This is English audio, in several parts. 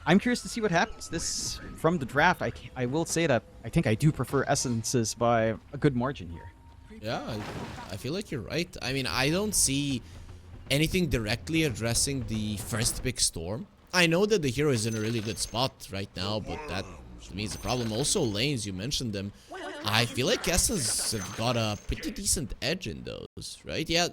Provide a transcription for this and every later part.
I'm curious to see what happens. This, from the draft, I will say that I think I do prefer Essences by a good margin here. Yeah, I feel like you're right. I mean, I don't see anything directly addressing the first pick Storm. I know that the hero is in a really good spot right now, but that means the problem. Also, lanes, you mentioned them. I feel like Essence have got a pretty decent edge in those, right? Yeah,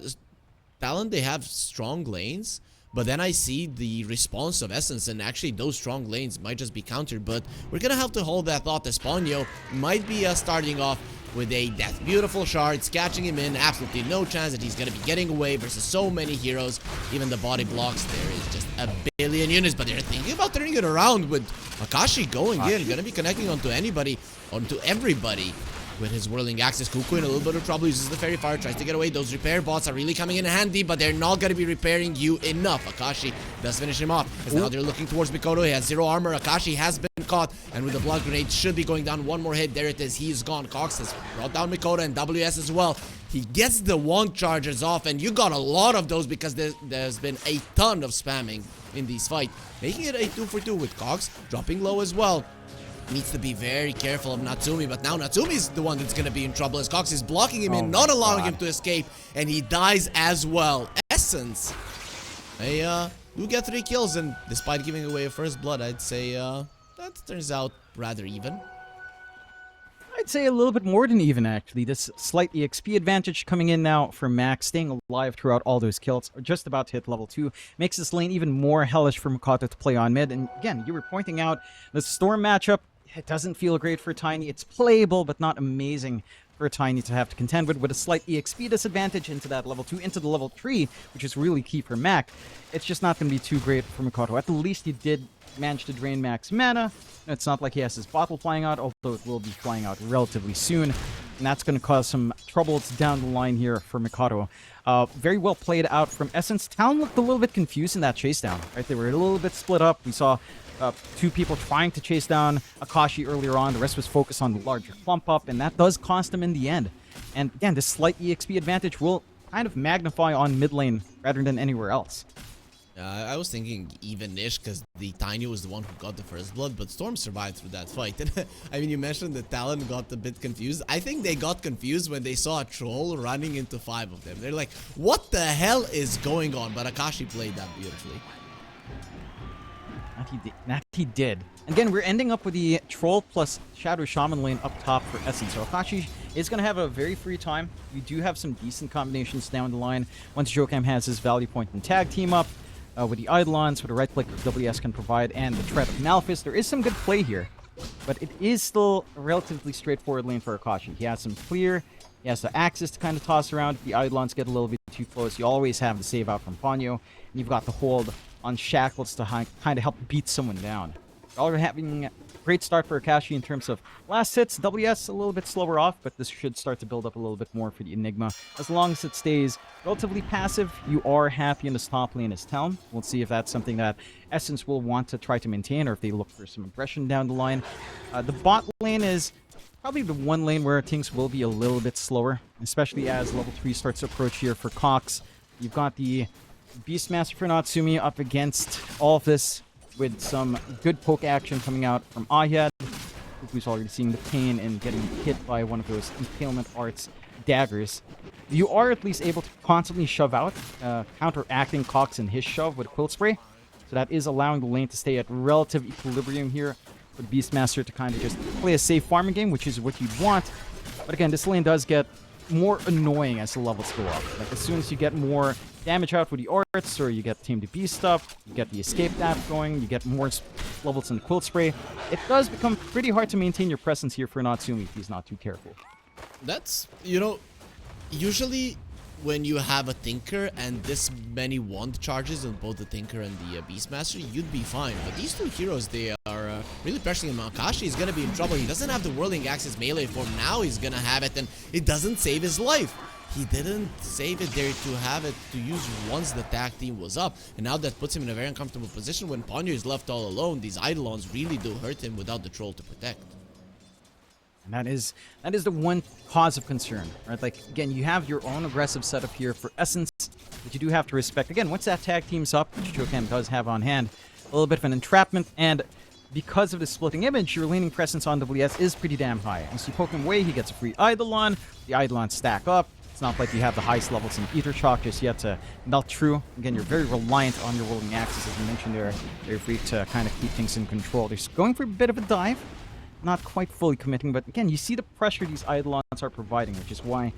Talon, they have strong lanes, but then I see the response of Essence, and actually those strong lanes might just be countered, but we're gonna have to hold that thought. Espanio might be starting off with a Death Beautiful shards, catching him in. Absolutely no chance that he's going to be getting away versus so many heroes. Even the body blocks, there is just a billion units, but they're thinking about turning it around with Akashi going in. Going to be connecting onto anybody, onto everybody with his whirling axis. Kuku in a little bit of trouble, uses the fairy fire, tries to get away. Those repair bots are really coming in handy, but they're not going to be repairing you enough. Akashi does finish him off, as now they're looking towards Mikoto. He has 0 armor. Akashi has been caught, and with the blood grenade should be going down. One more hit, there it is, he's gone. Cox has brought down Mikoto and WS as well. He gets the wand charges off, and you got a lot of those because there's been a ton of spamming in these fights, making it a 2-for-2 with Cox dropping low as well. Needs to be very careful of Natsumi, but now Natsumi's the one that's going to be in trouble as Cox is blocking him in, not allowing him to escape, and he dies as well. Essence, they do get 3 kills, and despite giving away a first blood, I'd say that turns out rather even. I'd say a little bit more than even, actually. This slight EXP advantage coming in now for Max, staying alive throughout all those kills, just about to hit level 2, makes this lane even more hellish for Mikoto to play on mid. And again, you were pointing out the Storm matchup. It doesn't feel great for Tiny. It's playable, but not amazing for Tiny to have to contend with a slight EXP disadvantage into that level 2, into the level 3, which is really key for Mac. It's just not going to be too great for Mikoto. At the least, he did manage to drain Mac's mana. It's not like he has his bottle flying out, although it will be flying out relatively soon. And that's going to cause some troubles down the line here for Mikoto. Very well played out from Essence. Talon looked a little bit confused in that chase down, right? They were a little bit split up. We saw 2 people trying to chase down Akashi earlier on. The rest was focused on the larger clump up, and that does cost him in the end. And again, this slight EXP advantage will kind of magnify on mid lane rather than anywhere else. I was thinking even-ish because the Tiny was the one who got the first blood, but Storm survived through that fight. And I mean, you mentioned that Talon got a bit confused. I think they got confused when they saw a troll running into 5 of them. They're like, what the hell is going on? But Akashi played that beautifully. That he did. Again, we're ending up with the Troll plus Shadow Shaman lane up top for Essence. So Akashi is going to have a very free time. We do have some decent combinations down the line. Once Jokam has his value point and tag team up, with the Eidolons, with the right click WS can provide, and the threat of Malphus, there is some good play here. But it is still a relatively straightforward lane for Akashi. He has some clear, he has the Axis to kind of toss around. If the Eidolons get a little bit too close, you always have the save out from Ponyo. And you've got the hold on Shackles to kind of help beat someone down. We're having a great start for Akashi in terms of last hits. WS a little bit slower off, but this should start to build up a little bit more for the Enigma. As long as it stays relatively passive, you are happy in this top lane as Talon. We'll see if that's something that Essence will want to try to maintain, or if they look for some aggression down the line. The bot lane is probably the one lane where things will be a little bit slower, especially as level 3 starts to approach here for Cox. You've got the Beastmaster for Natsumi up against all of this, with some good poke action coming out from Ayad, who's already seeing the pain and getting hit by one of those Impalement Arts daggers. You are at least able to constantly shove out, counteracting Cox and his shove with Quilt Spray. So that is allowing the lane to stay at relative equilibrium here for the Beastmaster to kind of just play a safe farming game, which is what you'd want. But again, this lane does get more annoying as the levels go up. Like, as soon as you get more damage out with the Arts, or you get Tame the Beast up, you get the Escape Dash going, you get more levels in the Quilt Spray, it does become pretty hard to maintain your presence here for Natsumi if he's not too careful. That's, you know, usually when you have a Tinker and this many wand charges on both the Tinker and the Beastmaster, you'd be fine. But these 2 heroes, they are really pressuring him. Akashi is going to be in trouble. He doesn't have the Whirling Axis melee form. Now he's going to have it, and it doesn't save his life. He didn't save it there to have it to use once the tag team was up. And now that puts him in a very uncomfortable position. When Ponyo is left all alone, these Eidolons really do hurt him without the troll to protect. And that is the one cause of concern, right? Like, again, you have your own aggressive setup here for Essence, but you do have to respect, again, once that tag team's up, which Jokam does have on hand, a little bit of an entrapment, and because of the splitting image, your laning presence on WS is pretty damn high. As you poke him away, he gets a free Eidolon. The Eidolons stack up. It's not like you have the highest levels in Ether Shock just yet to melt true. Again, you're very reliant on your rolling axes, as you mentioned there. They're free to kind of keep things in control. They're going for a bit of a dive. Not quite fully committing, but again, you see the pressure these Eidolons are providing, which is why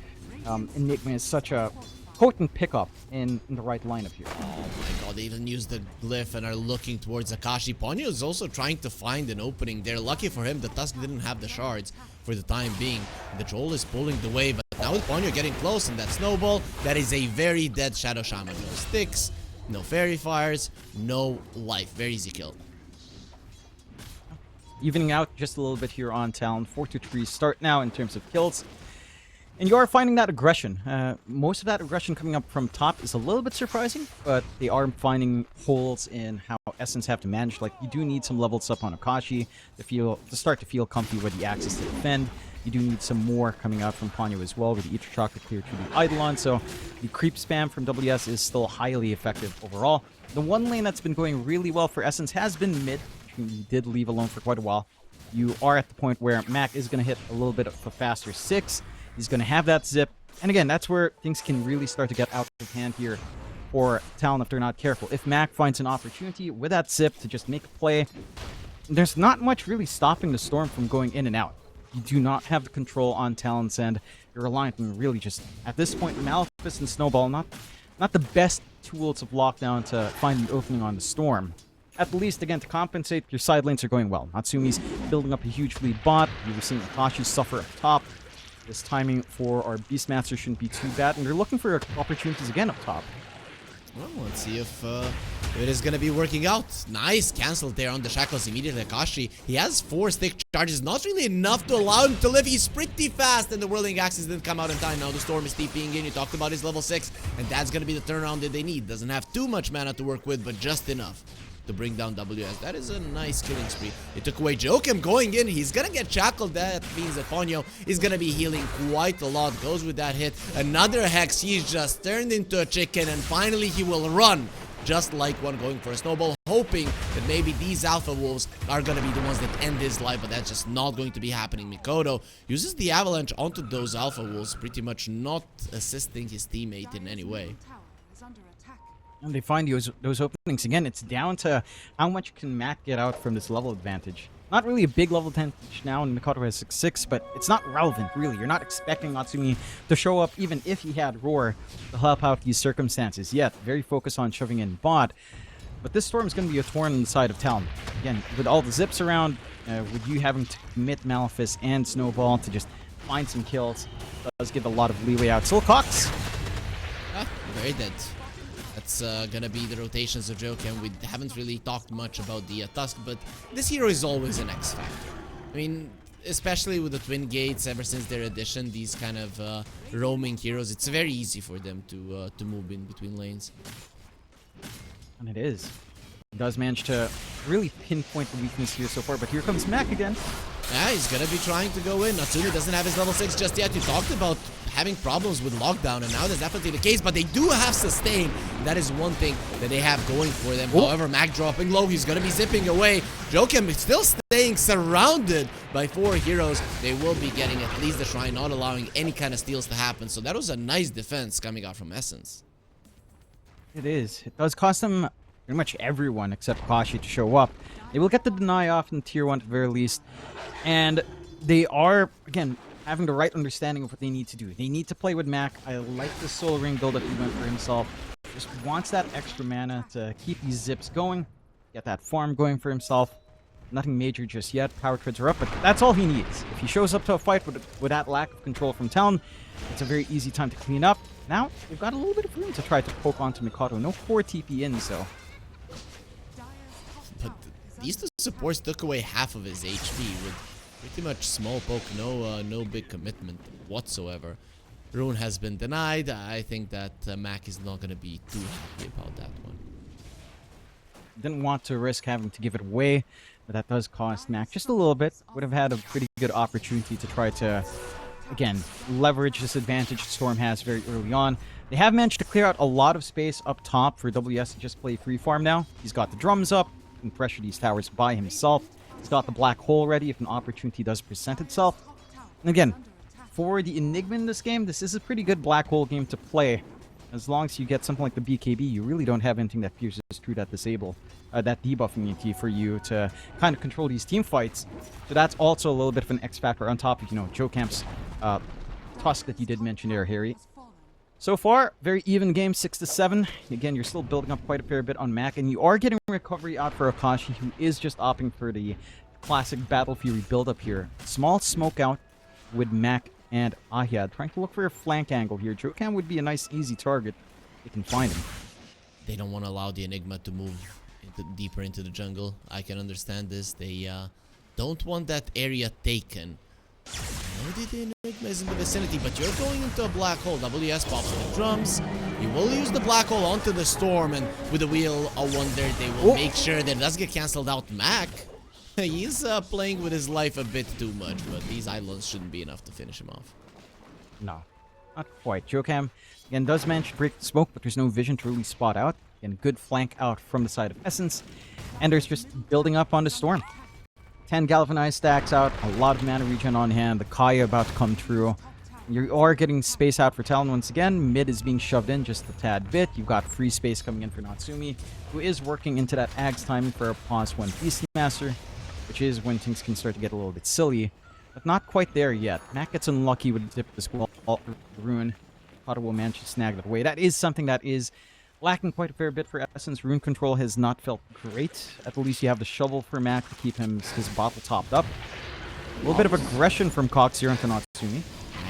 Enigma is such a potent pickup in the right lineup here. Oh my god, they even used the glyph and are looking towards Akashi. Ponyo is also trying to find an opening there. Lucky for him, the Tusk didn't have the shards for the time being. The Troll is pulling the way, but now with Ponyo getting close and that snowball, that is a very dead Shadow Shaman. No sticks, no fairy fires, no life. Very easy kill. Evening out just a little bit here on Talon. 4-3 start now in terms of kills. And you are finding that aggression. Most of that aggression coming up from top is a little bit surprising, but they are finding holes in how Essence have to manage. Like, you do need some levels up on Akashi to start to feel comfy with the access to defend. You do need some more coming out from Ponyo as well, with the Ether Shock to clear through the Eidolon. So the creep spam from WS is still highly effective overall. The one lane that's been going really well for Essence has been mid, which you did leave alone for quite a while. You are at the point where Mac is going to hit a little bit of a faster 6. He's going to have that zip. And again, that's where things can really start to get out of hand here for Talon if they're not careful. If Mac finds an opportunity with that zip to just make a play, there's not much really stopping the Storm from going in and out. You do not have the control on Talon's end. You're reliant on really just, at this point, Maleficent and Snowball, not the best tools of lockdown to find the opening on the Storm. At the least, again, to compensate, your side lanes are going well. Natsumi's building up a huge lead bot. You were seeing Akashi suffer up top. This timing for our Beastmaster shouldn't be too bad, and they're looking for opportunities again up top. Well, let's see if it is going to be working out. Nice cancel there on the shackles immediately. Akashi, he has 4 stick charges, not really enough to allow him to live. He's pretty fast, and the whirling axes didn't come out in time. Now the Storm is TPing in. You talked about his level 6, and that's going to be the turnaround that they need. Doesn't have too much mana to work with, but just enough to bring down WS. That is a nice killing spree. They took away Joachim going in. He's gonna get shackled. That means that Ponyo is gonna be healing quite a lot. Goes with that hit. Another Hex. He's just turned into a chicken, and finally he will run. Just like one going for a snowball, hoping that maybe these Alpha Wolves are gonna be the ones that end his life, but that's just not going to be happening. Mikoto uses the avalanche onto those Alpha Wolves, pretty much not assisting his teammate in any way. And they find those openings again. It's down to how much can Mac get out from this level advantage. Not really a big level advantage now, and Mikoto has 6-6, but it's not relevant, really. You're not expecting Natsumi to show up, even if he had Roar, to help out these circumstances yet. Very focused on shoving in bot. But this Storm is going to be a thorn on the side of Talon. Again, with all the zips around, with you having to commit Malefice and Snowball to just find some kills, does give a lot of leeway out. Soul Cox! Ah, very dead. That's gonna be the rotations of Joachim. We haven't really talked much about the Tusk, but this hero is always an X factor. I mean, especially with the Twin Gates, ever since their addition, these kind of roaming heroes, it's very easy for them to move in between lanes. And it is. It does manage to really pinpoint the weakness here so far, but here comes Mac again. Yeah, he's gonna be trying to go in. Natsumi doesn't have his level 6 just yet. You talked about having problems with lockdown, and now that's definitely the case, but they do have sustain. That is one thing that they have going for them. Oh. However, Mac dropping low, he's gonna be zipping away. Joachim is still staying surrounded by 4 heroes. They will be getting at least the shrine, not allowing any kind of steals to happen. So that was a nice defense coming out from Essence. It is. It does cost them pretty much everyone except Kashi to show up. They will get the deny off in tier 1 at the very least. And they are, again, having the right understanding of what they need to do. They need to play with Mac. I like the Soul Ring build that he went for himself. Just wants that extra mana to keep these zips going. Get that farm going for himself. Nothing major just yet. Power treads are up, but that's all he needs. If he shows up to a fight with that lack of control from Talon, it's a very easy time to clean up. Now, they've got a little bit of room to try to poke onto Mikoto. No 4 TP in, so... But these two supports took away half of his HP with pretty much small poke, no big commitment whatsoever. Rune has been denied. I think that Mac is not going to be too happy about that one. Didn't want to risk having to give it away, but that does cost Mac just a little bit. Would have had a pretty good opportunity to try to, again, leverage this advantage Storm has very early on. They have managed to clear out a lot of space up top for WS to just play free farm now. He's got the drums up. can pressure these towers by himself. He's got the black hole ready if an opportunity does present itself. And again, for the Enigma in this game, this is a pretty good black hole game to play. As long as you get something like the BKB, you really don't have anything that pierces through that that debuff immunity for you to kind of control these team fights. So that's also a little bit of an X factor on top of, Jokamp's Tusk that you did mention there, Harry. So far, very even game, 6-7. Again, you're still building up quite a fair bit on Mac, and you are getting recovery out for Akashi, who is just opting for the classic Battle Fury build-up here. Small smoke out with Mac and Ahyad, trying to look for a flank angle here. Jokam would be a nice, easy target. You can find him. They don't want to allow the Enigma to move deeper into the jungle. I can understand this. They don't want that area taken. I know that the Enigma is in the vicinity, but you're going into a black hole. WS pops with the drums. You will use the black hole onto the storm, and with the Wheel of Wonder, they will make sure that it does get cancelled out. Mac, he's playing with his life a bit too much, but these islands shouldn't be enough to finish him off. No, not quite. Jokam, again, does manage to break the smoke, but there's no vision to really spot out. Again, good flank out from the side of Essence. And there's just building up on the storm. 10 galvanized stacks out, a lot of mana regen on hand, the Kaya about to come through. You are getting space out for Talon once again. Mid is being shoved in just a tad bit. You've got free space coming in for Natsumi, who is working into that Ag's timing for a +1 Beastmaster, which is when things can start to get a little bit silly. But not quite there yet. Mac gets unlucky with the tip of the squall. Rune. Potter will manage to snag that away. That is something that is lacking quite a fair bit for Essence. Rune control has not felt great. At least you have the shovel for Mac to keep his bottle topped up. A little bit of aggression from Cox here into Natsumi.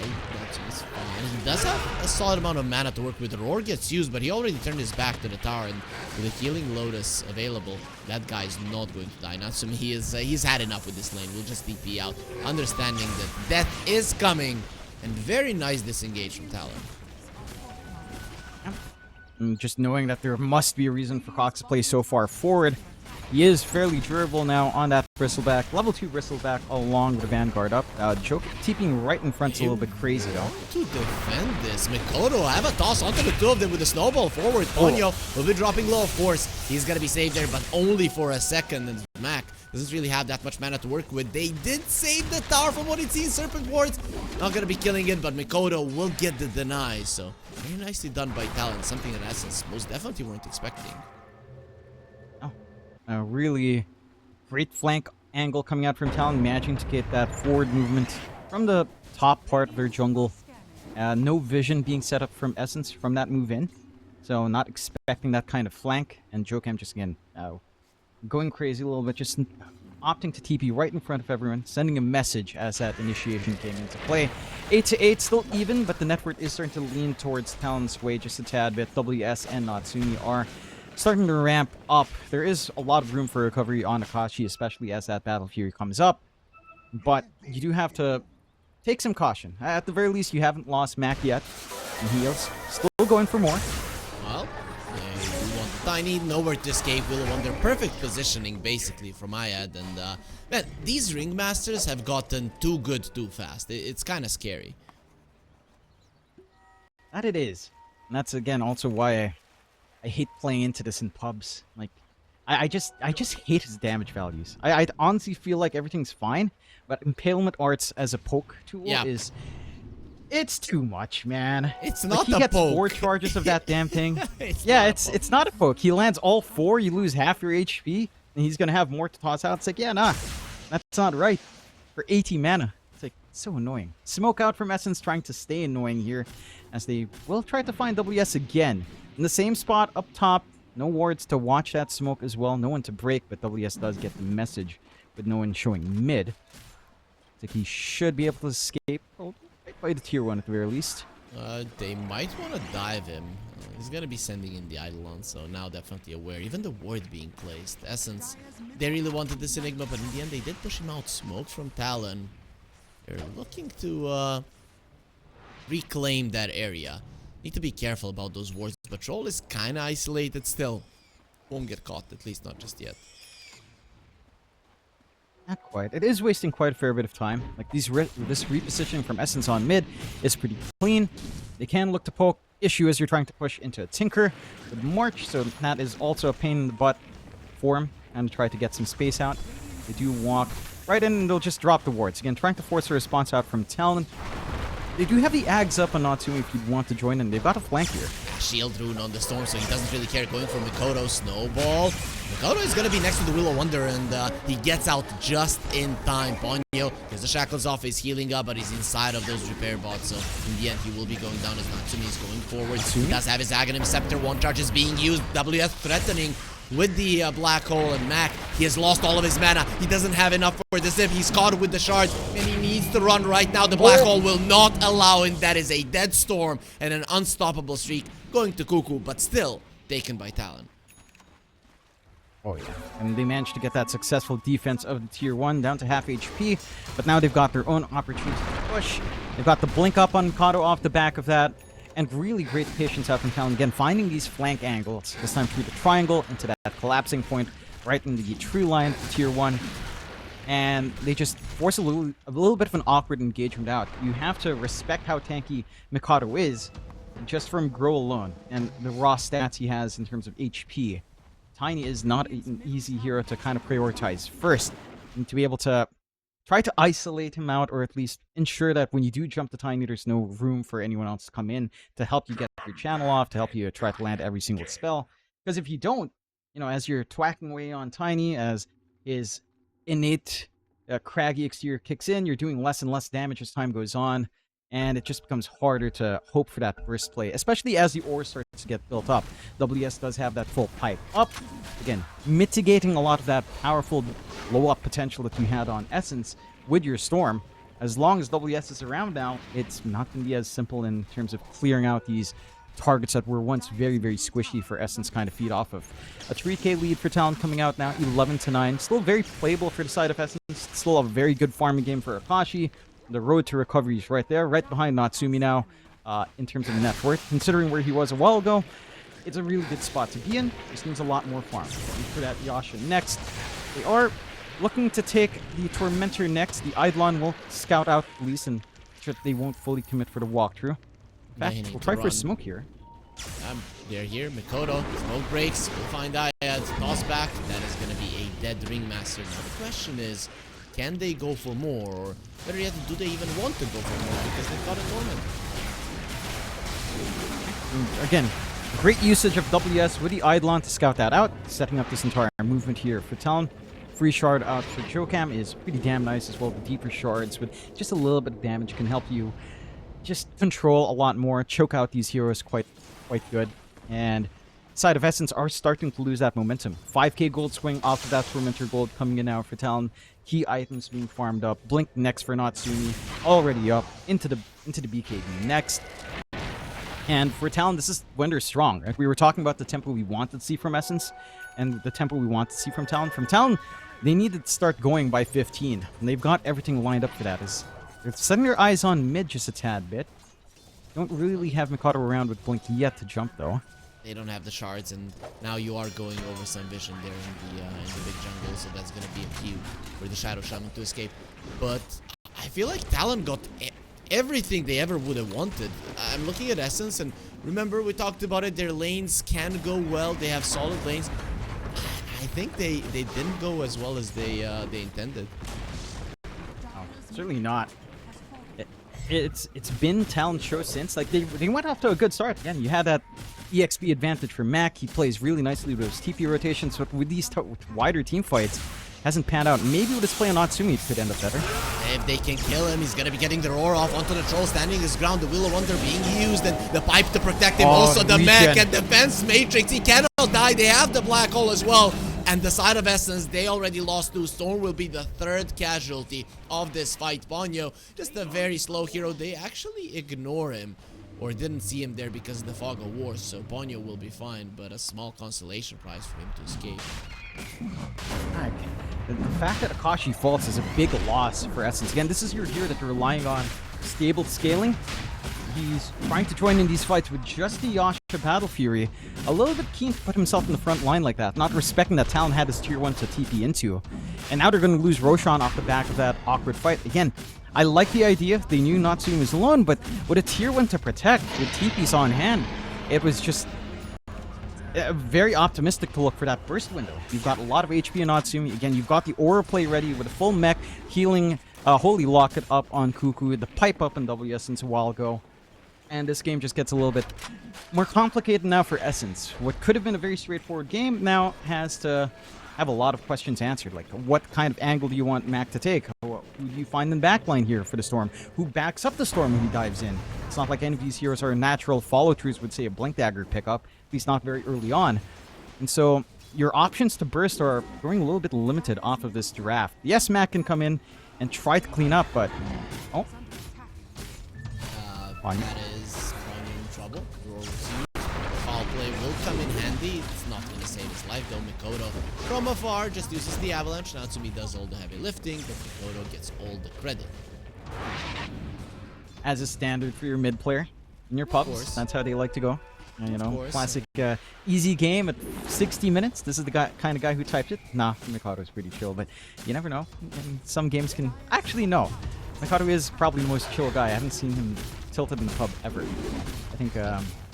He does have a solid amount of mana to work with. The Roar gets used, but he already turned his back to the tower, and with a healing Lotus available, that guy's not going to die. Natsumi, he's had enough with this lane. We'll just TP out, understanding that death is coming, and very nice disengage from Talon. And just knowing that there must be a reason for Cox to play so far forward. He is fairly durable now on that Bristleback. Level 2 Bristleback along with the Vanguard up. Joke TPing right in front's a little bit crazy though. To defend this, Mikoto have a toss onto the two of them with a snowball forward. Ponyo will be dropping low, of course. He's gonna be saved there, but only for a second. And Mac doesn't really have that much mana to work with. They did save the tower from what it seems. Serpent Wards not gonna be killing it, but Mikoto will get the deny. So very nicely done by Talon. Something in Essence most definitely weren't expecting. A really great flank angle coming out from Talon, managing to get that forward movement from the top part of their jungle. No vision being set up from Essence from that move in. So not expecting that kind of flank. And Jokam just again going crazy a little bit, just opting to TP right in front of everyone, sending a message as that initiation came into play. 8-8, still even, but the network is starting to lean towards Talon's way just a tad bit. WS and Natsumi are starting to ramp up. There is a lot of room for recovery on Akashi, especially as that Battle Fury comes up. But you do have to take some caution. At the very least, you haven't lost Mac yet. And he is still going for more. Well, you want Tiny, nowhere to escape, Will of Wonder. Perfect positioning, basically, from Ayad. And, man, these Ringmasters have gotten too good too fast. It's kind of scary. That it is. And that's, again, also why I hate playing into this in pubs. Like, I just hate his damage values. I honestly feel like everything's fine, but Impalement Arts as a poke tool is... It's too much, man. It's like, not he a gets poke. 4 charges of that damn thing. It's not a poke. He lands all 4, you lose half your HP, and he's gonna have more to toss out. It's like, yeah, nah, that's not right. For 80 mana. It's like, so annoying. Smoke out from Essence trying to stay annoying here, as they will try to find WS again. In the same spot up top, no wards to watch that smoke as well. No one to break, but WS does get the message with no one showing mid. It's like he should be able to escape. Oh, right by the tier 1 at the very least. They might want to dive him. He's going to be sending in the Eidolon, so now definitely aware. Even the ward being placed. Essence, they really wanted this Enigma, but in the end they did push him out. Smoke from Talon. They're looking to reclaim that area. Need to be careful about those wards. Patrol is kind of isolated still. Won't get caught, at least not just yet. Not quite. It is wasting quite a fair bit of time. Like this repositioning from Essence on mid is pretty clean. They can look to poke. Issue as you're trying to push into a Tinker with March, so that is also a pain in the butt for him. and try to get some space out. They do walk right in and they'll just drop the wards. Again, trying to force a response out from Talon. They do have the Ags up on Natsumi if you want to join in. They've got a flank here. Shield rune on the Storm, so he doesn't really care. Going for Mikoto. Snowball. Mikoto is going to be next to the Wheel of Wonder, and he gets out just in time. Ponyo gets the shackles off, he's healing up, but he's inside of those repair bots, so in the end he will be going down as Natsumi is going forward. He does have his Aghanim Scepter. One charge is being used. WS threatening with the Black Hole, and Mac, he has lost all of his mana. He doesn't have enough for the zip. He's caught with the shards, and he needs to run right now. The Black Hole will not allow him. That is a dead Storm and an unstoppable streak going to Cuckoo, but still taken by Talon. Oh yeah, and they managed to get that successful defense of the tier 1 down to half HP, but now they've got their own opportunity to push. They've got the blink up on Kato off the back of that, and really great patience out from Talon. Again, finding these flank angles, this time through the triangle, into that collapsing point, right in the tree line for tier 1. And they just force a little bit of an awkward engagement out. You have to respect how tanky Mikado is, just from Grow alone, and the raw stats he has in terms of HP. Tiny is not an easy hero to kind of prioritize first, and to be able to try to isolate him out, or at least ensure that when you do jump to Tiny, there's no room for anyone else to come in to help you get your channel off, to help you try to land every single spell. Because if you don't, you know, as you're twacking away on Tiny, as his innate craggy exterior kicks in, you're doing less and less damage as time goes on, and it just becomes harder to hope for that burst play, especially as the ore starts to get built up. WS does have that full pipe up, again, mitigating a lot of that powerful blow-up potential that you had on Essence with your Storm. As long as WS is around now, it's not going to be as simple in terms of clearing out these targets that were once very, very squishy for Essence kind of feed off of. A 3k lead for Talon coming out now, 11-9. Still very playable for the side of Essence. Still a very good farming game for Akashi. The road to recovery is right there, right behind Natsumi now, in terms of net worth. Considering where he was a while ago, it's a really good spot to be in. Just needs a lot more farm. And for that, Yasha next. They are looking to take the Tormentor next. The Eidolon will scout out at least, and sure that they won't fully commit for the walkthrough. In fact, we'll try for a smoke here. They're here. Mikoto. Smoke breaks. We'll find Ayad. Toss back. That is going to be a dead Ringmaster. Now the question is, can they go for more? Or better yet, do they even want to go for more? Because they've got a Torment. Again, great usage of WS with the Eidolon to scout that out. Setting up this entire movement here for Talon. Free shard out for Jokam is pretty damn nice as well. The deeper shards with just a little bit of damage can help you just control a lot more, choke out these heroes quite good. And side of Essence are starting to lose that momentum. 5k gold swing off of that Tormentor gold coming in now for Talon. Key items being farmed up. Blink next for Natsumi, already up into the BKB next. And for Talon, this is when they're strong. Right? We were talking about the tempo we wanted to see from Essence, and the tempo we want to see from Talon. From Talon, they need to start going by 15, and they've got everything lined up for that. They're setting their eyes on mid just a tad bit. Don't really have Mikado around with Blink yet to jump, though. They don't have the shards, and now you are going over some vision there in the big jungle, so that's going to be a cue for the Shadow Shaman to escape. But I feel like Talon got everything they ever would have wanted. I'm looking at Essence, and remember we talked about it, their lanes can go well, they have solid lanes. I think they didn't go as well as they intended. Oh, certainly not. It's been Talon's show since. Like they went off to a good start. Again, you had that EXP advantage for Mac. He plays really nicely with his TP rotations, but with these wider team fights, hasn't panned out. Maybe with his play on Natsumi, it could end up better. If they can kill him, he's going to be getting the roar off onto the troll, standing his ground. The Wheel of Wonder being used, and the pipe to protect him. Also, the mech and defense matrix. He cannot die. They have the black hole as well. And the side of Essence, they already lost 2. Storm will be the 3rd casualty of this fight. Ponyo, just a very slow hero. They actually ignore him, or didn't see him there because of the fog of war. So Ponyo will be fine, but a small consolation prize for him to escape. The fact that Akashi falls is a big loss for Essence. Again, this is your hero that you're relying on stable scaling. He's trying to join in these fights with just the Yasha Battle Fury. A little bit keen to put himself in the front line like that, not respecting that Talon had his tier 1 to TP into. And now they're going to lose Roshan off the back of that awkward fight. Again, I like the idea. They knew Natsumi was alone, but with a tier 1 to protect, with TPs on hand, it was just very optimistic to look for that burst window. You've got a lot of HP in Natsumi. Again, you've got the aura play ready with a full mech, healing, Holy Lock it up on Cuckoo, the pipe up in W Essence a while ago. And this game just gets a little bit more complicated now for Essence. What could have been a very straightforward game now has to have a lot of questions answered. Like, what kind of angle do you want Mac to take? Who do you find in backline here for the Storm? Who backs up the Storm when he dives in? It's not like any of these heroes are natural follow-throughs, would say a Blink Dagger pickup, at least not very early on. And so your options to burst are going a little bit limited off of this draft. Yes, Mac can come in and try to clean up, but... Oh. That is in trouble. Foul play will come in handy. It's not going to save his life though. Mikoto from afar just uses the avalanche. Natsumi does all the heavy lifting, but Mikoto gets all the credit. As a standard for your mid player in your pubs, that's how they like to go. You know, classic easy game at 60 minutes. This is the kind of guy who typed it. Nah, Mikoto's pretty chill, but you never know. Some games can... Actually, no. Mikado is probably the most chill guy. I haven't seen him tilted in the pub ever. I think,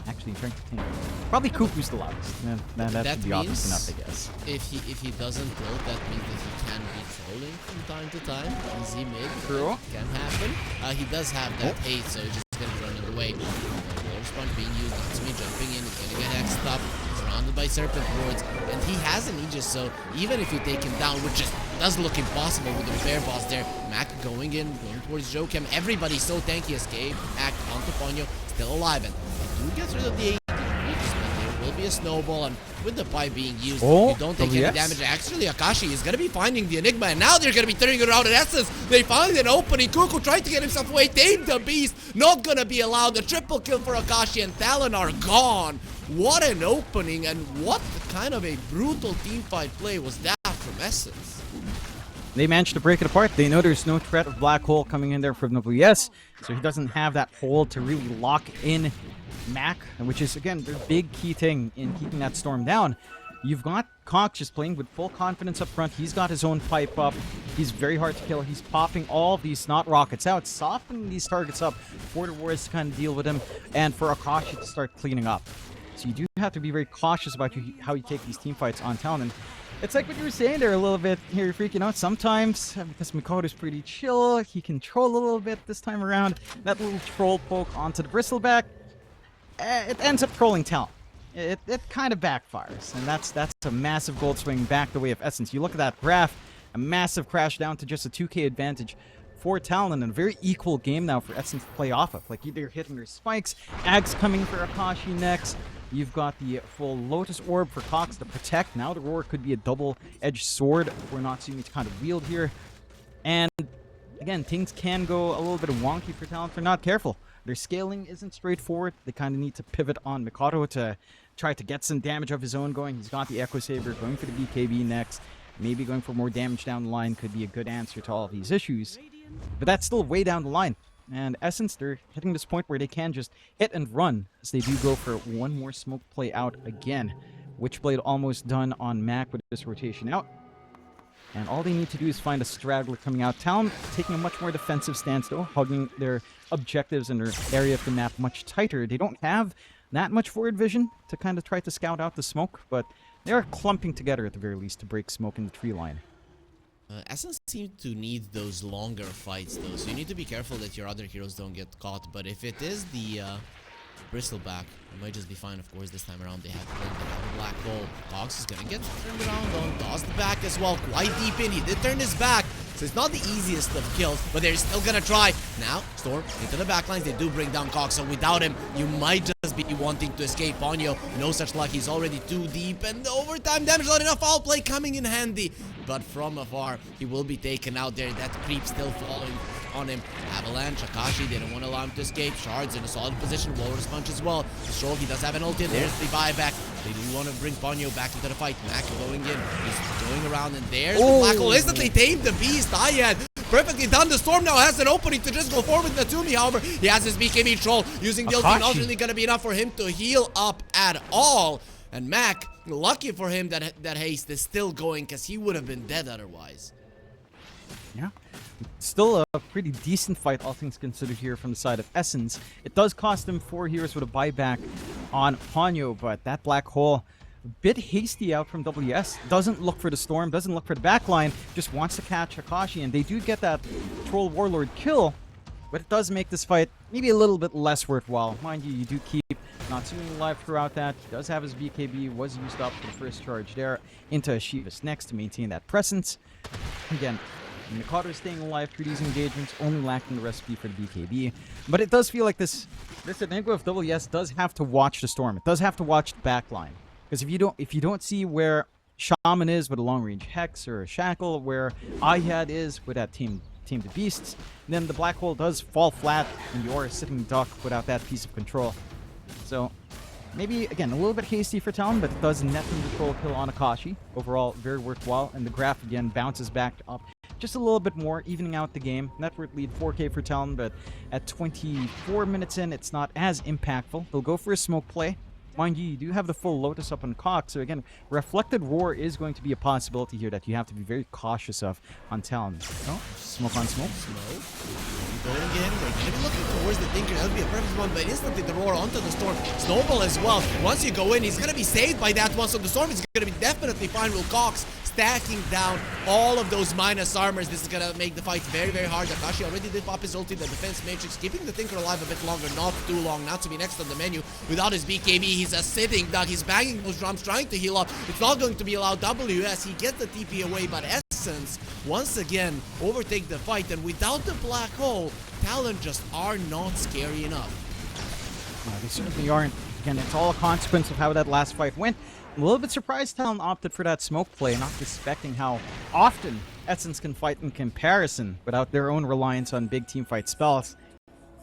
actually, trying to think. Probably Cuckoo's the loudest. That should be obvious enough, I guess. If he doesn't tilt, that means that he can be trolling from time to time. Easy mid. True. Can happen. He does have that hate, so he's just going to be running away. Water sponge being used. Natsumi jumping in. He's going to get hexed up. Surrounded by serpent wards. And he has an Aegis, so even if you take him down, which does look impossible with the bear boss there, Mac going in, going towards Jokem. Everybody's so tanky. Escape. Act onto Ponyo. Still alive. And he gets rid of the Aegis. There will be a snowball. And with the pipe being used, you don't take any damage. Actually, Akashi is going to be finding the Enigma. And now they're going to be turning it around in Essence. They find an opening. Cuckoo tried to get himself away. Tamed the beast. Not going to be allowed. The triple kill for Akashi and Talon are gone. What an opening, and what kind of a brutal teamfight play was that from Essence? They managed to break it apart. They know there's no threat of Black Hole coming in there from WS, so he doesn't have that hole to really lock in Mac, which is, again, the big key thing in keeping that Storm down. You've got Cox just playing with full confidence up front. He's got his own pipe up. He's very hard to kill. He's popping all of these snot rockets out, softening these targets up for the Warriors to kind of deal with him, and for Akashi to start cleaning up. So you do have to be very cautious about how you take these team fights on Talon. And it's like what you were saying there a little bit here, freaking out. Sometimes, because Mikoto's pretty chill, he can troll a little bit this time around. That little troll poke onto the bristleback, it ends up trolling Talon. It kind of backfires. And that's a massive gold swing back the way of Essence. You look at that graph, a massive crash down to just a 2k advantage for Talon, and a very equal game now for Essence to play off of. Like, they're hitting their spikes, Ags coming for Akashi next. You've got the full Lotus Orb for Cox to protect. Now the Roar could be a double-edged sword. We're not seeing it kind of wield here. And again, things can go a little bit wonky for Talon if they're not careful. Their scaling isn't straightforward. They kind of need to pivot on Mikado to try to get some damage of his own going. He's got the Echo Saber going for the BKB next. Maybe going for more damage down the line could be a good answer to all of these issues. But that's still way down the line. And Essence, they're hitting this point where they can just hit and run as they do go for one more smoke play out again. Witchblade almost done on Mac with this rotation out. And all they need to do is find a straggler coming out. Talon taking a much more defensive stance though, hugging their objectives and their area of the map much tighter. They don't have that much forward vision to kind of try to scout out the smoke, but they are clumping together at the very least to break smoke in the tree line. Essence seems to need those longer fights though, so you need to be careful that your other heroes don't get caught. But if it is the bristleback, it might just be fine. Of course, this time around they have a black hole. Cox is gonna get turned around on, toss the back as well, quite deep in. He did turn his back, so it's not the easiest of kills, but they're still gonna try. Now, Storm into the backlines. They do bring down Cox, so without him, you might just be wanting to escape. Ponyo, no such luck. He's already too deep, and the overtime damage, not enough foul play coming in handy. But from afar, he will be taken out there. That creep still following on him. Avalanche, Akashi, they don't want to allow him to escape. Shards in a solid position. Walrus punch as well. Stroll, he does have an ulti. There's the buyback. They do want to bring Ponyo back into the fight. Mac going in. He's going around, and there's the black hole. Instantly tamed the beast. Ayad, perfectly done. The Storm now has an opening to just go forward with Natsumi. However, he has his BKB troll using the ulti. Not really going to be enough for him to heal up at all. And Mac, lucky for him that haste is still going, because he would have been dead otherwise. Yeah. Still a pretty decent fight, all things considered, here from the side of Essence. It does cost them 4 heroes with a buyback on Ponyo, but that black hole A bit hasty out from WS. Doesn't look for the storm, doesn't look for the backline, just wants to catch Akashi, and they do get that Troll Warlord kill, but it does make this fight maybe a little bit less worthwhile. Mind you, you do keep Natsume alive throughout that. He does have his BKB, was used up for the first charge there into Shiva's next to maintain that presence. Again, Mikado staying alive through these engagements, only lacking the recipe for the BKB. But it does feel like this Enigma of WS does have to watch the storm. It does have to watch the backline. Because if you don't see where Shaman is with a long-range Hex or a Shackle, where Ayad is with that Tame the Beasts, then the Black Hole does fall flat and you're a sitting duck without that piece of control. So, maybe, again, a little bit hasty for Talon, but it does net them the troll kill on Akashi. Overall, very worthwhile, and the graph, again, bounces back up just a little bit more, evening out the game. Net worth lead 4K for Talon, but at 24 minutes in, it's not as impactful. They'll go for a smoke play. Mind you, you do have the full Lotus up on Cox, so again, Reflected Roar is going to be a possibility here that you have to be very cautious of on Talon. Oh, smoke on smoke. Smoke. Going again. We're going to be looking towards the Tinker. That would be a perfect one, but instantly the Roar onto the Storm. Snowball as well. Once you go in, he's going to be saved by that one, so the Storm is going to be definitely fine with Cox stacking down all of those minus armors. This is going to make the fight very, very hard. Akashi already did pop his ulti, the defense matrix, keeping the Tinker alive a bit longer, not too long. Not to be next on the menu without his BKB. He's a sitting duck. He's banging those drums, trying to heal up. It's not going to be allowed. WS, he gets the TP away, but Essence once again overtake the fight, and without the Black Hole, Talon just are not scary enough. They certainly aren't. Again, it's all a consequence of how that last fight went. I'm a little bit surprised Talon opted for that smoke play, not respecting how often Essence can fight in comparison without their own reliance on big team fight spells.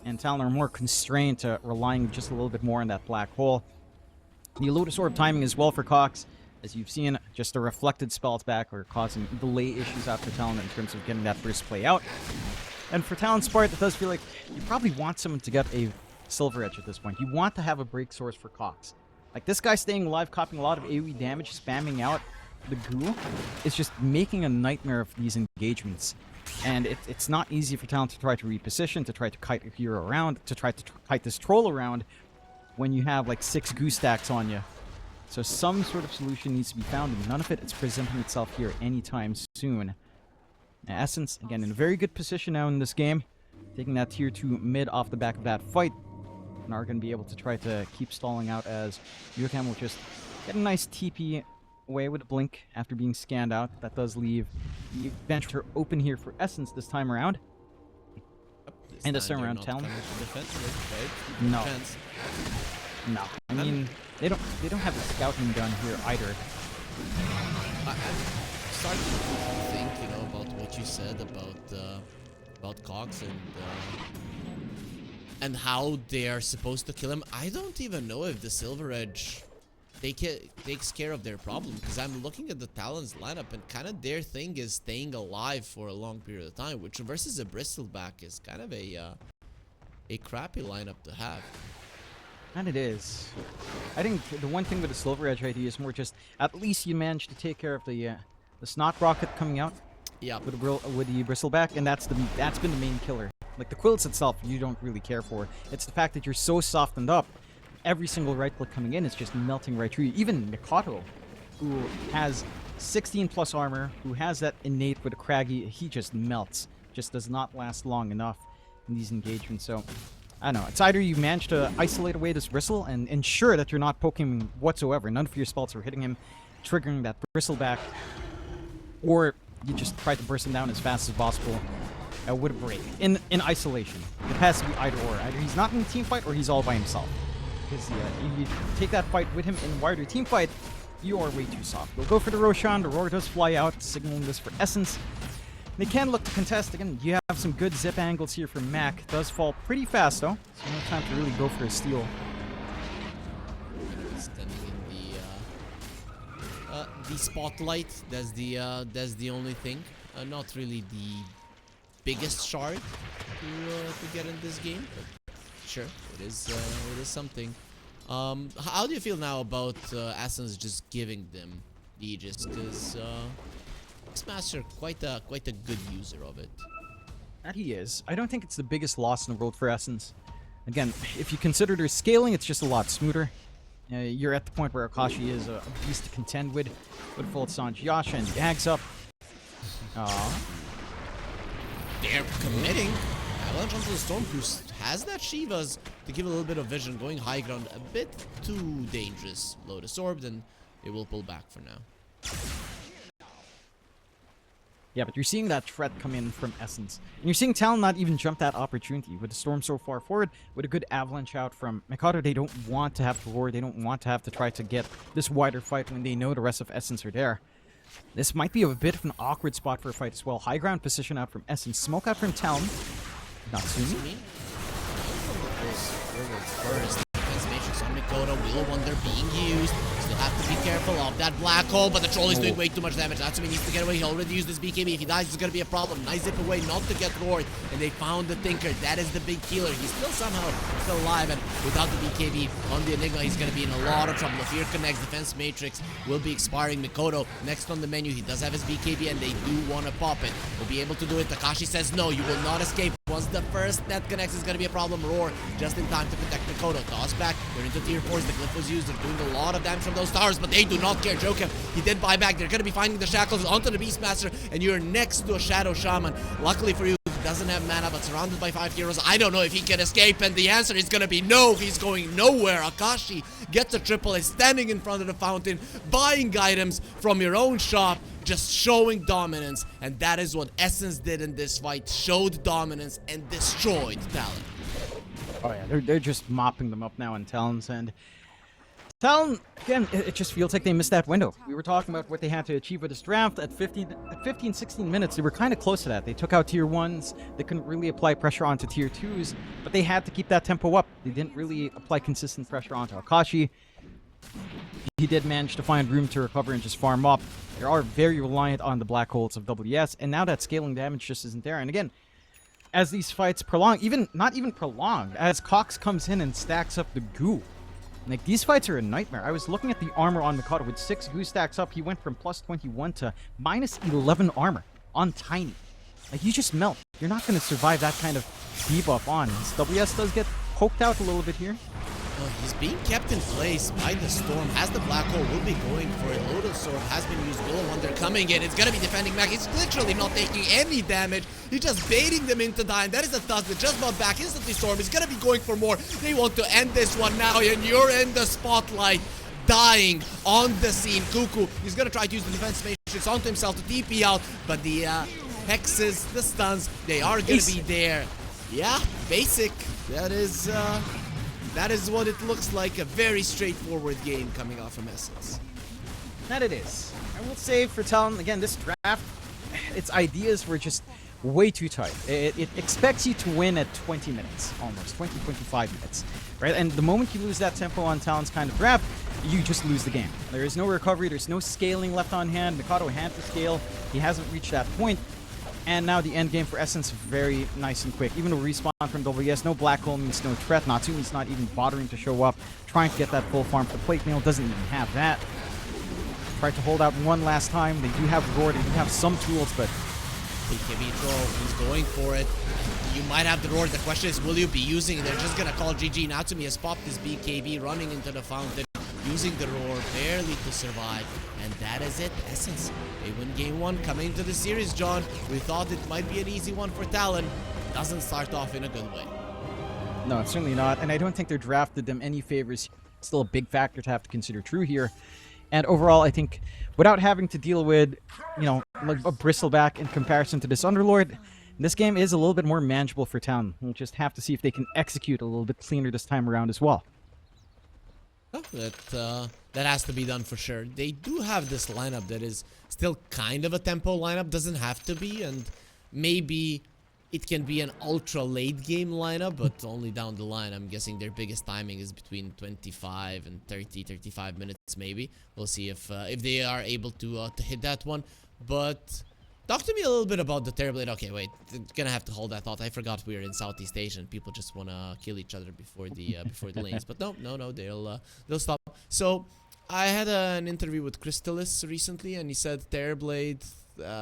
And Talon are more constrained to relying just a little bit more on that Black Hole. The Lotus Orb timing as well for Cox. As you've seen, just the reflected spells back are causing delay issues after Talon in terms of getting that first play out. And for Talon's part, it does feel like you probably want someone to get a Silver Edge at this point. You want to have a break source for Cox. Like, this guy staying alive, copying a lot of AoE damage, spamming out the goo, is just making a nightmare of these engagements. And it's not easy for Talon to try to reposition, to try to kite a hero around, to try to kite this troll around when you have like 6 goo stacks on you. So some sort of solution needs to be found, and none of it is presenting itself here anytime soon. Now, Essence, again, in a very good position now in this game, taking that tier 2 mid off the back of that fight, and are going to be able to try to keep stalling out as Yukam will just get a nice TP away with a blink after being scanned out. That does leave the venture open here for Essence this time around. And this time around, Talon. No. No. I mean, they don't have a scouting gun here either. I'm starting to think, you know, about what you said about Cox and how they are supposed to kill him. I don't even know if the Silver Edge takes care of their problem, because I'm looking at the Talon's lineup and kind of their thing is staying alive for a long period of time, which versus a Bristleback is kind of a crappy lineup to have. And it is. I think the one thing with the Silver Edge idea is more just at least you managed to take care of the Snot Rocket coming out. Yeah. With the Bristleback, and that's been the main killer. Like, the quilts itself, you don't really care for. It's the fact that you're so softened up. Every single right click coming in is just melting right through you. Even Mikado, who has 16 plus armor, who has that innate with a Craggy, he just melts. Just does not last long enough in these engagements. So, I don't know. It's either you manage to isolate away this Bristle and ensure that you're not poking him whatsoever. None of your spells are hitting him, triggering that Bristleback. Or you just try to burst him down as fast as possible with a break. In isolation. It has to be either or. Either he's not in a team fight or he's all by himself. Because if you take that fight with him in a wider team fight, you are way too soft. We'll go for the Roshan. The Roar does fly out, signaling this for Essence. They can look to contest. Again, you have some good zip angles here from Mac. Does fall pretty fast, though. So no time to really go for a steal. Standing in the spotlight. That's the only thing. Not really the biggest shard to get in this game, but sure, it is something. How do you feel now about Essence just giving them the Aegis? Because Master quite a good user of it. That he is. I don't think it's the biggest loss in the world for Essence. Again, if you consider their scaling, it's just a lot smoother. You're at the point where Akashi is a beast to contend with full Sanj Yasha and Yags up. They're committing. Avalanche onto the Storm, who has that Shivas to give a little bit of vision. Going high ground a bit too dangerous. Lotus Orb, then they will pull back for now. Yeah, but you're seeing that threat come in from Essence. And you're seeing Talon not even jump that opportunity. With the Storm so far forward, with a good Avalanche out from Mikado, they don't want to have to roar. They don't want to have to try to get this wider fight when they know the rest of Essence are there. This might be a bit of an awkward spot for a fight as well. High ground position out from Essence. Smoke out from Talon. Natsumi. First, defense matrix on Mikado. Wheel of Wonder being used. Still have to be careful of that black hole, but the troll is doing way too much damage. Natsumi needs to get away. He already used his BKB. If he dies, it's going to be a problem. Nice zip away, not to get roared. And they found the Tinker. That is the big killer. He's still somehow still alive, and without the BKB on the Enigma, he's going to be in a lot of trouble. If Fear connects, defense matrix will be expiring. Mikado next on the menu. He does have his BKB, and they do want to pop it. Will be able to do it. Takashi says no, you will not escape. Once the first net connects, is going to be a problem. Roar just in time to protect Mikado. Toss back. They're into tier 4s. The glyph was used. They're doing a lot of damage from those towers, but they do not care. Jokem, he did buy back. They're going to be finding the shackles onto the Beastmaster, and you're next to a Shadow Shaman. Luckily for you, he doesn't have mana, but surrounded by 5 heroes. I don't know if he can escape, and the answer is going to be no. He's going nowhere. Akashi gets a triple, is standing in front of the fountain, buying items from your own shop, just showing dominance, and that is what Essence did in this fight. Showed dominance and destroyed Talon. Oh yeah, they're just mopping them up now on Talon's end. Talon, again, it just feels like they missed that window. We were talking about what they had to achieve with this draft. At 15, 16 minutes, they were kind of close to that. They took out tier 1s. They couldn't really apply pressure onto tier 2s, but they had to keep that tempo up. They didn't really apply consistent pressure onto Akashi. He did manage to find room to recover and just farm up. They are very reliant on the black holes of WS, and now that scaling damage just isn't there. And again, as these fights prolong, not even prolonged, as Cox comes in and stacks up the goo, like, these fights are a nightmare. I was looking at the armor on Mikado. With 6 goo stacks up, he went from plus 21 to minus 11 armor on Tiny. Like, you just melt. You're not going to survive that kind of debuff on. His WS does get poked out a little bit here. Well, he's being kept in place by the Storm. Has the black hole, will be going for it. Lotus Orb has been used. Will of Wonder coming in. It's going to be defending back. He's literally not taking any damage. He's just baiting them into dying. That is a Tusk that just bought back. Instantly Storm is going to be going for more. They want to end this one now, and you're in the spotlight. Dying on the scene. Cuckoo, he's going to try to use the defense matrix onto himself to TP out, but the hexes, the stuns, they are going to be there. Yeah, basic. That is what it looks like. A very straightforward game coming off from Essence. That it is. I will say for Talon, again, this draft, its ideas were just way too tight. It expects you to win at 20 minutes, almost 20, 25 minutes, right? And the moment you lose that tempo on Talon's kind of draft, you just lose the game. There is no recovery. There's no scaling left on hand. Mikado had to scale. He hasn't reached that point. And now the end game for Essence, very nice and quick. Even a respawn from WS, no black hole means no threat. Natsumi's not even bothering to show up. Trying to get that full farm for plate mail, doesn't even have that. Tried to hold out one last time. They do have Roar, they do have some tools, but... BKB troll, he's going for it. You might have the Roar. The question is, will you be using it? They're just gonna call GG. Natsumi has popped his BKB, running into the fountain, using the Roar, barely to survive. And that is it. Essence, they win game 1 coming into the series, John. We thought it might be an easy one for Talon. Doesn't start off in a good way. No, it's certainly not. And I don't think they're drafted them any favors. Still a big factor to have to consider true here. And overall, I think without having to deal with, like a bristleback in comparison to this Underlord, this game is a little bit more manageable for Talon. We'll just have to see if they can execute a little bit cleaner this time around as well. Oh, that has to be done for sure. They do have this lineup that is still kind of a tempo lineup. Doesn't have to be, and maybe it can be an ultra late game lineup, but only down the line. I'm guessing their biggest timing is between 25 and 35 minutes maybe. We'll see if they are able to hit that one. But talk to me a little bit about the Terrorblade. Okay, wait, gonna have to hold that thought. I forgot we are in Southeast Asia and people just wanna kill each other before the lanes. But no, they'll stop. So I had an interview with Crystalis recently, and he said Terrorblade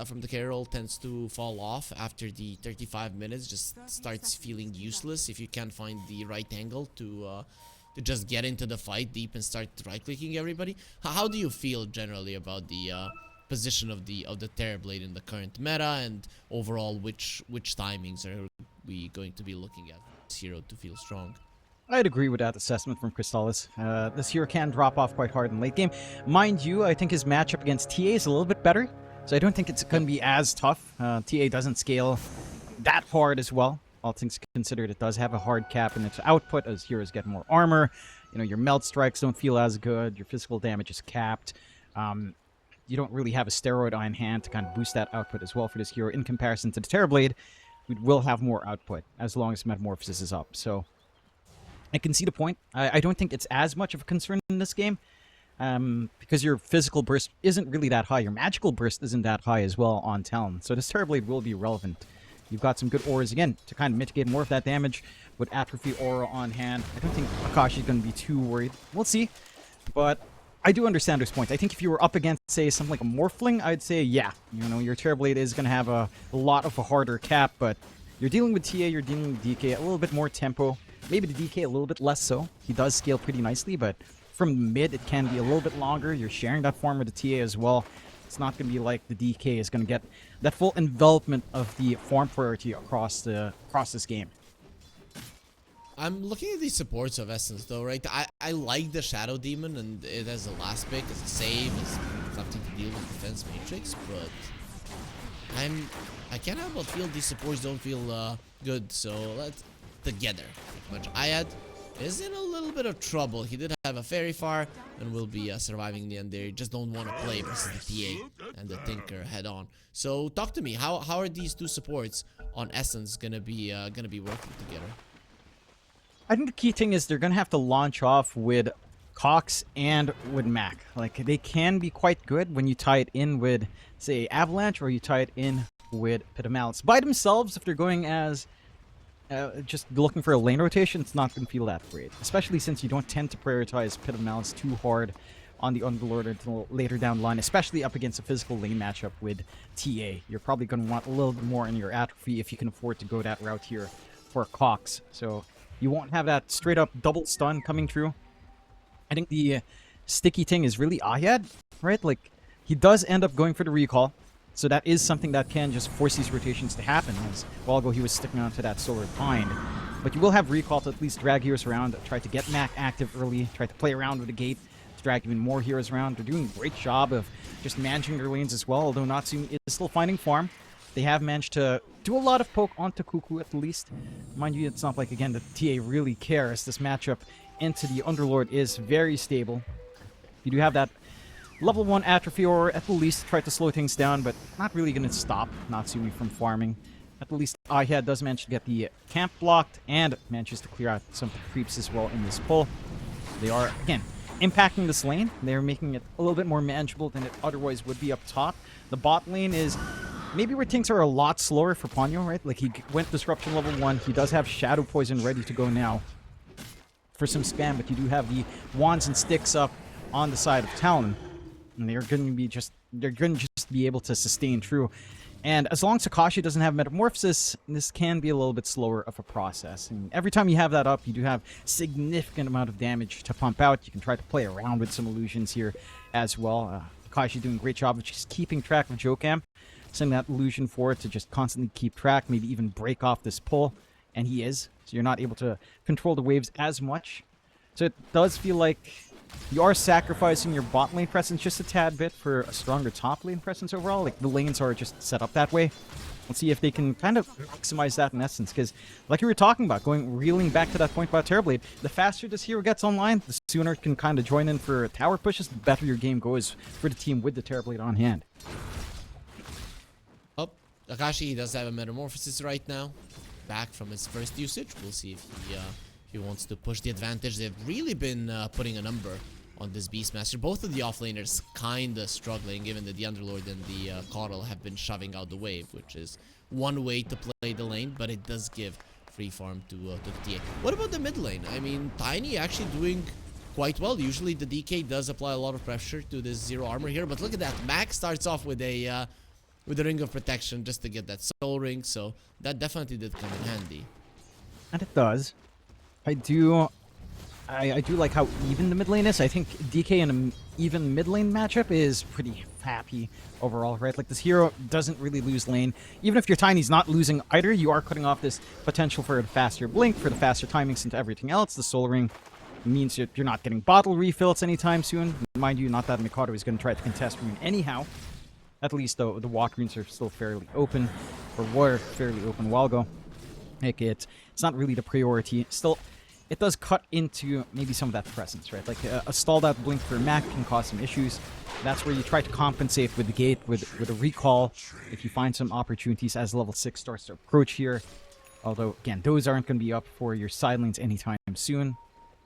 from the Carol tends to fall off after the 35 minutes. Just starts feeling useless if you can't find the right angle to to just get into the fight deep and start right-clicking everybody. How do you feel generally about the position of the Terrorblade in the current meta, and overall which timings are we going to be looking at this hero to feel strong? I'd agree with that assessment from Crystallis. This hero can drop off quite hard in late game. Mind you, I think his matchup against TA is a little bit better, so I don't think it's going to be as tough. TA doesn't scale that hard as well. All things considered, it does have a hard cap in its output as heroes get more armor. You know, your melt strikes don't feel as good. Your physical damage is capped. You don't really have a steroid on hand to kind of boost that output as well for this hero. In comparison to the Terrorblade, we will have more output as long as Metamorphosis is up. So I can see the point. I don't think it's as much of a concern in this game because your physical burst isn't really that high. Your magical burst isn't that high as well on Talon. So this Terrorblade will be relevant. You've got some good auras, again, to kind of mitigate more of that damage with Atrophy Aura on hand. I don't think Akashi is going to be too worried. We'll see. But I do understand those points. I think if you were up against, say, something like a Morphling, I'd say, yeah, you know, your Terrorblade is going to have a lot of a harder cap, but you're dealing with TA, you're dealing with DK, a little bit more tempo. Maybe the DK a little bit less so. He does scale pretty nicely, but from mid, it can be a little bit longer. You're sharing that form with the TA as well. It's not going to be like the DK is going to get that full envelopment of the farm priority across this game. I'm looking at these supports of Essence though, right? I like the Shadow Demon, and it has a last pick as a save, as something to deal with defense matrix, but I can't help but feel these supports don't feel good, so let's together. Pretty much Ayad is in a little bit of trouble. He did have a Fairy Fire and will be surviving the end there. You just don't want to play versus the TA and the Tinker head on. So talk to me, how are these two supports on Essence gonna be working together? I think the key thing is they're going to have to launch off with Cox and with Mac. Like, they can be quite good when you tie it in with, say, Avalanche, or you tie it in with Pit of Malice. By themselves, if they're going as just looking for a lane rotation, it's not going to feel that great. Especially since you don't tend to prioritize Pit of Malice too hard on the Underlord until later down the line, especially up against a physical lane matchup with TA. You're probably going to want a little bit more in your Atrophy if you can afford to go that route here for Cox. So you won't have that straight up double stun coming through. I think the sticky thing is really Ayad, right? Like, he does end up going for the recall. So that is something that can just force these rotations to happen. As a while ago, he was sticking onto that Solar Bind. But you will have recall to at least drag heroes around, try to get Mac active early, try to play around with the gate, to drag even more heroes around. They're doing a great job of just managing their lanes as well, although Natsu is still finding farm. They have managed to do a lot of poke onto Cuckoo at least. Mind you, it's not like, again, the TA really cares. This matchup into the Underlord is very stable. You do have that level 1 Atrophy, or at the least try to slow things down, but not really going to stop Natsumi from farming. At the least, Ayad does manage to get the camp blocked and manages to clear out some creeps as well in this pull. They are, again, impacting this lane. They're making it a little bit more manageable than it otherwise would be up top. The bot lane is maybe where things are a lot slower for Ponyo, right? Like, he went Disruption level 1. He does have Shadow Poison ready to go now for some spam, but you do have the Wands and Sticks up on the side of Talon. And they're going to just be able to sustain through. And as long as Akashi doesn't have Metamorphosis, this can be a little bit slower of a process. And every time you have that up, you do have significant amount of damage to pump out. You can try to play around with some illusions here as well. Akashi doing a great job of just keeping track of Jokam, sending that illusion forward to just constantly keep track, maybe even break off this pull. And he is. So you're not able to control the waves as much. So it does feel like you are sacrificing your bot lane presence just a tad bit for a stronger top lane presence overall. Like, the lanes are just set up that way. Let's see if they can kind of maximize that in essence. Because, like you were talking about, reeling back to that point about Terrorblade, the faster this hero gets online, the sooner it can kind of join in for tower pushes, the better your game goes for the team with the Terrorblade on hand. Oh, Akashi does have a Metamorphosis right now. Back from his first usage. We'll see if he wants to push the advantage. They've really been putting a number on this Beastmaster. Both of the offlaners kinda struggling, given that the Underlord and the Coddle have been shoving out the wave, which is one way to play the lane, but it does give free farm to the TA. What about the mid lane? I mean, Tiny actually doing quite well. Usually the DK does apply a lot of pressure to this zero armor here, but look at that. Max starts off with a Ring of Protection just to get that soul ring, so that definitely did come in handy. And it does. I do I do like how even the mid lane is. I think DK in an even mid lane matchup is pretty happy overall, right? Like, this hero doesn't really lose lane. Even if your Tiny's not losing either, you are cutting off this potential for a faster blink, for the faster timings into everything else. The Soul Ring means you're not getting bottle refills anytime soon. Mind you, not that Mikado is going to try to contest rune anyhow. At least, though, the walk runes are still fairly open, or were fairly open a while ago. Like, it's not really the priority. Still, it does cut into maybe some of that presence, right? Like, a stalled out blink for Mac can cause some issues. That's where you try to compensate with the gate, with a recall, if you find some opportunities as level 6 starts to approach here. Although, again, those aren't going to be up for your side lanes anytime soon.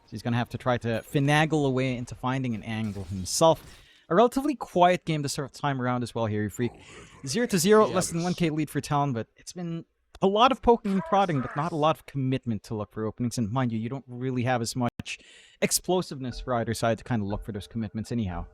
So he's going to have to try to finagle away into finding an angle himself. A relatively quiet game this time around as well here, you freak. 0-0, less than 1k lead for Talon, but it's been a lot of poking and prodding, but not a lot of commitment to look for openings. And mind you, you don't really have as much explosiveness for either side to kind of look for those commitments anyhow.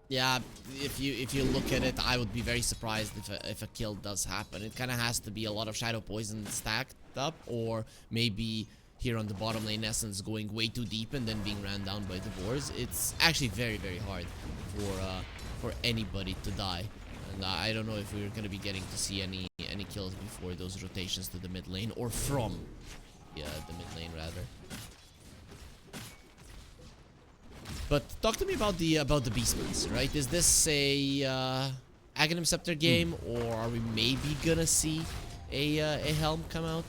Yeah, if you look at it, I would be very surprised if a kill does happen. It kind of has to be a lot of Shadow Poison stacked up, or maybe here on the bottom lane, Essence going way too deep and then being ran down by the boars. It's actually very, very hard for anybody to die. And I don't know if we're going to be getting to see any kills before those rotations to the mid lane, or from the mid lane rather. But talk to me about the Beastmaster, right? Is this a Aghanim Scepter game, or are we maybe gonna see a helm come out?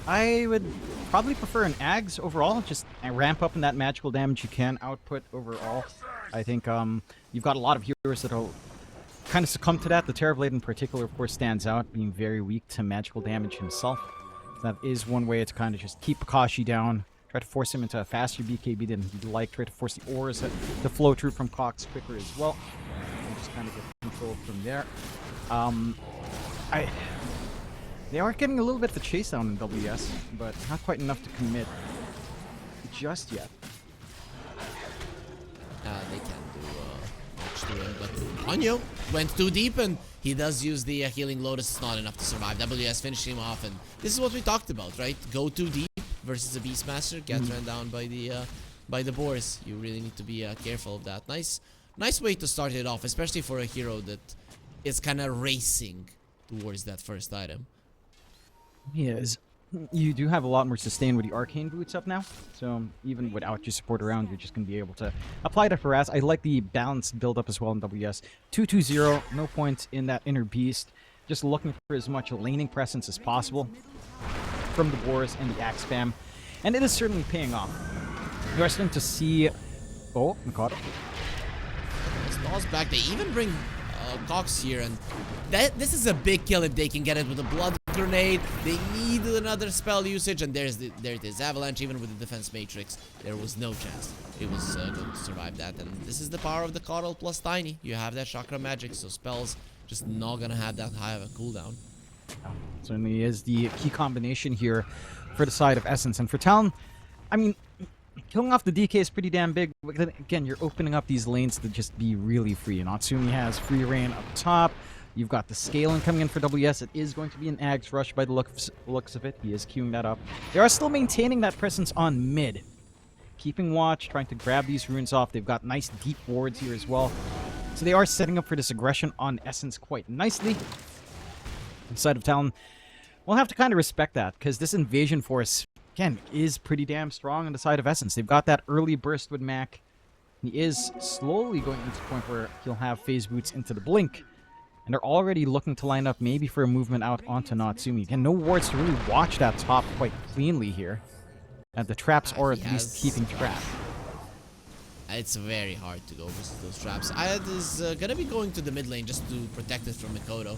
I would probably prefer an Ags overall. Just ramp up in that magical damage you can output overall. I think you've got a lot of heroes that'll kind of succumb to that. The Terrorblade in particular, of course, stands out, being very weak to magical damage himself. So that is one way to kind of just keep Kakashi down. Try to force him into a faster BKB than he'd like. Try to force the auras to flow through from Cox quicker as well. And just kind of get control from there. They are getting a little bit of a chase down in WS, but not quite enough to commit just yet. They can't do much to him, but Anyo went too deep, and he does use the Healing Lotus. It's not enough to survive. WS finishing him off, and this is what we talked about, right? Go too deep versus a Beastmaster, get ran down by the boars. You really need to be careful of that. Nice way to start it off, especially for a hero that is kind of racing towards that first item. He is. You do have a lot more sustain with the Arcane Boots up now, so even without your support around, you're just going to be able to apply to harass. I like the balanced build-up as well in WS. 2-2-0, no points in that inner beast. Just looking for as much laning presence as possible from the boars and the axe spam, and it is certainly paying off. You are starting to see... Oh, Mikado. Stalls back. They even bring Cox here, and this is a big kill if they can get it with a blood grenade. They need another spell usage, and there it is. Avalanche, even with the defense matrix, there was no chance it was going to survive that. And this is the power of the Coddle plus Tiny. You have that chakra magic, so spells just not gonna have that high of a cooldown. Certainly is the key combination here for the side of Essence. And for Talon, I mean, killing off the DK is pretty damn big. Again, you're opening up these lanes to just be really free. Natsumi has free reign up top. You've got the scaling coming in for WS. It is going to be an Ags rush by the looks of it. He is queuing that up. They are still maintaining that presence on mid. Keeping watch, trying to grab these runes off. They've got nice deep wards here as well. So they are setting up for this aggression on Essence quite nicely. Inside of Talon, we'll have to kind of respect that, because this invasion force, again, is pretty damn strong on the side of Essence. They've got that early burst with Mac. He is slowly going into the point where he'll have phase boots into the blink. And they're already looking to line up maybe for a movement out onto Natsumi. Again, no wards to really watch that top quite cleanly here. And the traps are at least keeping track. It's very hard to go versus those traps. Ayad is going to be going to the mid lane just to protect it from Mikoto.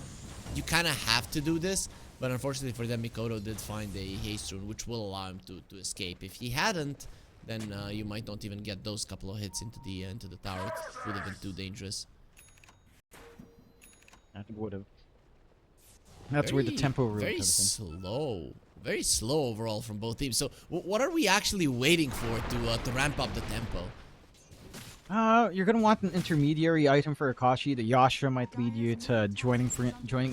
You kind of have to do this, but unfortunately for them, Mikoto did find a haste rune, which will allow him to escape. If he hadn't, then you might not even get those couple of hits into the tower. It would have been too dangerous. I think it would have. That's where the tempo really very slow overall from both teams. So what are we actually waiting for to ramp up the tempo? You're gonna want an intermediary item for Akashi. The Yasha might lead you to joining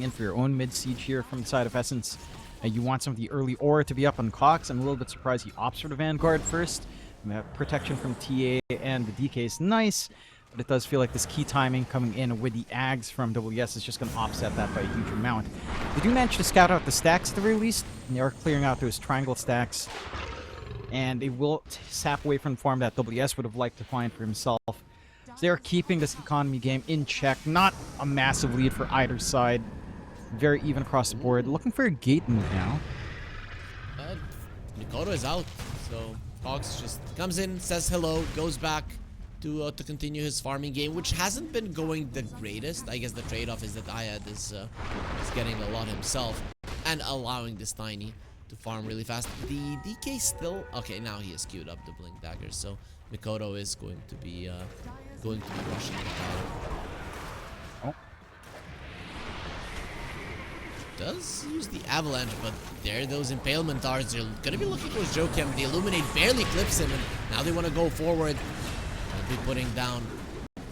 in for your own mid siege here from the side of Essence. You want some of the early aura to be up on Cox. I'm a little bit surprised he opts for the Vanguard first. Protection from TA and the DK is nice, but it does feel like this key timing coming in with the Ags from WS is just going to offset that by a huge amount. They do manage to scout out the stacks at the very least, and they are clearing out those triangle stacks, and it will sap away from the farm that WS would have liked to find for himself. So they're keeping this economy game in check. Not a massive lead for either side. Very even across the board. Looking for a gate move now. Mikoto is out, so Fox just comes in, says hello, goes back to continue his farming game, which hasn't been going the greatest. I guess the trade-off is that Ayad is getting a lot himself and allowing this Tiny to farm really fast. The DK still okay. Now he has queued up the blink daggers, so Mikoto is going to be rushing the tower. Does use the avalanche, but there those impalement darts. They're gonna be looking towards Jokem. The illuminate barely clips him, and now they want to go forward. They'll be putting down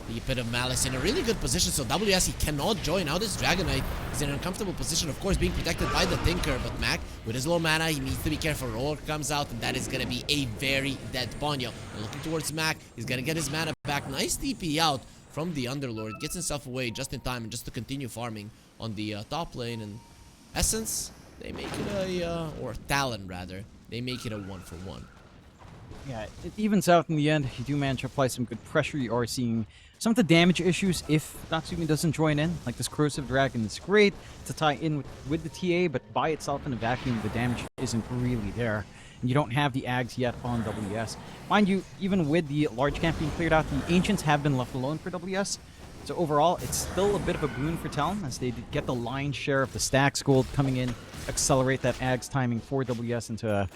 the Pit of Malice in a really good position. So WS, he cannot join. Now this Dragon Knight is in an uncomfortable position, of course, being protected by the Tinker. But Mac, with his low mana, he needs to be careful. Roar comes out, and that is gonna be a very dead Ponyo. And looking towards Mac, he's gonna get his mana back. Nice TP out from the Underlord, gets himself away just in time, and just to continue farming on the top lane. And Essence, they make it a, or Talon rather, they make it a 1-for-1. Yeah, it evens out in the end. You do manage to apply some good pressure. You are seeing some of the damage issues if Natsumi doesn't join in. Like this Corrosive Dragon is great to tie in with the TA, but by itself in a vacuum, the damage isn't really there. And you don't have the Ags yet on WS. Mind you, even with the large camp being cleared out, the Ancients have been left alone for WS. So overall, it's still a bit of a boon for Talon as they get the lion's share of the stacks gold coming in, accelerate that Ags timing for WS into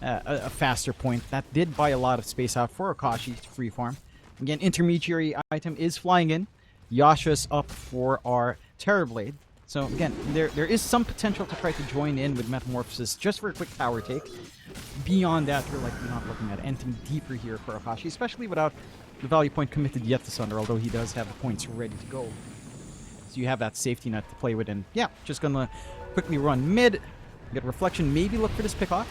a faster point. That did buy a lot of space out for Akashi to free farm. Again, intermediary item is flying in. Yasha's up for our Terrorblade. So again, there is some potential to try to join in with Metamorphosis just for a quick power take. Beyond that, you're likely not looking at anything deeper here for Akashi, especially without the value point committed yet to Sunder, although he does have the points ready to go. So you have that safety net to play with, and yeah, just gonna quickly run mid, get Reflection, maybe look for this pick-off.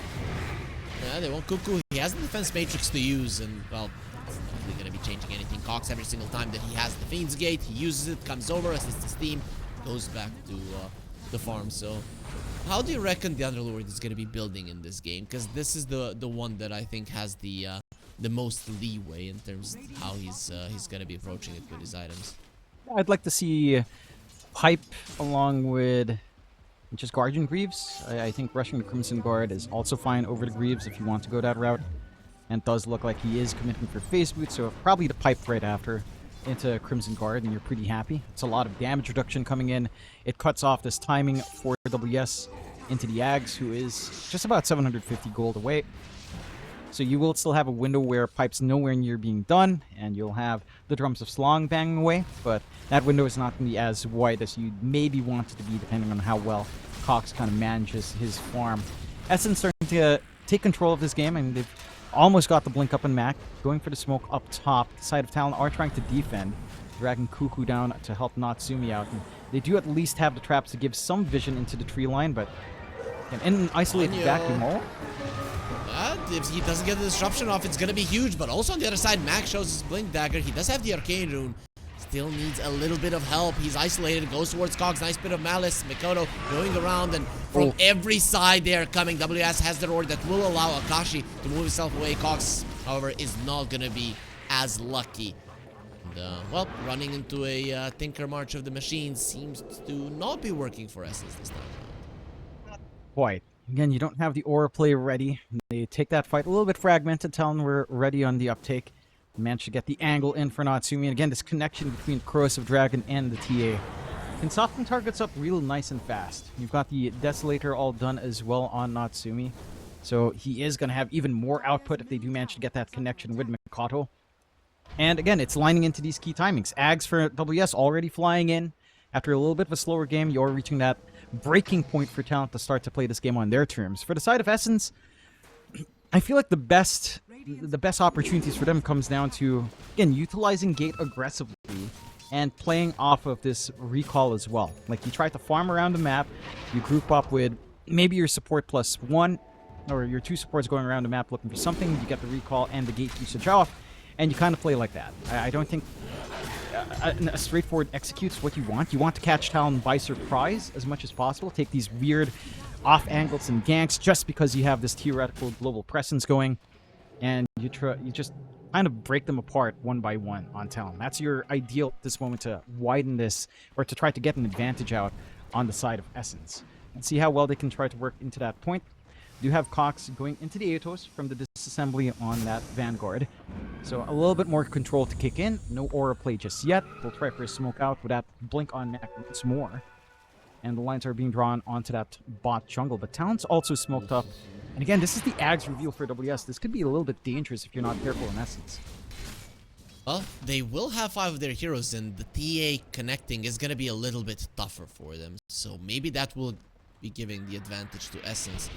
Yeah, they want Cuckoo. He has the defense matrix to use, and well, it's not really gonna be changing anything. Cox every single time that he has the Fiend's Gate, he uses it, comes over, assists his team, goes back to the farm. So how do you reckon the Underlord is gonna be building in this game? Because this is the one that I think has the most leeway in terms of how he's gonna be approaching it with his items. I'd like to see Pipe along with just Guardian Greaves. I think rushing the Crimson Guard is also fine over the Greaves if you want to go that route. And it does look like he is committing for Face Boot, so probably the Pipe right after into Crimson Guard, and you're pretty happy. It's a lot of damage reduction coming in. It cuts off this timing for WS into the Ags, who is just about 750 gold away. So you will still have a window where Pipe's nowhere near being done, and you'll have the Drums of Slong banging away, but that window is not going to be as wide as you maybe want it to be, depending on how well Cox kind of manages his farm. Essence starting to take control of this game, and they've almost got the blink up in Mac. Going for the smoke up top. The side of Talon are trying to defend, dragging Cuckoo down to help Natsumi out. And they do at least have the traps to give some vision into the tree line, but in an isolated vacuum hole. If he doesn't get the disruption off, it's gonna be huge. But also on the other side, Mac shows his blink dagger. He does have the arcane rune. Still needs a little bit of help. He's isolated, goes towards Cox. Nice bit of Malice. Mikoto going around, and from every side they are coming. WS has the roar that will allow Akashi to move himself away. Cox, however, is not gonna be as lucky. And, well, running into a Tinker March of the Machines seems to not be working for Essence this time. Quite. Again, you don't have the aura play ready. They take that fight a little bit fragmented. Talon were ready on the uptake. Managed to get the angle in for Natsumi. And again, this connection between Corrosive Dragon and the TA can soften targets up real nice and fast. You've got the Desolator all done as well on Natsumi. So he is going to have even more output if they do manage to get that connection with Mikoto. And again, it's lining into these key timings. Ags for WS already flying in. After a little bit of a slower game, you're reaching that breaking point for Talent to start to play this game on their terms. For the side of Essence, I feel like the best opportunities for them comes down to, again, utilizing Gate aggressively and playing off of this recall as well. Like, you try to farm around the map, you group up with maybe your support +1, or your two supports going around the map looking for something. You get the recall and the gate usage off, and you kind of play like that. I don't think a straightforward executes what you want. You want to catch Talon by surprise as much as possible. Take these weird off angles and ganks just because you have this theoretical global presence going, and you just kind of break them apart one by one on Talon. That's your ideal at this moment to widen this, or to try to get an advantage out on the side of Essence. And see how well they can try to work into that point. Do have Cox going into the Atos from the disassembly on that Vanguard. So a little bit more control to kick in. No aura play just yet. They'll try for a smoke out with that blink on Mac once more. And the lines are being drawn onto that bot jungle. But Talon's also smoked up. And again, this is the Ags reveal for WS. This could be a little bit dangerous if you're not careful in Essence. Well, they will have 5 of their heroes, and the TA connecting is going to be a little bit tougher for them. So maybe that will be giving the advantage to Essence.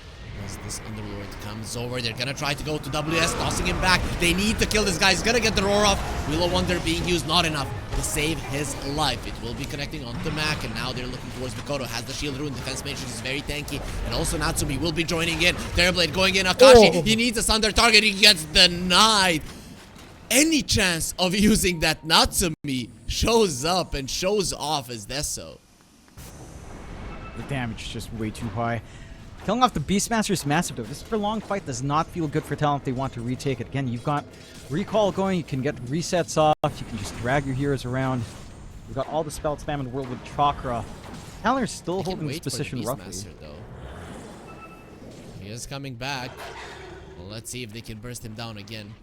As this Underlord comes over, they're gonna try to go to WS, tossing him back. They need to kill this guy. He's gonna get the roar off. Wheel of Wonder being used, not enough to save his life. It will be connecting onto Mac, and now they're looking towards Mikoto. Has the shield rune, defense matrix is very tanky, and also Natsumi will be joining in. Terrorblade going in, Akashi, he needs a Sunder target, he gets denied. Any chance of using that Natsumi shows up and shows off as Deso. The damage is just way too high. Killing off the Beastmaster is massive though. This prolonged fight does not feel good for Talon if they want to retake it. Again, you've got recall going, you can get resets off, you can just drag your heroes around. You've got all the spell spam in the world with Chakra. Talon are still holding this position roughly. He is coming back. Well, let's see if they can burst him down again.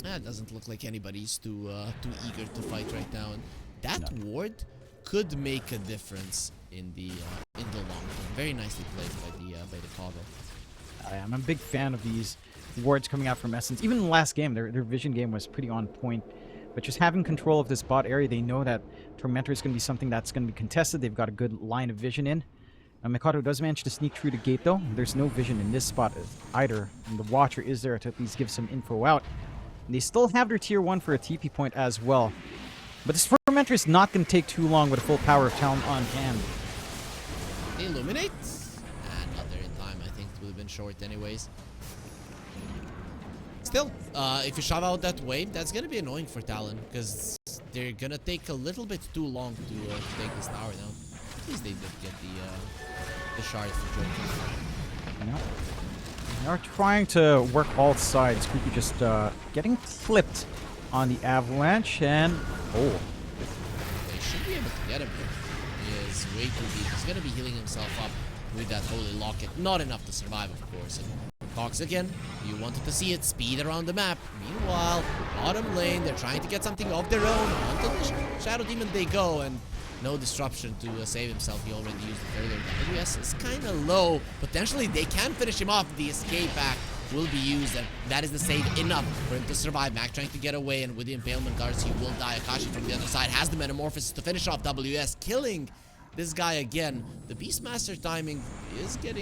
It doesn't look like anybody's too eager to fight right now. And that ward could make a difference in the long term. Very nicely played by the Koggle. I'm a big fan of these wards coming out from Essence. Even in the last game, their vision game was pretty on point. But just having control of this bot area, they know that Tormentor is going to be something that's going to be contested. They've got a good line of vision in. Mikado does manage to sneak through the gate though. There's no vision in this spot either. And the Watcher is there to at least give some info out. And they still have their tier 1 for a TP point as well. But this Tormentor is not going to take too long with the full power of Talon on hand. They illuminate? Not there in time. I think it would have been short anyways. Still, if you shove out that wave, that's going to be annoying for Talon. Because they're going to take a little bit too long to take this tower down. At least they did get the shard for joking. They are trying to work all sides. Creepy just getting flipped on the avalanche, and they should be able to get him here. He is way too deep. He's gonna be healing himself up with that holy locket. Not enough to survive, of course. And Cox again, you wanted to see it speed around the map. Meanwhile, bottom lane, they're trying to get something of their own. Onto the Shadow Demon they go, and no disruption to save himself. He already used it earlier. WS is kind of low. Potentially, they can finish him off. The escape act will be used, and that is the save enough for him to survive. Mac trying to get away, and with the impalement guards, he will die. Akashi from the other side has the metamorphosis to finish off WS, killing this guy again. The Beastmaster timing is getting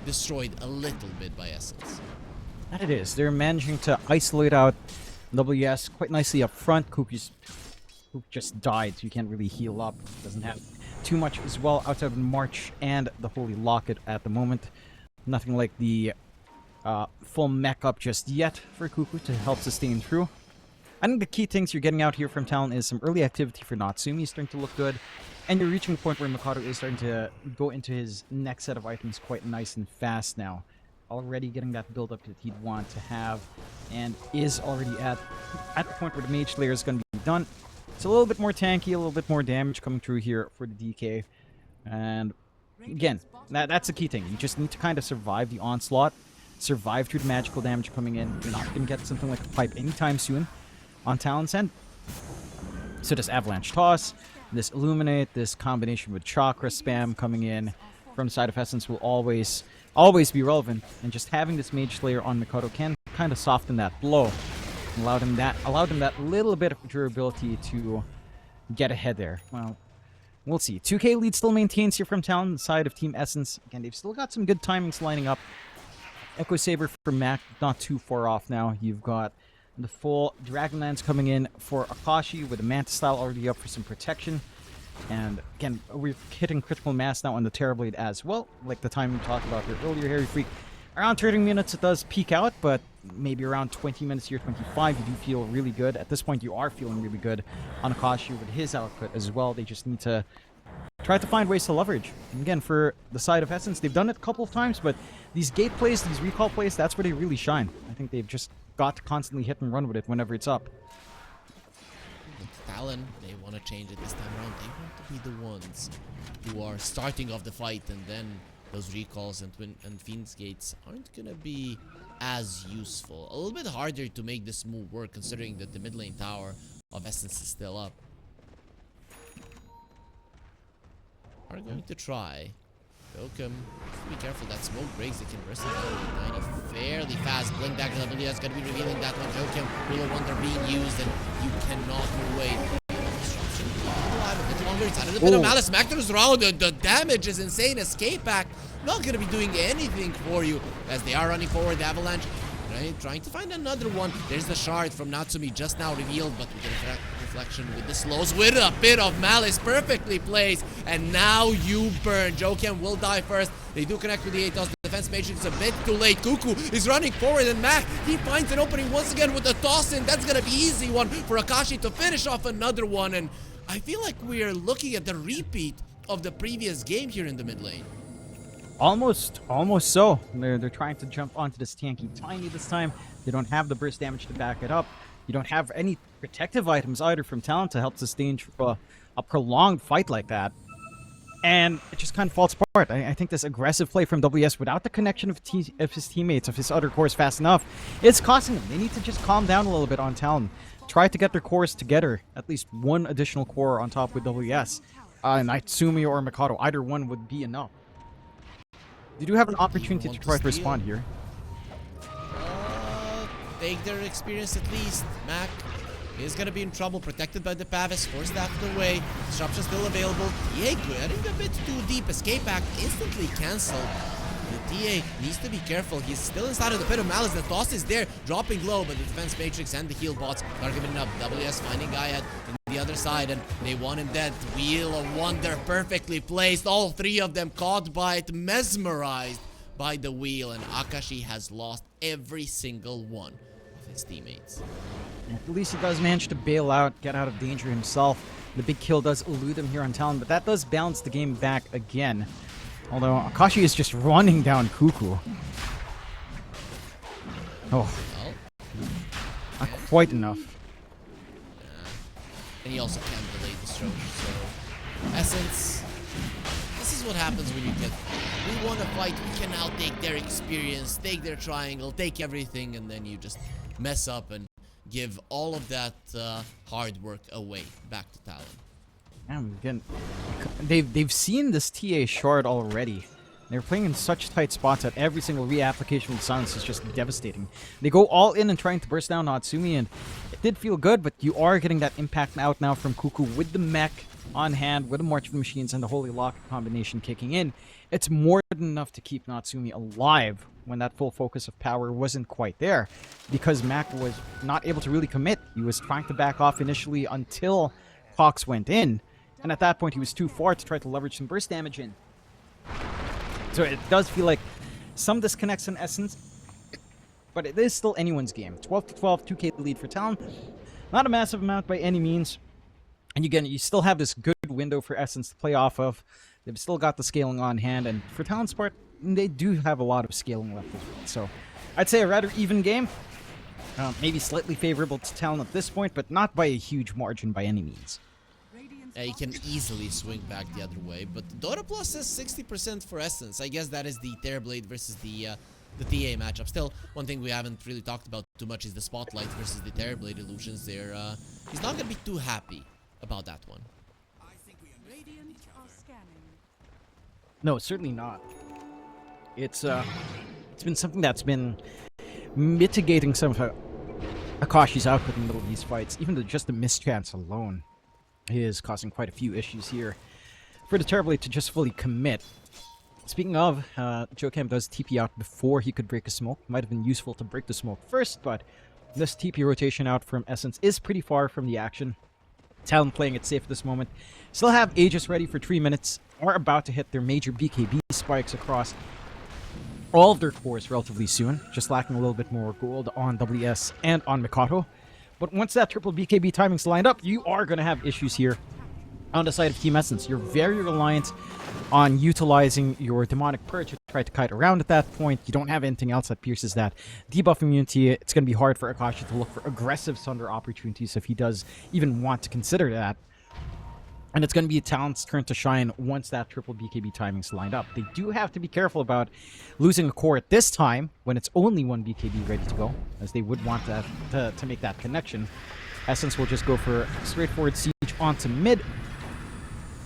destroyed a little bit by Essence. That it is. They're managing to isolate out WS quite nicely up front. Coop just died, so you can't really heal up. Doesn't have too much as well outside of March and the Holy Locket at the moment. Nothing like the full mech up just yet for Cuckoo to help sustain through. I think the key things you're getting out here from Talon is some early activity for Natsumi starting to look good, and you're reaching a point where Mikado is starting to go into his next set of items quite nice and fast now. Already getting that build up that he'd want to have, and is already at the point where the Mage Slayer is going to be done. It's a little bit more tanky, a little bit more damage coming through here for the DK. And again, that's the key thing. You just need to kind of survive the onslaught, survive through the magical damage coming in. You're not going to get something like a pipe anytime soon on Talon's end. So this Avalanche Toss, this Illuminate, this combination with Chakra spam coming in from the side of Essence will always be relevant. And just having this Mage Slayer on Mikado can kind of soften that blow. Allowed him that little bit of durability to get ahead there. Well, we'll see. 2K lead still maintains here from Talon, the side of Team Essence. Again, they've still got some good timings lining up. Echo Saber for Mac, not too far off now. You've got the full Dragonlance coming in for Akashi with the Mantis Style already up for some protection. And again, we're hitting critical mass now on the Terrorblade as well, like the time we talked about here earlier, Harry Freak. Around 30 minutes it does peak out, but maybe around 20 minutes here, 25, you do feel really good. At this point, you are feeling really good on Akashi with his output as well. They just need to try to find ways to leverage. And again, for the side of Essence, they've done it a couple of times, but these gate plays, these recall plays, that's where they really shine. I think they've just got to constantly hit and run with it whenever it's up. Talon, they want to change it this time around. They want to be the ones who are starting off the fight, and then those recalls and Fiend's Gates aren't going to be as useful. A little bit harder to make this move work, considering that the mid lane tower of Essence is still up. Are going to try. Jokem, be careful, that smoke breaks, they can burst it down with 90 fairly fast. Blink back to W is going to be revealing that one. Jokem, Ruler Wonder being used, and you cannot wait. Disruption, alive a bit longer, it's a little bit of Malice. Mac throws around, the damage is insane. Escape back, not going to be doing anything for you as they are running forward. The Avalanche, right, trying to find another one. There's the shard from Natsumi just now revealed, but we get a reflection with the slows with a bit of Malice, perfectly placed, and now you burn. Jokem will die first. They do connect with the Atos. The defense matrix a bit too late. Cuckoo is running forward, and Mac, he finds an opening once again with the toss in. That's gonna be easy one for Akashi to finish off another one, and I feel like we are looking at the repeat of the previous game here in the mid lane. Almost so. They're trying to jump onto this tanky Tiny this time. They don't have the burst damage to back it up. You don't have any protective items either from Talon to help sustain a prolonged fight like that. And it just kind of falls apart. I think this aggressive play from WS without the connection of his teammates, of his other cores fast enough, it's costing them. They need to just calm down a little bit on Talon. Try to get their cores together. At least one additional core on top with WS. Natsumi or Mikado, either one would be enough. You do have an opportunity to try to respond here. Take their experience at least. Mac is going to be in trouble, protected by the Pavis, forced out of the way. Disruption still available. TA getting a bit too deep. Escape back instantly cancelled. The TA needs to be careful. He's still inside of the pit of Malice. The toss is there, dropping low, but the defense matrix and the heal bots are giving up. WS finding Gaiad in the other side, and they want him dead. Wheel of Wonder perfectly placed. All three of them caught by it, mesmerized by the wheel, and Akashi has lost every single one of his teammates. At least he does manage to bail out, get out of danger himself. The big kill does elude him here on Talon, but that does balance the game back again. Although Akashi is just running down Cuckoo. Oh, Well, not quite enough. and he also can't delay the stroke, so Essence, this is what happens when you get, we want to fight, we can now take their experience, take their triangle, take everything, and then you just mess up and give all of that hard work away back to Talon. And again, they've seen this TA shard already. They're playing in such tight spots that every single reapplication with Silence is just devastating. They go all in and trying to burst down Natsumi, and it did feel good, but you are getting that impact out now from Cuckoo with the mech on hand, with the March of the Machines and the Holy Lock combination kicking in. It's more than enough to keep Natsumi alive when that full focus of power wasn't quite there, because Mac was not able to really commit. He was trying to back off initially until Cox went in, and at that point he was too far to try to leverage some burst damage in. So it does feel like some disconnects in Essence, but it is still anyone's game. 12-12, 2k lead for Talon. Not a massive amount by any means. And again, you still have this good window for Essence to play off of. They've still got the scaling on hand, and for Talon's part, they do have a lot of scaling left as well. So I'd say a rather even game. Maybe slightly favorable to Talon at this point, but not by a huge margin by any means. You can easily swing back the other way, but Dota Plus says 60% for Essence. I guess that is the Terrorblade versus the TA matchup. Still, one thing we haven't really talked about too much is the Spotlight versus the Terrorblade illusions there. He's not going to be too happy about that one. No, certainly not. It's been something that's been mitigating some of Akashi's output in the middle of these fights. Even just the mischance alone is causing quite a few issues here for the Terrorblade to just fully commit. Speaking of, Jokem does TP out before he could break a smoke. Might have been useful to break the smoke first, but this TP rotation out from Essence is pretty far from the action. Talon playing it safe at this moment. Still have Aegis ready for 3 minutes. Are about to hit their major BKB spikes across all of their cores relatively soon. Just lacking a little bit more gold on WS and on Mikado. But once that triple BKB timing's lined up, you are going to have issues here on the side of Team Essence. You're very reliant on utilizing your Demonic Purge to try to kite around at that point. You don't have anything else that pierces that debuff immunity. It's going to be hard for Akashi to look for aggressive Sunder opportunities if he does even want to consider that. And it's going to be Talon's turn to shine once that triple BKB timing's lined up. They do have to be careful about losing a core at this time when it's only one BKB ready to go, as they would want to make that connection. Essence will just go for a straightforward siege onto mid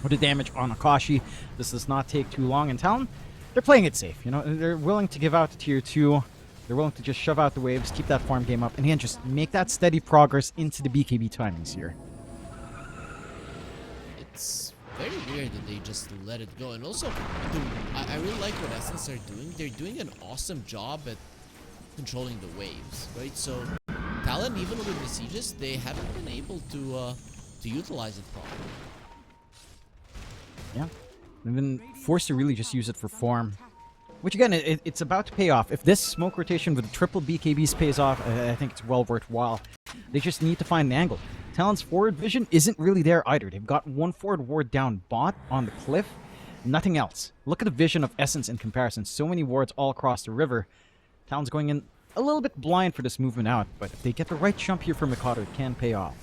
with the damage on Akashi. This does not take too long. And Talon, they're playing it safe. You know, they're willing to give out to tier 2. They're willing to just shove out the waves, keep that farm game up, and again, just make that steady progress into the BKB timings here. It's very weird that they just let it go. And also, I really like what Essence are doing. They're doing an awesome job at controlling the waves, right? So, Talon, even with the sieges, they haven't been able to utilize it properly. Yeah, they've been forced to really just use it for farm. Which again, it's about to pay off. If this smoke rotation with the triple BKBs pays off, I think it's well worthwhile. They just need to find an angle. Talon's forward vision isn't really there either. They've got one forward ward down bot on the cliff, nothing else. Look at the vision of Essence in comparison. So many wards all across the river. Talon's going in a little bit blind for this movement out, but if they get the right jump here from Mikado, it can pay off.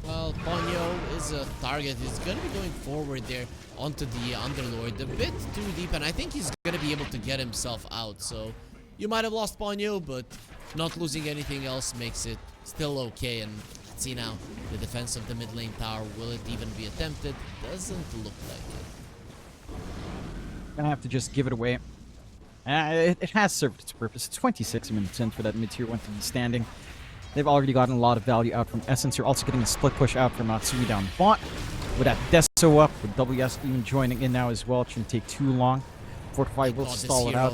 Well, Ponyo is a target. He's going to be going forward there onto the Underlord. A bit too deep, and I think he's going to be able to get himself out. So, you might have lost Ponyo, but not losing anything else makes it still okay. And let's see now, the defense of the mid lane tower, will it even be attempted? Doesn't look like it. Gonna have to just give it away. It has served its purpose. It's 26 minutes in for that mid-tier one to be standing. They've already gotten a lot of value out from Essence. You're also getting a split push out from Matsui down bot. With that Deso up, with WS even joining in now as well. It shouldn't take too long. Fortify will stall it out.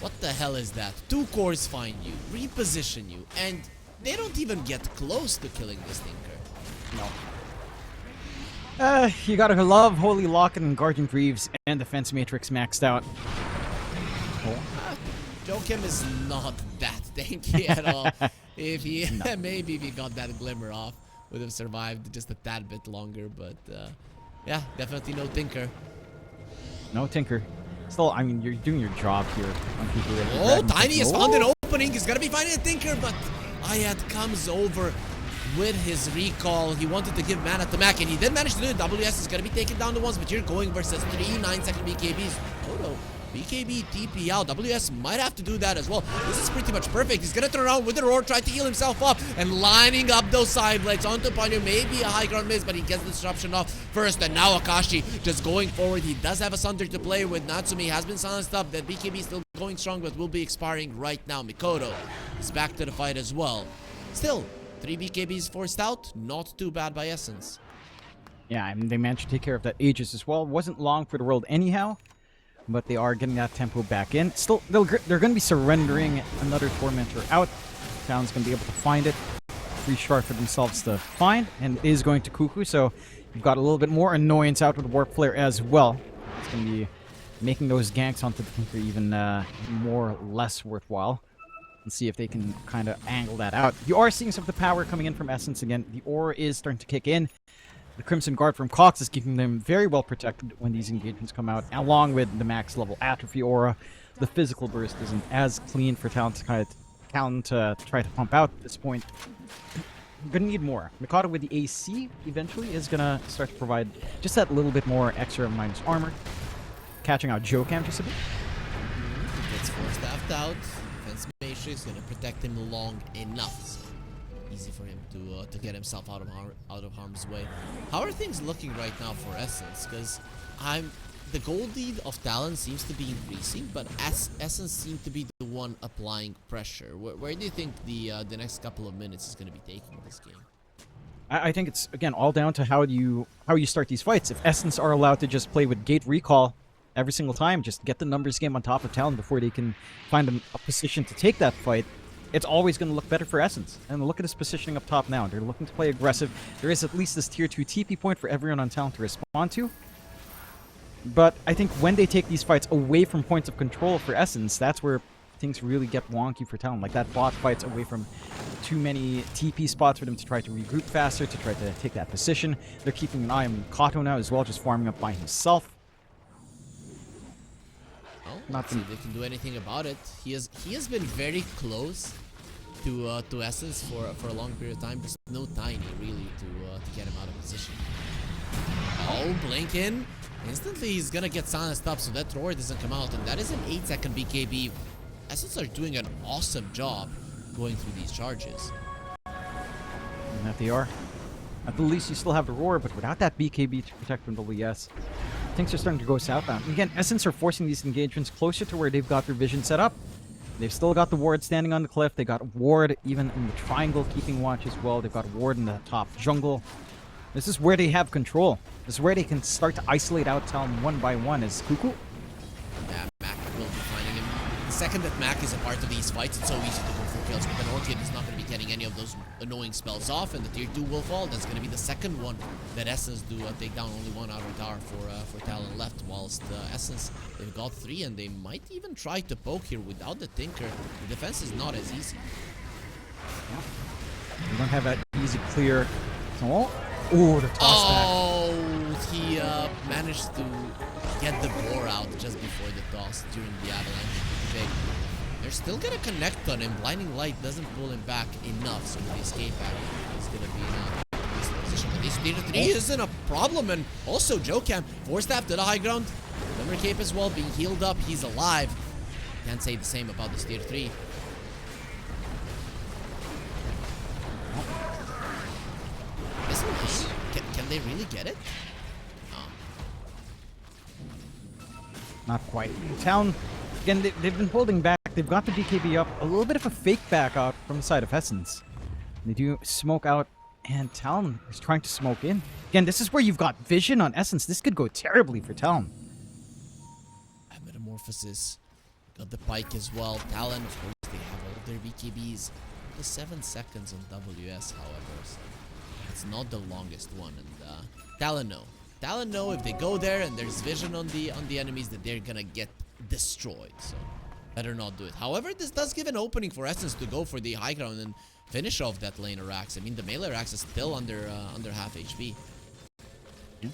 What the hell is that? 2 cores find you, reposition you, and they don't even get close to killing this Tinker. No. You gotta love Holy Locket and Guardian Greaves and Defense Matrix maxed out. Joachim is not that tanky at all. If he maybe if he got that glimmer off, would have survived just a tad bit longer. But yeah, definitely no Tinker. No Tinker. Still, I mean, you're doing your job here on people. Oh, Tiny has found an opening. He's gonna be finding a Tinker, but Ayat comes over with his recall. He wanted to give mana to Mac, and he did manage to do it. WS is gonna be taken down to once, but you're going versus 3 9-second BKBs. Oh no. BKB TP out. WS might have to do that as well. This is pretty much perfect. He's gonna turn around with the roar, try to heal himself up, and lining up those side blades onto Ponyo. Maybe a high ground miss, but he gets the disruption off first. And now Akashi just going forward. He does have a Sunder to play with. Natsumi has been silenced up. That BKB is still going strong, but will be expiring right now. Mikoto is back to the fight as well. Still, 3 BKBs forced out. Not too bad by Essence. Yeah, I mean, they managed to take care of that Aegis as well. Wasn't long for the world anyhow. But they are getting that tempo back in. Still, they're going to be surrendering another Tormentor out. Talon's going to be able to find it. Free shard for themselves to find. And it is going to Cuckoo, so you've got a little bit more annoyance out with Warp Flare as well. It's going to be making those ganks onto the Tinker even more or less worthwhile. Let's see if they can kind of angle that out. You are seeing some of the power coming in from Essence again. The aura is starting to kick in. The Crimson Guard from Cox is keeping them very well protected when these engagements come out, along with the max level Atrophy aura. The physical burst isn't as clean for Talon to try to pump out at this point. Gonna need more. Mikado with the AC eventually is gonna start to provide just that little bit more extra minus armor. Catching out Joachim just a bit. Gets force-staffed out. Defense Matrix gonna protect him long enough. So easy for him to get himself out of harm's way. How are things looking right now for Essence? Because the gold lead of Talon seems to be increasing, but Essence seems to be the one applying pressure. Where do you think the next couple of minutes is going to be taking this game? I think it's again all down to how you start these fights. If Essence are allowed to just play with gate recall every single time, just get the numbers game on top of Talon before they can find a position to take that fight, it's always going to look better for Essence. And look at his positioning up top now. They're looking to play aggressive. There is at least this tier 2 TP point for everyone on Talon to respond to. But I think when they take these fights away from points of control for Essence, that's where things really get wonky for Talon. Like that bot fights away from too many TP spots for them to try to regroup faster, to try to take that position. They're keeping an eye on Kato now as well, just farming up by himself. Oh, not see if they can do anything about it. He has been very close to Essence for a long period of time. There's no Tiny really to get him out of position. Oh, blink in. Instantly he's gonna get silenced up, so that roar doesn't come out, and that is an 8-second BKB. Essence are doing an awesome job going through these charges. And that they are. At the least you still have the roar, but without that BKB to protect from WS, things are starting to go southbound. And again, Essence are forcing these engagements closer to where they've got their vision set up. They've still got the ward standing on the cliff. They got ward even in the triangle keeping watch as well. They've got ward in the top jungle. This is where they have control. This is where they can start to isolate out Talon one by one as Cuckoo. Yeah, Mac will be finding him. The second that Mac is a part of these fights, it's so easy to go for kills. But then Orchid is not going to be getting any of those annoying spells off, and the tier 2 will fall. That's going to be the second one that Essence do take down. Only one outer tower for Talon left, whilst Essence, they've got 3, and they might even try to poke here without the Tinker. The defense is not as easy. Yeah. You don't have that easy clear. So, oh, the toss back. Oh, he managed to get the boar out just before the toss during the avalanche. Big. They're still gonna connect on him. Blinding light doesn't pull him back enough, so with the escape back, he's gonna be in a decent position. But this tier 3 isn't a problem, and also Jokam forced staff to the high ground. Number Cape as well being healed up. He's alive. Can't say the same about this tier 3. Can they really get it? Not quite. Talon, again, they've been holding back. They've got the BKB up. A little bit of a fake back out from the side of Essence. They do smoke out, and Talon is trying to smoke in. Again, this is where you've got vision on Essence. This could go terribly for Talon. Metamorphosis. Got the pike as well. Talon, of course, they have all their BKBs. The 7 seconds on WS, however. So it's not the longest one, and Talon know if they go there and there's vision on the enemies that they're gonna get destroyed, so better not do it. However, this does give an opening for Essence to go for the high ground and finish off that lane Arax. I mean, the melee Arax is still under half HP. Yeah.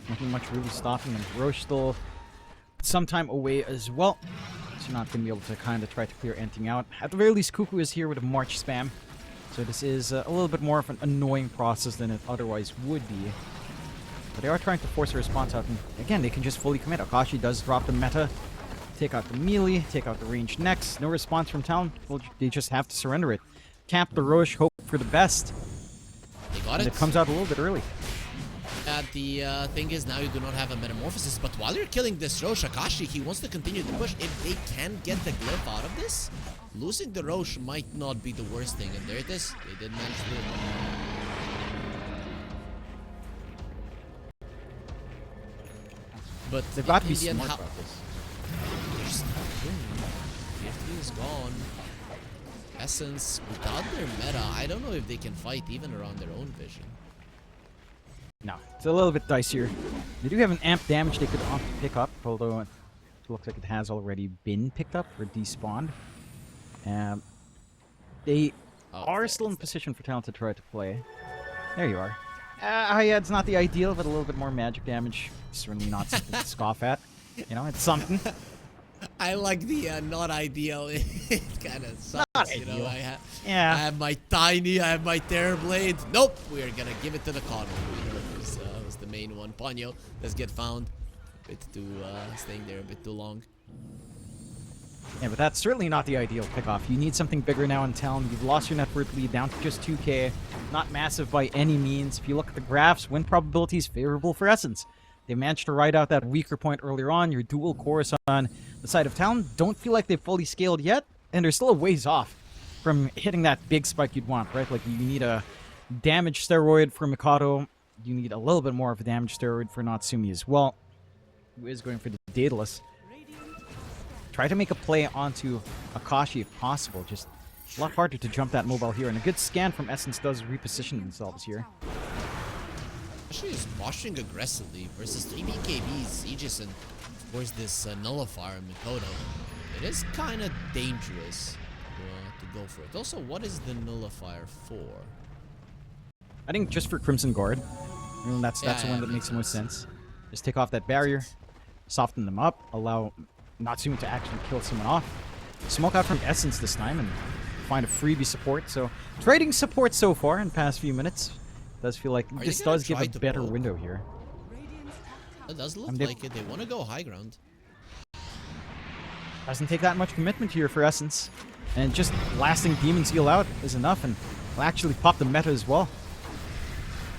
Nothing much really stopping them. Roche still some time away as well, so you're not gonna be able to kind of try to clear anything out. At the very least, Cuckoo is here with a March spam. So this is a little bit more of an annoying process than it otherwise would be. But they are trying to force a response out. And again, they can just fully commit. Akashi does drop the meta. Take out the melee. Take out the ranged next. No response from Talon. Well, they just have to surrender it. Camp the Roche. Hope for the best. They got and it. It comes out a little bit early. The thing is, now you do not have a Metamorphosis. But while you're killing this Roche, Akashi, he wants to continue the push. If they can get the glyph out of this, losing the Roche might not be the worst thing. And there it is. They did manage to do it. But they've got to be smart about this. They're stuck. Tier 3 is gone. Essence, without their meta, I don't know if they can fight even around their own vision. No, it's a little bit dicier. They do have an amp damage they could opt to pick up, although it looks like it has already been picked up or despawned. They are still in position for Talon to try to play. There you are. Yeah, it's not the ideal, but a little bit more magic damage. Certainly not something to scoff at. You know, it's something. I like the not ideal. It kind of sucks, not you know. ideal. I have my Tiny, I have my Terrorblade. Nope, we are gonna give it to the Connor. Was the main one. Ponyo does get found. A bit too staying there a bit too long. Yeah, but that's certainly not the ideal pickoff. You need something bigger now in Talon. You've lost your net worth lead down to just 2k. Not massive by any means. If you look at the graphs, win probability is favorable for Essence. They managed to ride out that weaker point earlier on. Your dual cores on the side of Talon don't feel like they've fully scaled yet, and they're still a ways off from hitting that big spike you'd want, right? Like, you need a damage steroid for Mikado. You need a little bit more of a damage steroid for Natsumi as well, who is going for the Daedalus. Try to make a play onto Akashi if possible. Just A lot harder to jump that mobile here, and a good scan from Essence does reposition themselves here. Actually, is posturing aggressively versus 3 BKBs, Aegis, and of course this nullifier Mikoto. It is kind of dangerous to go for it. Also, what is the nullifier for? I think just for Crimson Guard. That's the one that makes the most sense. Just take off that barrier, soften them up, allow Natsumi to actually kill someone off. Smoke out from Essence this time and find a freebie support. So trading support so far in the past few minutes. Does feel like this does give a better window here. It does look like it. They want to go high ground. Doesn't take that much commitment here for Essence. And just blasting Demon Seal out is enough, and will actually pop the meta as well.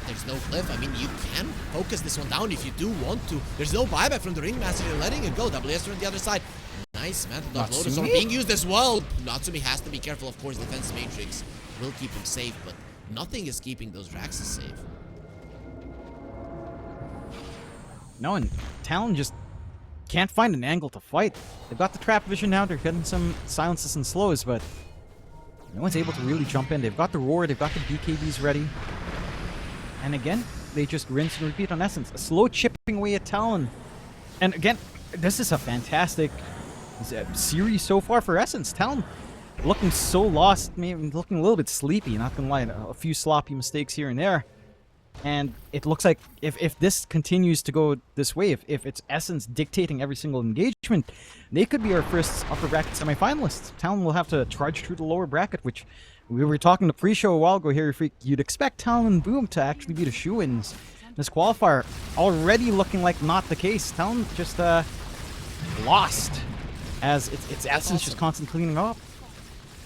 There's no cliff. I mean, you can focus this one down if you do want to. There's no buyback from the Ringmaster. They're letting it go. WS on the other side. Nice Mantle Dodge Lotus are being used as well. Natsumi has to be careful. Of course, Defense Matrix will keep him safe, but nothing is keeping those Raxes safe. No, and Talon just can't find an angle to fight. They've got the trap vision now. They're getting some silences and slows, but no one's able to really jump in. They've got the roar. They've got the BKBs ready. And again, they just rinse and repeat on Essence. A slow chipping away at Talon. And again, this is a fantastic series so far for Essence. Talon looking so lost, maybe looking a little bit sleepy, not gonna lie. A few sloppy mistakes here and there. And it looks like if this continues to go this way, if it's Essence dictating every single engagement, they could be our first upper bracket semifinalists. Talon will have to trudge through the lower bracket, which we were talking to pre-show a while ago here, Freak. You'd expect Talon and Boom to actually be the shoo-ins. This qualifier already looking like not the case. Talon just lost as it's Essence just constantly cleaning up.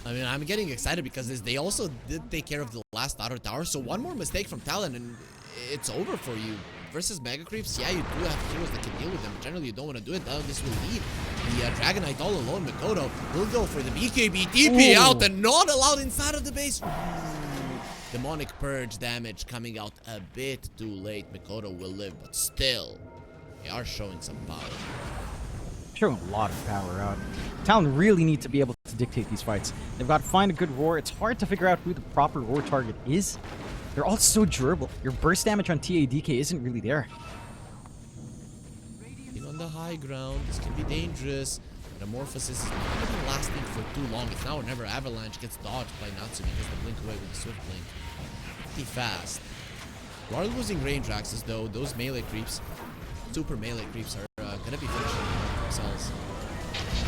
I mean, I'm getting excited because they also did take care of the last outer tower. So one more mistake from Talon and it's over for you. Versus Mega Creeps, yeah, you do have heroes that can deal with them. Generally, you don't want to do it. This will lead the Dragon Knight all alone. Mikoto will go for the BKB. TP out and not allowed inside of the base. Demonic Purge damage coming out a bit too late. Mikoto will live, but still, they are showing some power. Showing a lot of power out. Talon really need to be able to dictate these fights. They've got to find a good roar. It's hard to figure out who the proper roar target is. They're all so durable. Your burst damage on TADK isn't really there. Being on the high ground, this can be dangerous. Metamorphosis is not going to be lasting for too long. It's now or never. Avalanche gets dodged by Natsumi because they blink away with the Swift Blink. Pretty fast. You are losing range axes though. Those melee creeps, super melee creeps, are going to be finishing themselves.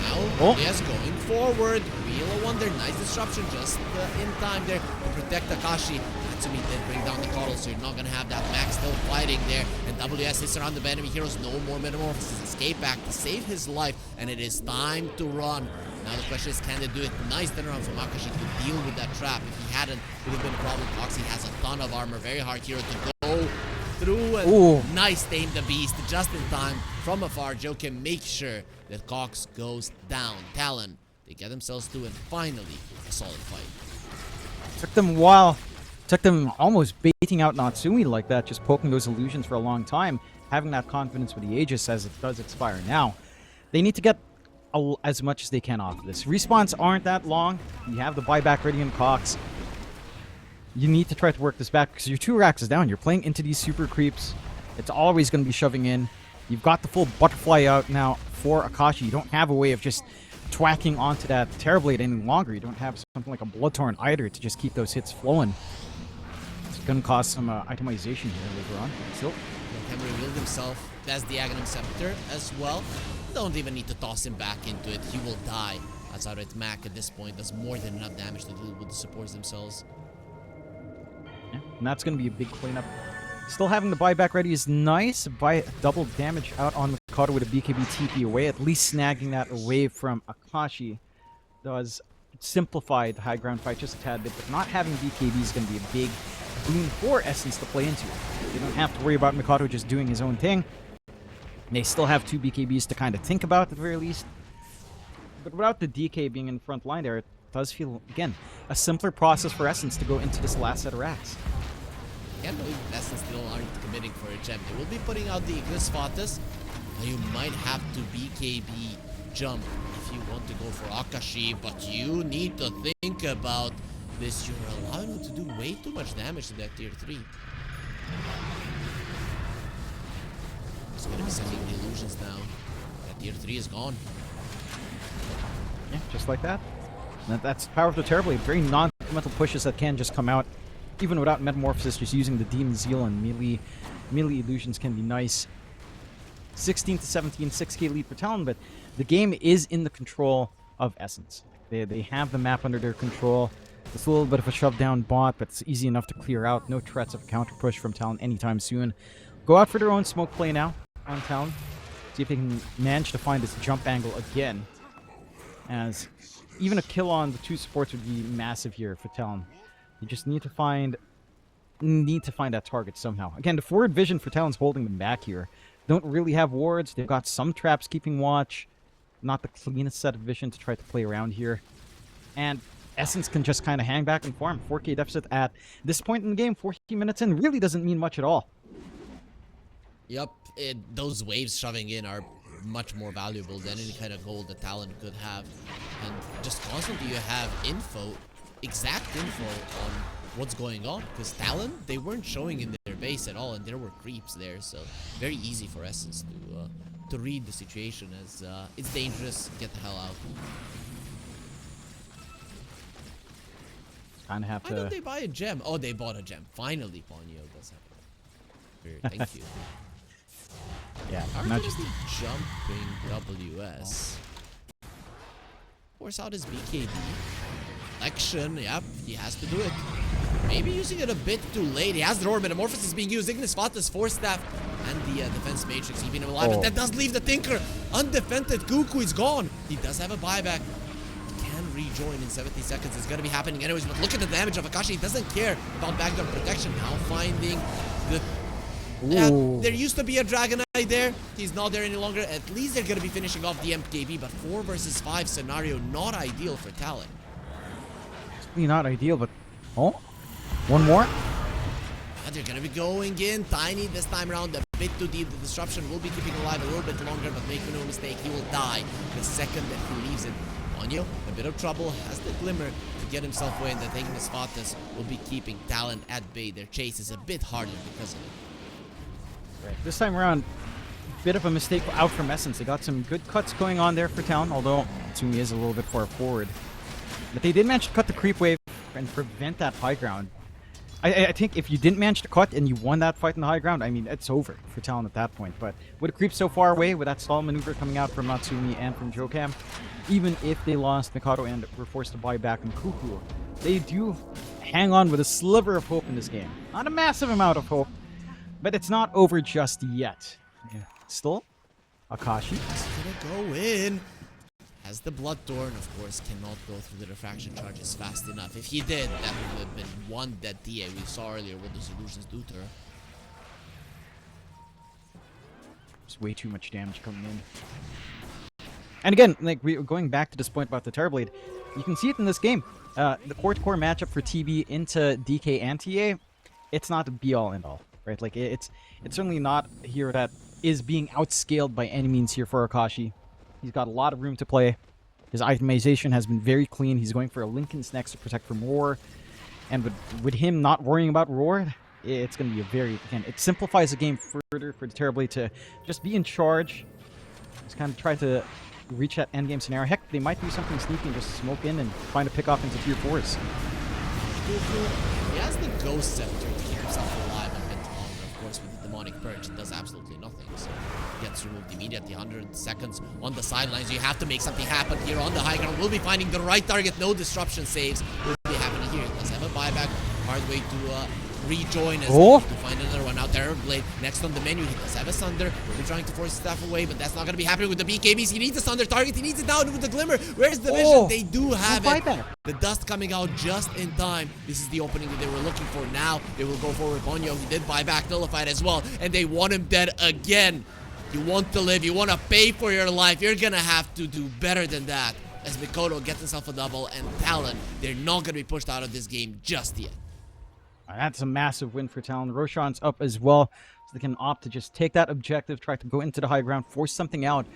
Now, yes, going forward. Wheel of Wonder, nice disruption just in time there to protect Akashi. Natsumi then bring down the Coddle, so you're not going to have that Max still fighting there. And WS is surrounded by enemy heroes. No more Metamorphosis. Escape back to save his life, and it is time to run. Now the question is, can they do it? Nice turnaround from Akashi to deal with that trap. If he hadn't, it would have been a problem. Foxy has a ton of armor. Very hard hero to go through, and nice tame the beast just in time from afar. Joe can make sure that Cox goes down. Talon, they get themselves to, and finally a solid fight. Took them a while. Took them almost baiting out Natsumi like that, just poking those illusions for a long time, having that confidence with the Aegis as it does expire now. They need to get as much as they can off of this. Respawns aren't that long. You have the buyback ready in Cox. You need to try to work this back because your 2 racks is down. You're playing into these super creeps. It's always going to be shoving in. You've got the full butterfly out now for Akashi. You don't have a way of just twacking onto that Terrorblade any longer. You don't have something like a Bloodthorn either to just keep those hits flowing. It's going to cause some itemization here later on. Still, Can reveal himself as the Aghanim Scepter as well. Don't even need to toss him back into it. He will die. That's how it's Mac at this point. Does more than enough damage to deal with the supports themselves. Yeah, and that's going to be a big cleanup. Still having the buyback ready is nice. Buy double damage out on Mikado with a BKB TP away. At least snagging that away from Akashi does simplify the high ground fight just a tad bit. But not having BKB is going to be a big boon for Essence to play into. They don't have to worry about Mikado just doing his own thing. They still have 2 BKBs to kind of think about at the very least. But without the DK being in the front line there, it does feel, again, a simpler process for Essence to go into this last set of racks. I can't believe Essence still aren't committing for a gem. They will be putting out the Ignis Fatus. You might have to BKB jump if you want to go for Akashi, but you need to think think about this, you're allowing him to do way too much damage to that tier 3. He's gonna be sending the illusions now. That tier 3 is gone. Yeah, just like that. That's the power of the Terrorblade. Very non-committal pushes that can just come out, even without Metamorphosis. Just using the Demon Zeal and melee illusions can be nice. 16 to 17, 6k lead for Talon, but the game is in the control of Essence. They have the map under their control. It's a little bit of a shove down bot, but it's easy enough to clear out. No threats of a counter push from Talon anytime soon. Go out for their own smoke play now on Talon. See if they can manage to find this jump angle again. As even a kill on the 2 supports would be massive here for Talon. You just need to find that target somehow. Again, the forward vision for Talon's holding them back here. Don't really have wards. They've got some traps keeping watch. Not the cleanest set of vision to try to play around here. And Essence can just kind of hang back and farm. 4k deficit at this point in the game, 14 minutes in, really doesn't mean much at all. Yep, those waves shoving in are much more valuable than any kind of gold that Talon could have. And just constantly you have exact info on what's going on. Because Talon, they weren't showing in their base at all, and there were creeps there. So very easy for Essence to read the situation as it's dangerous, get the hell out. Kind of have to... Why don't they buy a gem? Oh, they bought a gem. Finally, Ponyo does have it. Thank you. Yeah, not just jumping WS. Force out his BKB. Election, yep, he has to do it. Maybe using it a bit too late. He has the Roar Metamorphosis being used. Ignis Fata's Force Staff and the Defense Matrix keeping him alive. But that does leave the Tinker undefended. Goku is gone. He does have a buyback. Rejoin in 70 seconds is going to be happening anyways, but look at the damage of Akashi. He doesn't care about backdoor protection. Now finding the... there used to be a Dragon Eye there. He's not there any longer. At least they're going to be finishing off the MKB, but 4 versus 5 scenario, not ideal for Talon. It's really not ideal, but... Oh, one more? They're going to be going in. Tiny this time around, a bit too deep. The disruption will be keeping alive a little bit longer, but make no mistake, he will die the second that he leaves it. Ponyo, a bit of trouble, has the glimmer to get himself away, and the Ignis Fatas will be keeping Talon at bay. Their chase is a bit harder because of it. Right. This time around, bit of a mistake out from Essence. They got some good cuts going on there for Talon, although Tsumi is a little bit far forward. But they did manage to cut the creep wave and prevent that high ground. I think if you didn't manage to cut and you won that fight in the high ground, I mean, it's over for Talon at that point. But with a creep so far away, with that stall maneuver coming out from Natsumi and from Jokam, even if they lost Mikado and were forced to buy back on Kuku, they do hang on with a sliver of hope in this game. Not a massive amount of hope, but it's not over just yet. Yeah. Still, Akashi. He's gonna go in. As the Blood Thorn, of course, cannot go through the refraction charges fast enough. If he did, that would have been one dead DA. We saw earlier what the solutions do to her. There's way too much damage coming in. And again, like we're going back to this point about the Terrorblade, you can see it in this game. The core-to-core matchup for TB into DK and TA, it's not a be-all and all, right? Like it's certainly not a hero that is being outscaled by any means here for Akashi. He's got a lot of room to play. His itemization has been very clean. He's going for a Linken's next to protect from Roar. And with him not worrying about Roar, it's going to be a very... Again, it simplifies the game further for the Terrorblade to just be in charge. Just kind of try to reach that endgame scenario. Heck, they might do something sneaky and just smoke in and find a pick off into tier 4s. He has the Ghost Scepter to keep himself alive a bit longer. Of course, with the Demonic Purge, it does absolutely nothing. So gets removed immediately. 100 seconds on the sidelines. You have to make something happen here on the high ground. We'll be finding the right target. No disruption saves will be happening here. Let's have a buyback. Hard way to rejoin as to find another one out there. Blade next on the menu. He does have a Sunder. We'll be trying to force his staff away, but that's not going to be happening with the BKBs. He needs a Sunder target. He needs it down with the Glimmer. Where's the vision? They do have it. The dust coming out just in time. This is the opening that they were looking for. Now they will go forward. Ponyo, he did buy back Nullified as well, and they want him dead again. You want to live, you want to pay for your life, you're gonna have to do better than that. As Mikoto gets himself a double, and Talon, they're not gonna be pushed out of this game just yet. That's a massive win for Talon. Roshan's up as well, so they can opt to just take that objective, try to go into the high ground, force something out.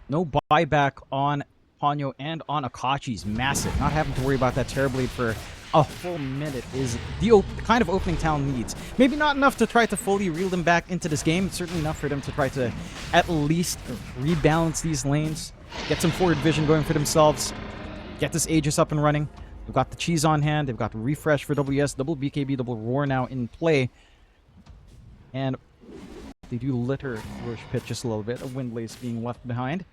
No buyback on Ponyo and on Akachi's massive. Not having to worry about that Terrorblade for a full minute is the kind of opening Talon needs. Maybe not enough to try to fully reel them back into this game. Certainly enough for them to try to at least rebalance these lanes, get some forward vision going for themselves, get this Aegis up and running. They've got the cheese on hand. They've got the refresh for WS, double BKB, double roar now in play. And they do litter Roche Pit just a little bit. A Windlace being left behind.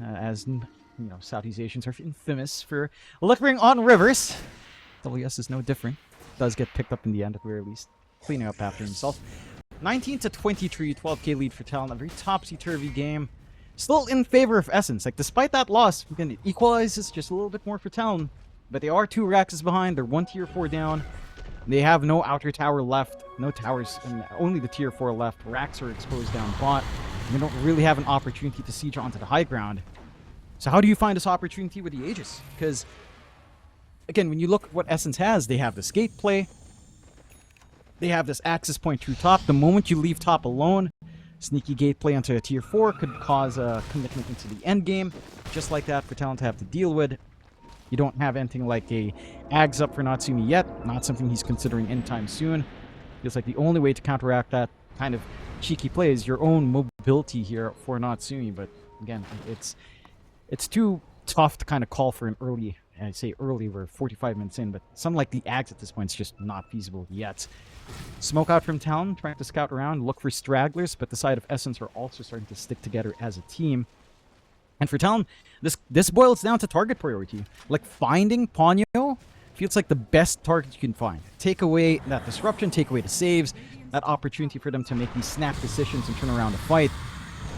As, you know, Southeast Asians are infamous for littering on rivers. WS is no different. Does get picked up in the end at the very least. Cleaning up after himself. 19-23, 12k lead for Talon. A very topsy-turvy game. Still in favor of Essence. Like, despite that loss, again, it equalizes just a little bit more for Talon. But they are 2 Raxes behind. They're 1 tier 4 down. They have no outer tower left. No towers. And only the tier 4 left. Rax are exposed down bot. They don't really have an opportunity to siege onto the high ground. So how do you find this opportunity with the Aegis? Because, again, when you look at what Essence has, they have this gate play. They have this access point through top. The moment you leave top alone, sneaky gate play onto a tier 4 could cause a commitment into the end game. Just like that for Talon to have to deal with. You don't have anything like a Ags up for Natsumi yet. Not something he's considering anytime soon. Feels like the only way to counteract that kind of cheeky play is your own mobility here for Natsumi. But again, it's too tough to kind of call for an early. I say early, we're 45 minutes in, but something like the Ags at this point is just not feasible yet. Smoke out from Talon, trying to scout around, look for stragglers, but the side of Essence are also starting to stick together as a team. And for Talon, this boils down to target priority. Like, finding Ponyo feels like the best target you can find. Take away that disruption, take away the saves, that opportunity for them to make these snap decisions and turn around the fight.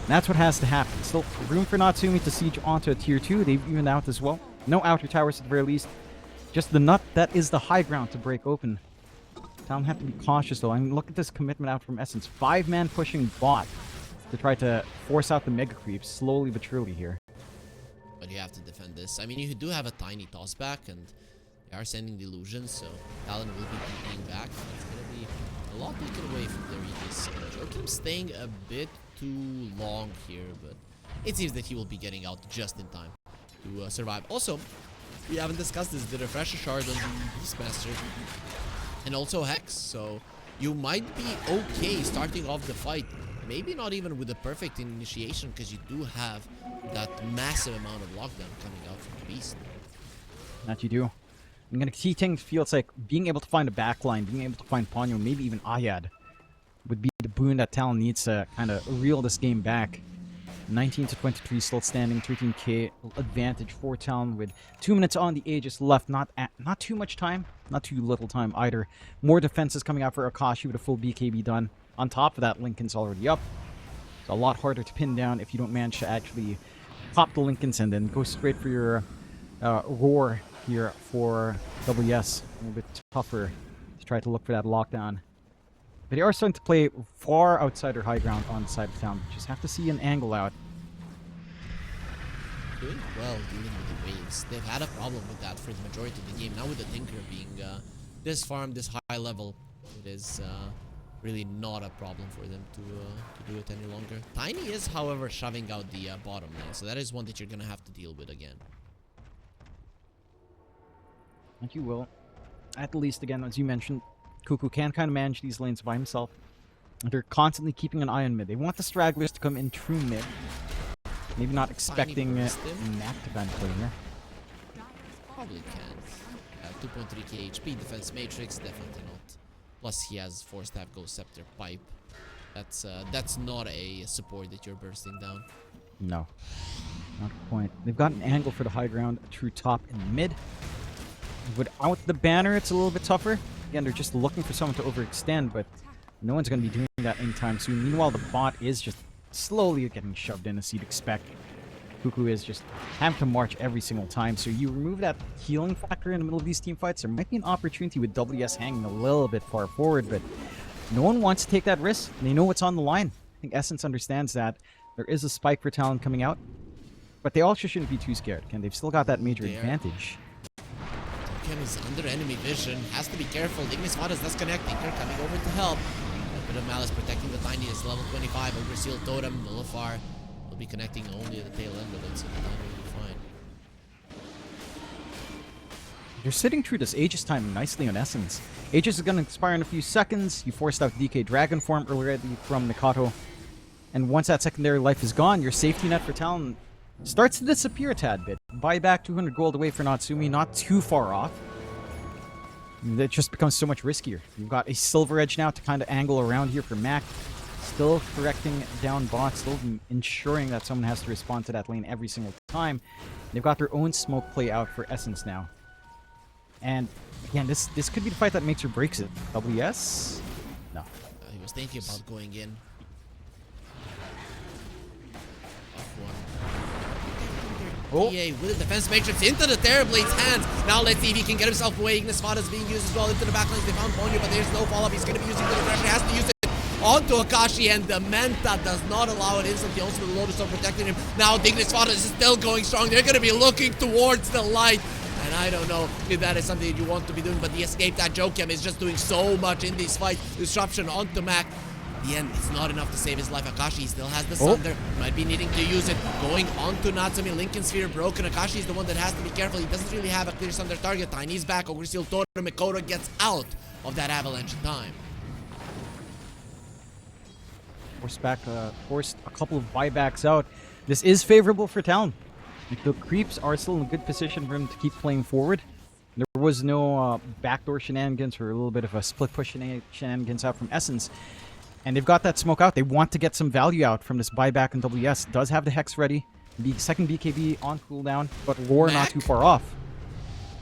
And that's what has to happen. Still room for Natsumi to siege onto a tier 2. They've evened out as well. No outer towers at the very least. Just the nut that is the high ground to break open. Talon have to be cautious though. I mean, look at this commitment out from Essence. 5-man pushing bot to try to force out the mega creeps slowly but surely here. But you have to defend this. I mean, you do have a tiny toss back, and they are sending the illusions, so Talon will be being back. It's going to be a lot taken away from their Aegis. Joachim's staying a bit too long here, but it seems that he will be getting out just in time to survive. Also, we haven't discussed this, the refresher shard on the Beastmaster, and also Hex, so you might be okay starting off the fight. Maybe not even with the perfect initiation, because you do have that massive amount of lockdown coming out from the Beast. That you do. I'm going to see things feels like being able to find a backline, being able to find Ponyo, maybe even Ayad, would be the boon that Talon needs to kind of reel this game back. 19-23 still standing, 13k advantage for Talon with 2 minutes on the Aegis left. Not too much time, not too little time either. More defenses coming out for Akashi with a full BKB done. On top of that, Lincoln's already up. It's a lot harder to pin down if you don't manage to actually pop the Lincolns and then go straight for your roar here for WS. A little bit tougher to try to look for that lockdown. But they are starting to play far outside their high ground on the side of town. Just have to see an angle out. Doing well dealing with the waves. They've had a problem with that for the majority of the game. Now with the Tinker being this farm, this high level, it is really not a problem for them to do it any longer. Tiny is, however, shoving out the bottom lane, so that is one that you're gonna have to deal with again. And you will. At least, again, as you mentioned, Cuckoo can kind of manage these lanes by himself. They're constantly keeping an eye on mid. They want the stragglers to come in true mid. Maybe not expecting Mac to kind of play here. Probably can. 2.3k HP, defense matrix, definitely not. Plus he has 4-staff Ghost Scepter Pipe. That's not a support that you're bursting down. No. Not a point. They've got an angle for the high ground, a true top and mid. Without the banner, it's a little bit tougher. Again, they're just looking for someone to overextend, but no one's going to be doing that anytime soon. Meanwhile, the bot is just slowly getting shoved in as you'd expect. Cuckoo is just having to march every single time. So you remove that healing factor in the middle of these team fights, there might be an opportunity with WS hanging a little bit far forward, but no one wants to take that risk. They know what's on the line. I think Essence understands that. There is a spike for Talon coming out, but they also shouldn't be too scared. Again, they've still got that major advantage. Ken is under enemy vision, has to be careful. Ignis Vadas does connect. Tinker coming over to help. A bit of Malice protecting the Tiniest, level 25. Oversealed Totem, Nullifar will be connecting only at the tail end of it, so the Tiny will be fine. You're sitting through this Aegis time nicely on Essence. Aegis is going to expire in a few seconds. You forced out DK Dragon form already from Nakato. And once that secondary life is gone, your safety net for Talon starts to disappear a tad bit. Buy back 200 gold away for Natsumi, not too far off. It just becomes so much riskier. You've got a Silver Edge now to kind of angle around here for Mac. Still correcting down bot, still ensuring that someone has to respond to that lane every single time. They've got their own smoke play out for Essence now. And again, this could be the fight that makes or breaks it. WS? No. He was thinking about going in. Oh. EA with the defense matrix into the Terrorblade's hands. Now let's see if he can get himself away. Ignis Fada is being used as well into the backlines. They found Ponyo, but there's no follow-up. He's going to be using the pressure. He has to use it onto Akashi, and the Manta does not allow it instantly. Also, the Lotus are protecting him. Now, Ignis Fada is still going strong. They're going to be looking towards the light. And I don't know if that is something that you want to be doing, but the escape that Jokem is just doing so much in these fights. Disruption onto Mac. In the end, it's not enough to save his life. Akashi still has the Sunder. Might be needing to use it. Going on to Natsumi. Lincoln Sphere broken. Akashi is the one that has to be careful. He doesn't really have a clear Sunder target. Tiny's back. Ogre Seal Totem. Mikoto gets out of that avalanche in time. Forced a couple of buybacks out. This is favorable for Talon. The creeps are still in a good position for him to keep playing forward. There was no backdoor shenanigans or a little bit of a split push shenanigans out from Essence. And they've got that smoke out. They want to get some value out from this buyback, and WS does have the Hex ready. Second BKB on cooldown, but Roar not too far off.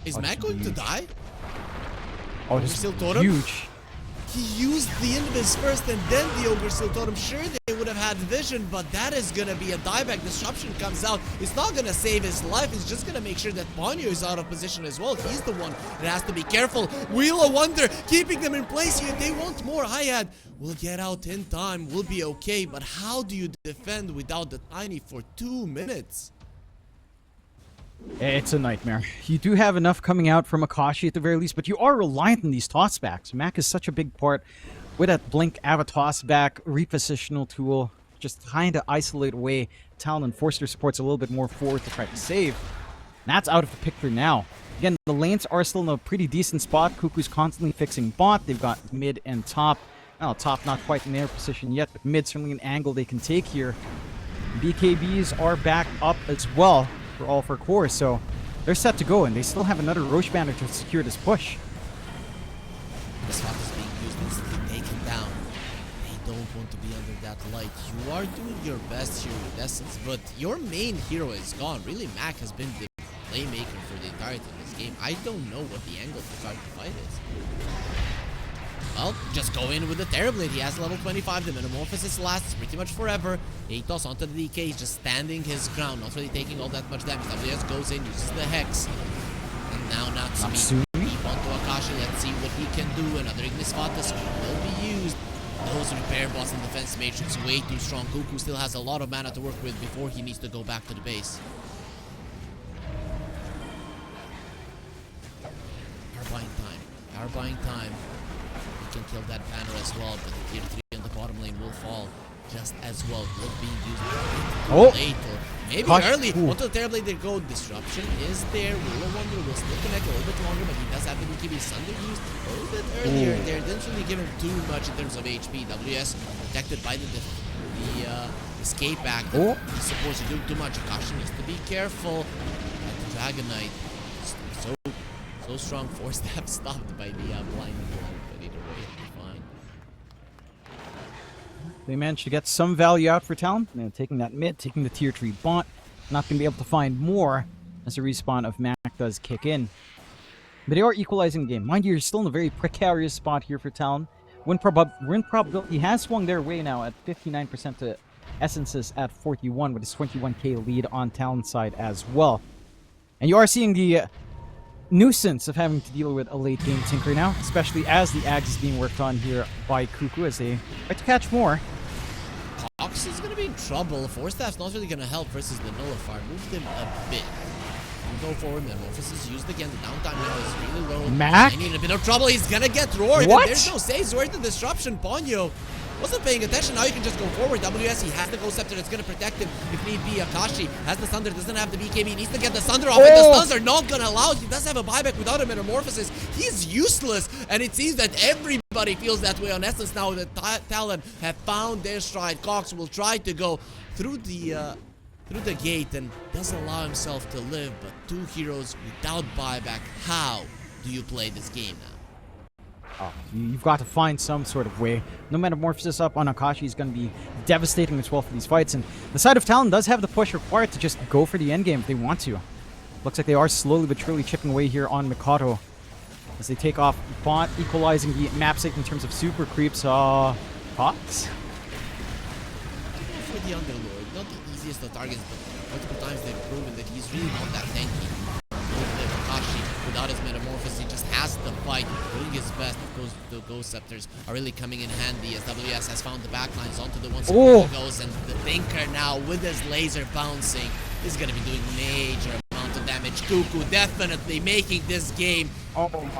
Is Mac going to die? Oh, this is huge. He used the Invis first and then the Ogre Seal Totem. Sure, they would have had vision, but that is going to be a dieback. Disruption comes out. It's not going to save his life. It's just going to make sure that Ponyo is out of position as well. He's the one that has to be careful. Wheel of Wonder keeping them in place here. They want more. Hyad will get out in time. We'll be okay. But how do you defend without the Tiny for 2 minutes? It's a nightmare. You do have enough coming out from Akashi at the very least, but you are reliant on these tossbacks. Mac is such a big part with that Blink Ava tossback repositional tool. Just trying to isolate away Talon and force their supports a little bit more forward to try to save. And that's out of the picture now. Again, the lanes are still in a pretty decent spot. Cuckoo's constantly fixing bot. They've got mid and top. Well, top not quite in their position yet, but mid certainly an angle they can take here. BKBs are back up as well. For all for core, so they're set to go, and they still have another Roche banner to secure this push. This spot is being used instantly taken down. They don't want to be under that light. You are doing your best here with Essence, but your main hero is gone. Really, Mac has been the playmaker for the entirety of this game. I don't know what the angle to start the fight is. Well, just go in with the Terrorblade. He has level 25. The Metamorphosis lasts pretty much forever. Atos onto the DK. He's just standing his ground. Not really taking all that much damage. WS goes in, uses the Hex. And now Natsumi. Deep onto Akashi. Let's see what he can do. Another Ignis Fatus will be used. Those repair boss and defense matrix way too strong. Cuckoo still has a lot of mana to work with before he needs to go back to the base. Power buying time. Power buying time. Can kill that banner as well, but the tier 3 in the bottom lane will fall just as well. Will be used late or maybe early. Onto the Terrorblade they go. Disruption is there. Wheel of Wonder will still connect a little bit longer, but he does have the BKB Sunder used a little bit earlier there. Didn't really give him too much in terms of HP. WS protected by the escape act. He's supposed to do too much. Akashi needs to be careful. The Dragon Knight so strong. 4-step stopped by the blinding one. They managed to get some value out for Talon. Taking that mid, taking the tier 3 bot. Not going to be able to find more as the respawn of Mac does kick in. But they are equalizing the game. Mind you, you're still in a very precarious spot here for Talon. Win probability has swung their way now at 59% to Essences at 41 with his 21k lead on Talon's side as well. And you are seeing the nuisance of having to deal with a late game Tinker now, especially as the Ags is being worked on here by Cuckoo as they try to catch more. Cox is going to be in trouble. 4-staff's not really going to help versus the Nullifier. Moved him a bit. Go forward, Metamorphosis is used again. The downtime now is really low. Mac? I need a bit of trouble. He's going to get roared. What? There's no saves. Where's the disruption? Ponyo Wasn't paying attention. Now you can just go forward. WS, he has the Ghost Scepter. It's going to protect him if need be. Akashi has the Thunder, doesn't have the BKB. He needs to get the Thunder off, and the stuns are not going to allow it. He does have a buyback without a Metamorphosis. He's useless, and it seems that everybody feels that way on Essence now that Talon have found their stride. Cox will try to go through the gate and doesn't allow himself to live, but 2 heroes without buyback. How do you play this game now? Oh, you've got to find some sort of way. No Metamorphosis up on Akashi is going to be devastating as well for these fights, and the side of Talon does have the push required to just go for the endgame if they want to. Looks like they are slowly but surely chipping away here on Mikado as they take off Bot, equalizing the map state in terms of super creeps. Pots? For the Underlord, not the easiest of targets, but multiple times they've proven that he's really not that tanky. Akashi, without his Metamorphosis, he just has to fight, doing his best. The Ghost Scepters are really coming in handy as WS has found the backlines onto the one goes, and the Thinker now with his laser bouncing is going to be doing major amount of damage. Cuckoo definitely making this game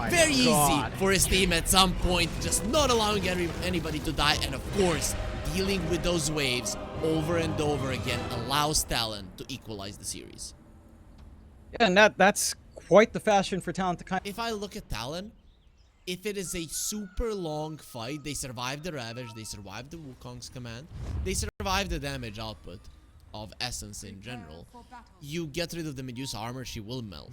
very easy for his team at some point, just not allowing anybody to die, and of course dealing with those waves over and over again allows Talon to equalize the series. Yeah, and that's quite the fashion for Talon to kind of... If I look at Talon, if it is a super long fight, they survive the Ravage, they survive the Wukong's command, they survive the damage output of Essence in general, you get rid of the Medusa armor, she will melt.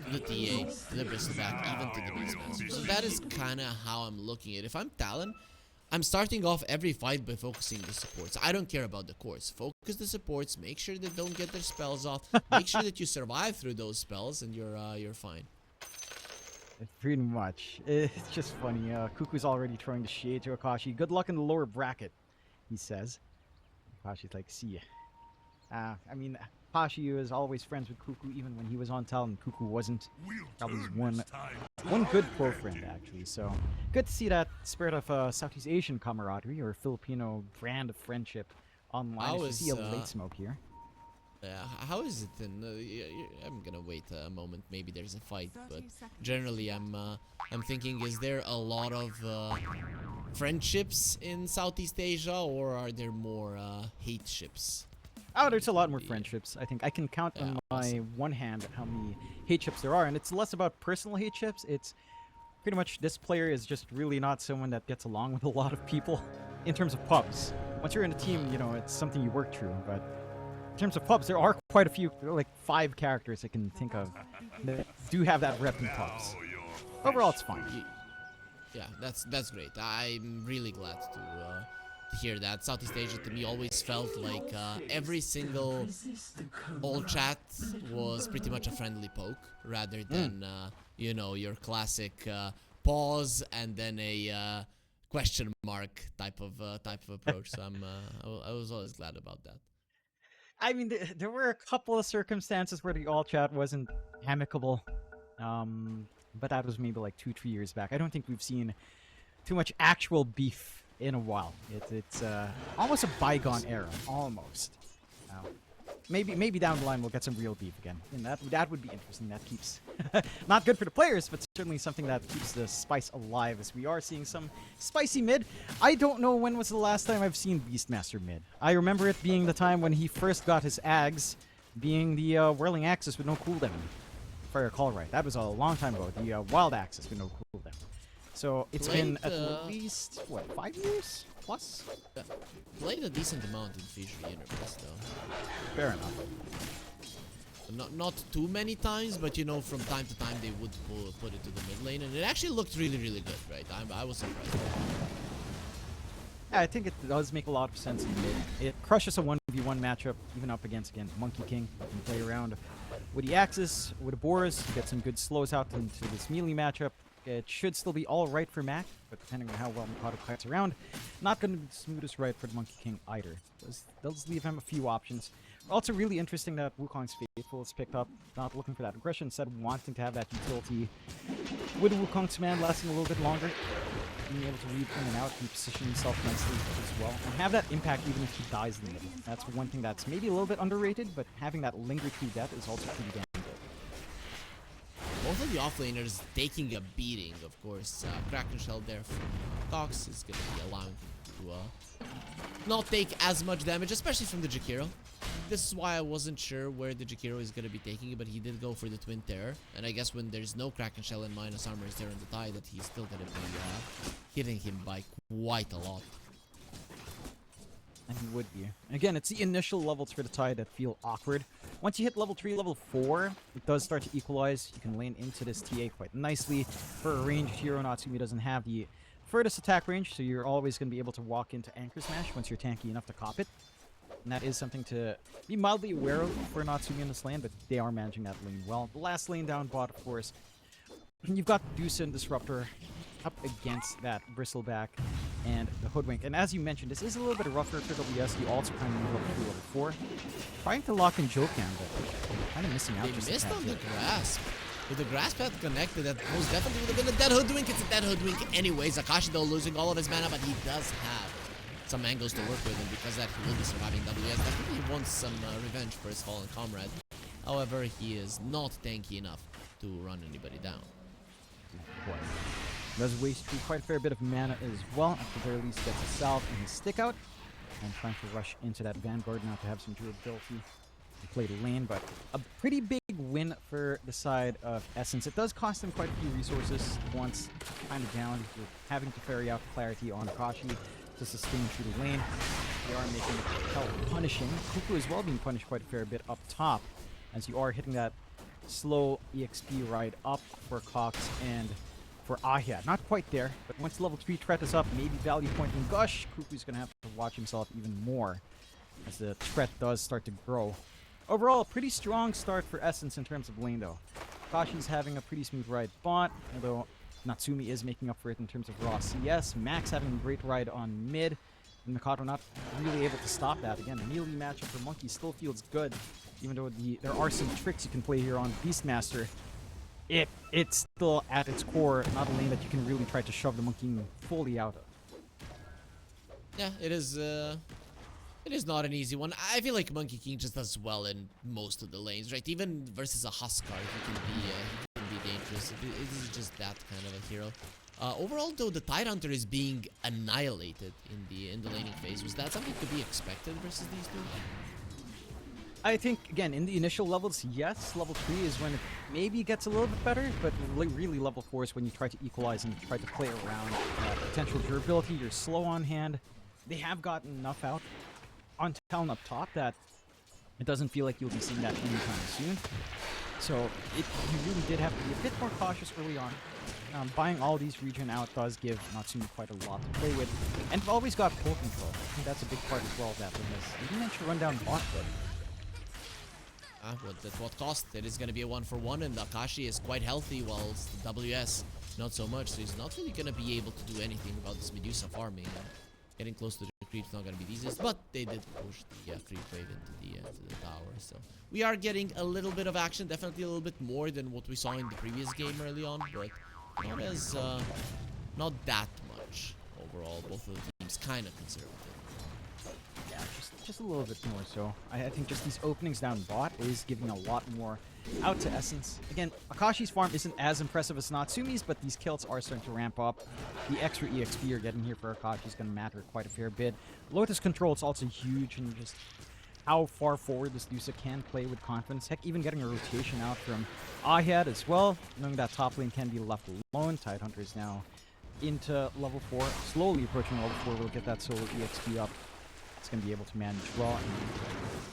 To the TA, to the Bristleback, even to the Beastmaster. So that is kind of how I'm looking at it. If I'm Talon, I'm starting off every fight by focusing the supports. I don't care about the cores. Focus the supports, make sure they don't get their spells off, make sure that you survive through those spells, and you're fine. Pretty much. It's just funny. Cuckoo's already throwing the shade to Akashi. Good luck in the lower bracket, he says. Akashi's like, see ya. I mean, Akashi is always friends with Cuckoo, even when he was on Talon. Cuckoo wasn't. That was one good pro friend, actually. So, good to see that spirit of Southeast Asian camaraderie, or Filipino brand of friendship online. I see a late smoke here. How is it then? I'm gonna wait a moment. Maybe there's a fight, but generally I'm thinking: is there a lot of friendships in Southeast Asia, or are there more hate ships? Oh, there's a lot more friendships. I think I can count on my one hand how many hate ships there are, and it's less about personal hate ships. It's pretty much this player is just really not someone that gets along with a lot of people in terms of pubs. Once you're in a team, you know, it's something you work through, but in terms of pubs, there are quite a few, like 5 characters I can think of that do have that rep in pubs. Overall, it's fine. Yeah, that's great. I'm really glad to hear that. Southeast Asia to me always felt like every single old chat was pretty much a friendly poke, rather than you know, your classic pause and then a question mark type of approach. So I was always glad about that. I mean, there were a couple of circumstances where the all chat wasn't amicable, but that was maybe like 2-3 years back. I don't think we've seen too much actual beef in a while. It's almost a bygone era, almost. Maybe down the line we'll get some real beef again, and that would be interesting. That keeps not good for the players, but certainly something that keeps the spice alive, as we are seeing some spicy mid. I don't know when was the last time I've seen Beastmaster mid. I remember it being the time when he first got his Ags, being the Whirling Axis with no cooldown, if I recall right. That was a long time ago, the Wild Axis with no cooldown. So it's been at least, what, 5 years plus? Yeah. Played a decent amount in Fishery Universe, though. Fair enough. Not too many times, but you know, from time to time they would put it to the mid lane, and it actually looked really, really good, right? I was surprised. Yeah, I think it does make a lot of sense in mid. It crushes a 1v1 matchup, even up against, again, Monkey King. You can play around with the Axis, with the Boris, get some good slows out into this melee matchup. It should still be all right for Mac, but depending on how well Mikado kites around, not going to be the smoothest ride for the Monkey King either. Does leave him a few options. Also really interesting that Wukong's Faithful is picked up, not looking for that aggression, instead wanting to have that utility with Wukong's command lasting a little bit longer, being able to weave in and out and position himself nicely as well, and have that impact even if he dies in the middle. That's one thing that's maybe a little bit underrated, but having that linger through death is also pretty damn good. Both of the offlaners taking a beating, of course. Kraken Shell there from Cox is going to be allowing him to to not take as much damage, especially from the Jakiro. This is why I wasn't sure where the Jakiro is going to be taking it, but he did go for the Twin Terror. And I guess when there's no Kraken Shell and minus armor is there on the tie, that he's still going to be hitting him by quite a lot. And he would be. Again, it's the initial levels for the tie that feel awkward. Once you hit level 3, level 4, it does start to equalize. You can lane into this TA quite nicely. For a ranged hero, Natsumi doesn't have the furthest attack range, so you're always going to be able to walk into Anchor Smash once you're tanky enough to cop it. And that is something to be mildly aware of for Natsumi in this lane, but they are managing that lane well. The last lane down bot, of course, you've got Dusa and Disruptor up against that Bristleback and the Hoodwink. And as you mentioned, this is a little bit rougher for WS. You also kind of move up to level 4. Trying to lock in Jokam, but kind of missing out. They missed on the grasp. With the grasp path connected, that most definitely would have been a dead Hoodwink. It's a dead Hoodwink anyways. Akashi though losing all of his mana, but he does have some angles to work with, and because of that he will be surviving. WS definitely wants some revenge for his fallen comrade. However, he is not tanky enough to run anybody down. Does waste through quite a fair bit of mana as well. At the very least, gets a salve and his stick out. And trying to rush into that Vanguard now to have some durability to play the lane. But a pretty big win for the side of Essence. It does cost them quite a few resources once kind of down. You're having to ferry out clarity on Akashi to sustain through the lane. They are making it hell punishing. Kuku as well being punished quite a fair bit up top, as you are hitting that slow EXP ride up for Cox and for Ahia. Not quite there, but once level 3 threat is up, maybe value point and Gush, Kuku's going to have to watch himself even more as the threat does start to grow. Overall, a pretty strong start for Essence in terms of lane though. Kashi's having a pretty smooth ride bot, although Natsumi is making up for it in terms of raw CS. Max having a great ride on mid, and Mikado not really able to stop that. Again, melee matchup for Monkey still feels good, even though there are some tricks you can play here on Beastmaster. It's still at its core not a lane that you can really try to shove the Monkey fully out of. Yeah, it is not an easy one. I feel like Monkey King just does well in most of the lanes, right? Even versus a Huskar, he can be dangerous. It is just that kind of a hero. Overall, though, the Tidehunter is being annihilated in the laning phase. Was that something to be expected versus these two? I think, again, in the initial levels, yes. Level 3 is when it maybe gets a little bit better, but really level 4 is when you try to equalize and try to play around potential durability. You're slow on hand. They have gotten enough out on Talon up top that it doesn't feel like you'll be seeing that anytime soon. So you really did have to be a bit more cautious early on. Buying all these regen out does give Natsumi quite a lot to play with. And you've always got pull control. I think that's a big part as well of that business. You didn't mention run down bot, but But at what cost? It is going to be a 1-for-1, and Akashi is quite healthy, whilst WS not so much, so he's not really going to be able to do anything about this Medusa farming. Getting close to the creep's not going to be the easiest, but they did push the creep wave into the tower, so we are getting a little bit of action, definitely a little bit more than what we saw in the previous game early on, but not as, not that much overall. Both of the teams kind of conservative. yeah, just a little bit more so. I think just these openings down bot is giving a lot more out to Essence. Again, Akashi's farm isn't as impressive as Natsumi's, but these kills are starting to ramp up. The extra EXP you're getting here for Akashi is going to matter quite a fair bit. Lotus control is also huge, and just how far forward this Dusa can play with confidence. Heck, even getting a rotation out from Ahad as well, knowing that top lane can be left alone. Tidehunter is now into level 4, slowly approaching level 4. We'll get that solo EXP up. It's going to be able to manage well.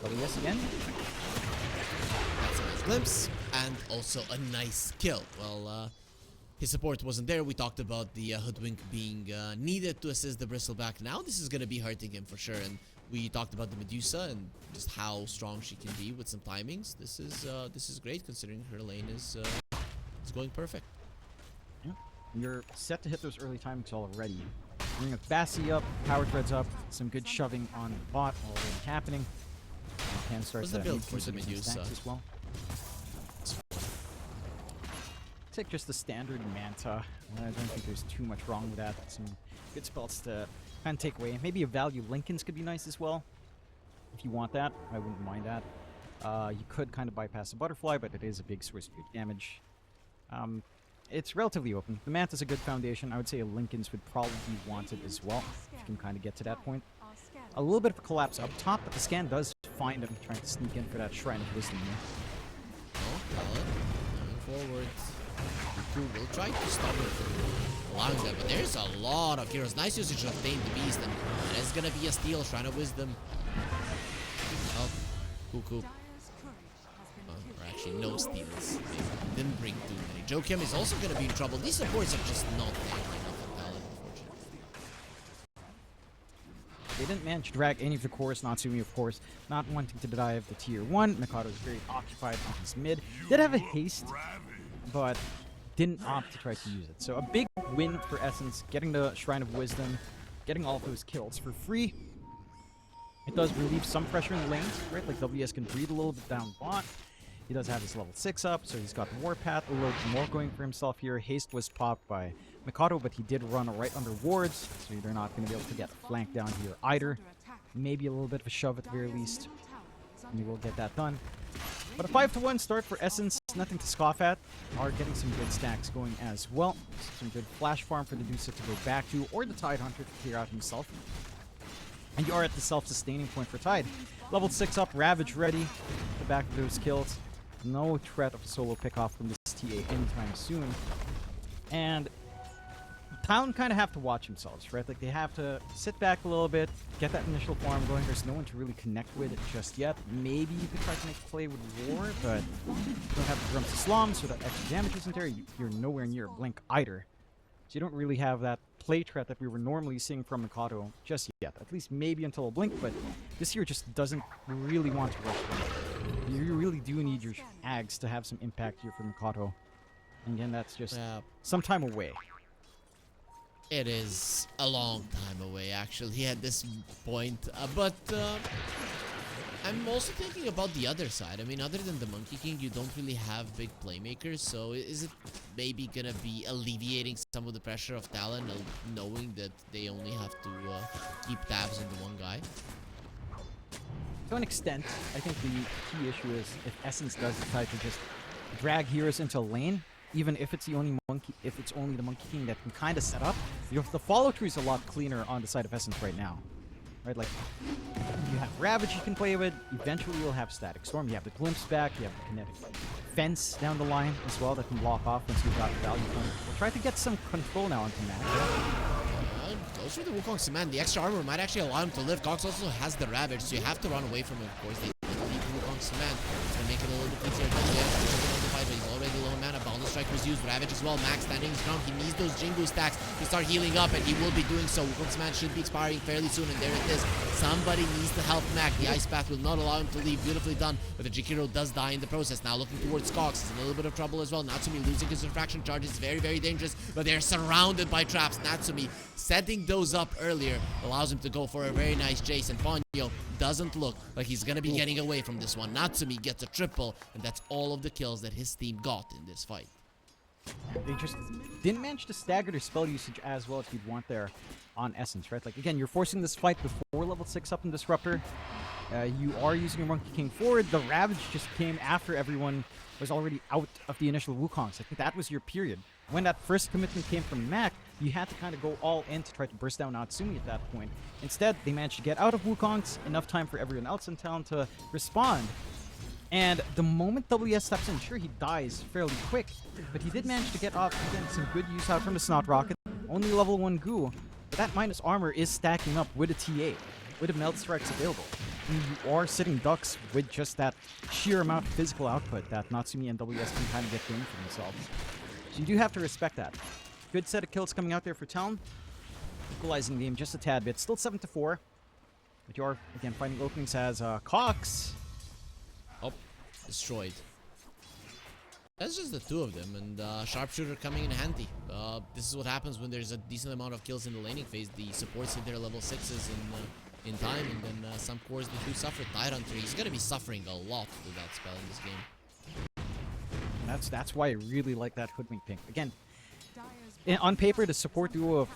And WS again. That's a nice glimpse, and also a nice kill. Well, his support wasn't there. We talked about the Hoodwink being needed to assist the Bristleback. Now this is going to be hurting him for sure, and we talked about the Medusa and just how strong she can be with some timings. This is great considering her lane is going perfect. Yeah. You're set to hit those early timings already. Bring a Bassi up, power threads up, some good shoving on the bot already happening. Can start What's the build for the Medusa as well. Take just the standard Manta. I don't think there's too much wrong with that. Some good spells to kind of take away. Maybe a value Lincoln's could be nice as well. If you want that, I wouldn't mind that. You could kind of bypass the butterfly, but it is a big source of your damage. it's relatively open. The Manta's a good foundation. I would say a Linken's would probably be wanted as well, if you can kind of get to that point. A little bit of a collapse up top, but the scan does find him trying to sneak in for that Shrine of Wisdom here. Oh, Talon moving forward. Who will try to stop him from allowing that, but there's a lot of heroes. Nice usage of Tame the Beast, and it's gonna be a steal. Shrine of Wisdom. Oh, Cuckoo. Or actually, no steals. They didn't bring too many. Joachim is also gonna be in trouble. These supports are just not there enough of Talon, unfortunately. They didn't manage to drag any of the cores. Natsumi, of course, not wanting to dive the tier 1. Mikado is very occupied on his mid. Did have a haste, but didn't opt to try to use it. So a big win for Essence, getting the Shrine of Wisdom, getting all of those kills for free. It does relieve some pressure in the lanes, right? Like WS can breathe a little bit down bot. He does have his level 6 up, so he's got the Warpath, a little more going for himself here. Haste was popped by Mikado, but he did run right under wards, so they're not going to be able to get flanked down here either. Maybe a little bit of a shove at the very least, and you will get that done. But a 5-1 start for Essence, nothing to scoff at. Are getting some good stacks going as well. Some good flash farm for the Dusa to go back to, or the Tide Hunter to clear out himself. And you are at the self-sustaining point for Tide. Level 6 up, Ravage ready. The back of those kills. No threat of a solo pick-off from this TA anytime soon. And Talon kind of have to watch themselves, right? Like, they have to sit back a little bit, get that initial farm going. There's no one to really connect with just yet. Maybe you could try to make a play with War, but you don't have the Drums to Slum, so that extra damage isn't there. You're nowhere near Blink either. So you don't really have that play threat that we were normally seeing from Mikado just yet. At least maybe until a Blink, but this year just doesn't really want to rush them. You really do need your Ags to have some impact here for Mikado. And again, that's just some time away. It is a long time away, actually, at this point. But I'm also thinking about the other side. I mean, other than the Monkey King, you don't really have big playmakers. So is it maybe gonna be alleviating some of the pressure of Talon, knowing that they only have to keep tabs on the one guy? To an extent, I think the key issue is if Essence does decide to just drag heroes into a lane, even if it's the only only the Monkey King that can kind of set up, the follow-through is a lot cleaner on the side of Essence right now. Right, like, you have Ravage you can play with, eventually you'll have Static Storm, you have the Glimpse back, you have the Kinetic Fence down the line as well that can block off once you've got the value point. We'll try to get some control now onto Matt. Goes for the Wukong's Command. The extra armor might actually allow him to live. Cox also has the Ravage, so you have to run away from him, of course. They leave the Wukong's Command. It's going to make it a little bit easier. But he's already low mana. Boundless Strike was used. Ravage as well. Max standing his ground. He needs those Jingu stacks to start healing up, and he will be doing so. Wukong's Command should be expiring fairly soon, and there it is. Somebody needs to help Mac. The Ice Path will not allow him to leave. Beautifully done, but the Jikiro does die in the process. Now looking towards Cox. He's in a little bit of trouble as well. Natsumi losing his refraction charge is very, very dangerous, but they're surrounded by traps. Natsumi setting those up earlier allows him to go for a very nice chase, and Ponyo doesn't look like he's going to be getting away from this one. Natsumi gets a triple, and that's all of the kills that his team got in this fight. They just didn't manage to stagger their spell usage as well as you'd want there on Essence, right? Like, again, you're forcing this fight before level 6 up in Disruptor. You are using your Monkey King forward. The Ravage just came after everyone was already out of the initial Wukongs. I think that was your period. When that first commitment came from Mac, you had to kind of go all in to try to burst down Natsumi at that point. Instead, they managed to get out of Wukongs, enough time for everyone else in town to respond. And the moment WS steps in, sure, he dies fairly quick, but he did manage to get off, again, some good use out from the Snot Rocket. Only level 1 goo, but that minus armor is stacking up with a TA, with the Melt Strikes available. And you are sitting ducks with just that sheer amount of physical output that Natsumi and WS can kind of get going for themselves. So you do have to respect that. Good set of kills coming out there for Talon. Equalizing the game just a tad bit. Still 7-4. But you are, again, finding openings as Cox. Oh, destroyed. That's just the two of them, and Sharpshooter coming in handy. This is what happens when there's a decent amount of kills in the laning phase. The supports hit their level 6s in time, and then some cores that do suffer. Tide Hunter, he's going to be suffering a lot with that spell in this game. And that's why I really like that Hoodwink Pink. Again, on paper, the support duo of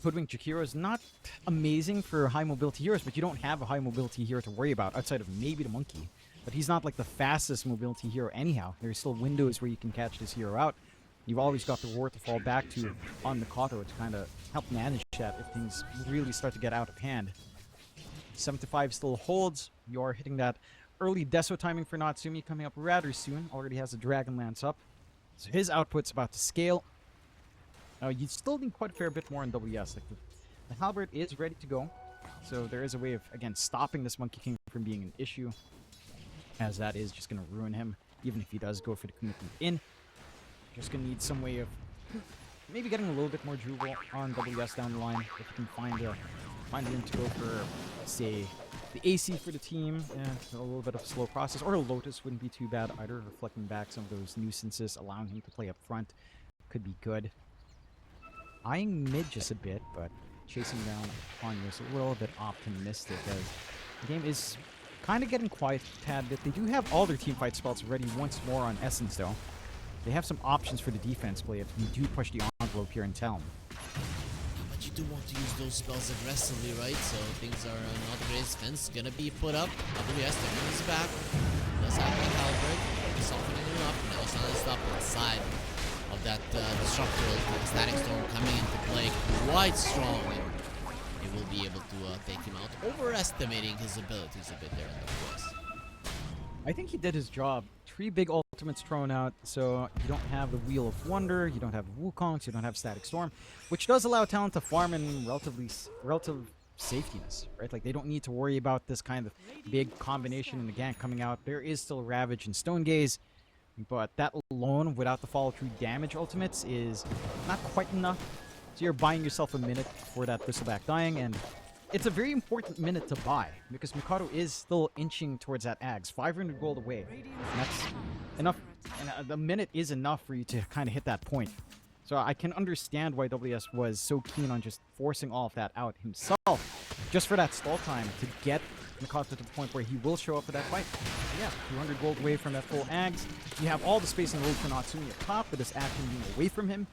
Hoodwink Jakiro is not amazing for high mobility heroes, but you don't have a high mobility hero to worry about outside of maybe the Monkey. But he's not like the fastest mobility hero anyhow. There's still windows where you can catch this hero out. You've always got the ward to fall back to on Mikado to kind of help manage that if things really start to get out of hand. 7-5 still holds. You are hitting that early Deso timing for Natsumi coming up rather soon. Already has a Dragon Lance up. So his output's about to scale. You still need quite a fair bit more in WS. Like the Halberd is ready to go. So there is a way of, again, stopping this Monkey King from being an issue, as that is just going to ruin him, even if he does go for the commitment in. Just going to need some way of maybe getting a little bit more Jubal on WS down the line, if you can find room to go for, say, the AC for the team. A little bit of a slow process, or a Lotus wouldn't be too bad either, reflecting back some of those nuisances, allowing him to play up front could be good. Eyeing mid just a bit, but chasing down Ponyo is a little bit optimistic, as the game is kind of getting quiet a tad bit. They do have all their teamfight spells ready once more on Essence, though. They have some options for the defense play if you do push the envelope here in Talon. But you do want to use those spells aggressively, right? So things are not great. Fence gonna be put up. WS is back. Does have that Halberd. Softening him up. Now silenced up inside of that disruptor. Static Storm coming into play quite strong. They will be able to take him out. Overestimating his abilities a bit there in the quest. I think he did his job. 3 big ultimates thrown out, so you don't have the Wheel of Wonder, you don't have Wukongs, you don't have Static Storm, which does allow Talon to farm in relative safetiness, right? Like, they don't need to worry about this kind of big combination in the gank coming out. There is still Ravage and Stone Gaze, but that alone, without the follow-through damage ultimates, is not quite enough. So you're buying yourself a minute for that Bristleback dying, and it's a very important minute to buy, because Mikado is still inching towards that Ags, 500 gold away. And that's enough, and the minute is enough for you to kind of hit that point. So I can understand why WS was so keen on just forcing all of that out himself, just for that stall time, to get Mikado to the point where he will show up for that fight. So yeah, 200 gold away from that full Ags. You have all the space in the road for Natsumi at top, with this action being away from him.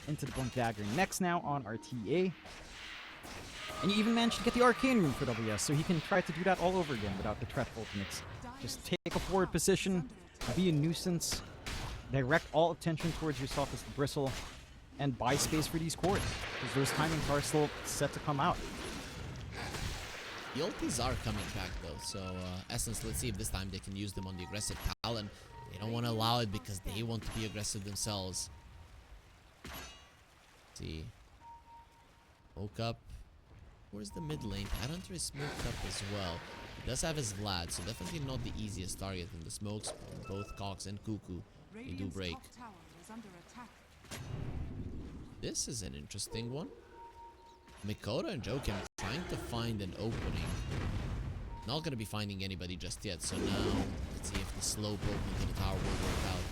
Into the Blink Dagger next now on RTA. And you even managed to get the Arcane Rune for WS, so he can try to do that all over again without the Threat ultimates. Just take a forward position, be a nuisance, direct all attention towards yourself as the Bristle, and buy space for these cores, because those timings are still set to come out. The ultis are coming back though, so Essence, let's see if this time they can use them on the aggressive Talon. They don't want to allow it because they want to be aggressive themselves. Let's see. Woke up. Where's the mid lane? Headhunter is smoked up as well. He does have his Vlad, so definitely not the easiest target in the smokes. Both Cox and Cuckoo, they do break. This is an interesting one. Mikado and Joachim trying to find an opening. Not gonna be finding anybody just yet, so now let's see if the slow poke into the tower will work out.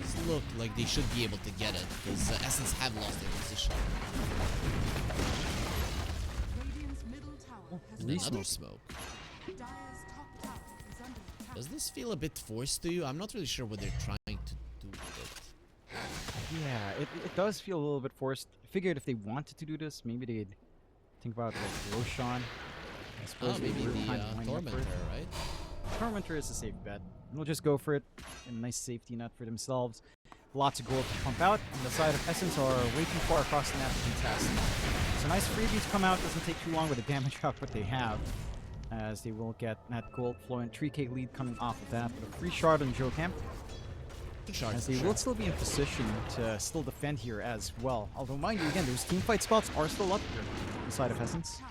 Does look like they should be able to get it, because Essence have lost their position. And another smoke. Does this feel a bit forced to you? I'm not really sure what they're trying to do with it. Yeah, it does feel a little bit forced. I figured if they wanted to do this, maybe they'd think about like Roshan. I suppose maybe the Tormentor, right? Tormentor is a safe bet. And they'll just go for it. A nice safety net for themselves. Lots of gold to pump out. And the side of Essence are way too far across the map to contest. So nice freebies come out. Doesn't take too long with the damage output they have, as they will get that gold flowing. 3k lead coming off of that. But a free shard on Joachim, as they will still be in position to still defend here as well. Although, mind you, again, those teamfight spots are still up here on the side of Essence.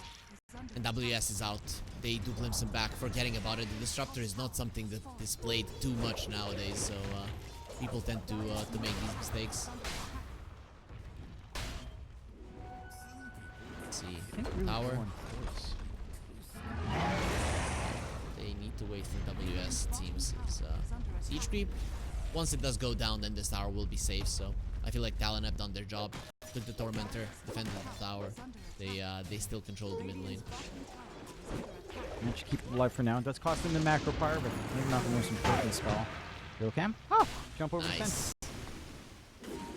And WS is out. They do glimpse him back, forgetting about it. The Disruptor is not something that is played too much nowadays, so people tend to make these mistakes. Let's see. Tower. They need to wait for WS, it seems. Siege creep. Once it does go down, then this tower will be safe, so I feel like Talon have done their job. Took the Tormentor, defended the tower. They still control the mid lane. Managed to keep it alive for now. It does cost them the macro power, but maybe not the most important spell. Joachim? Oh! Jump over the fence.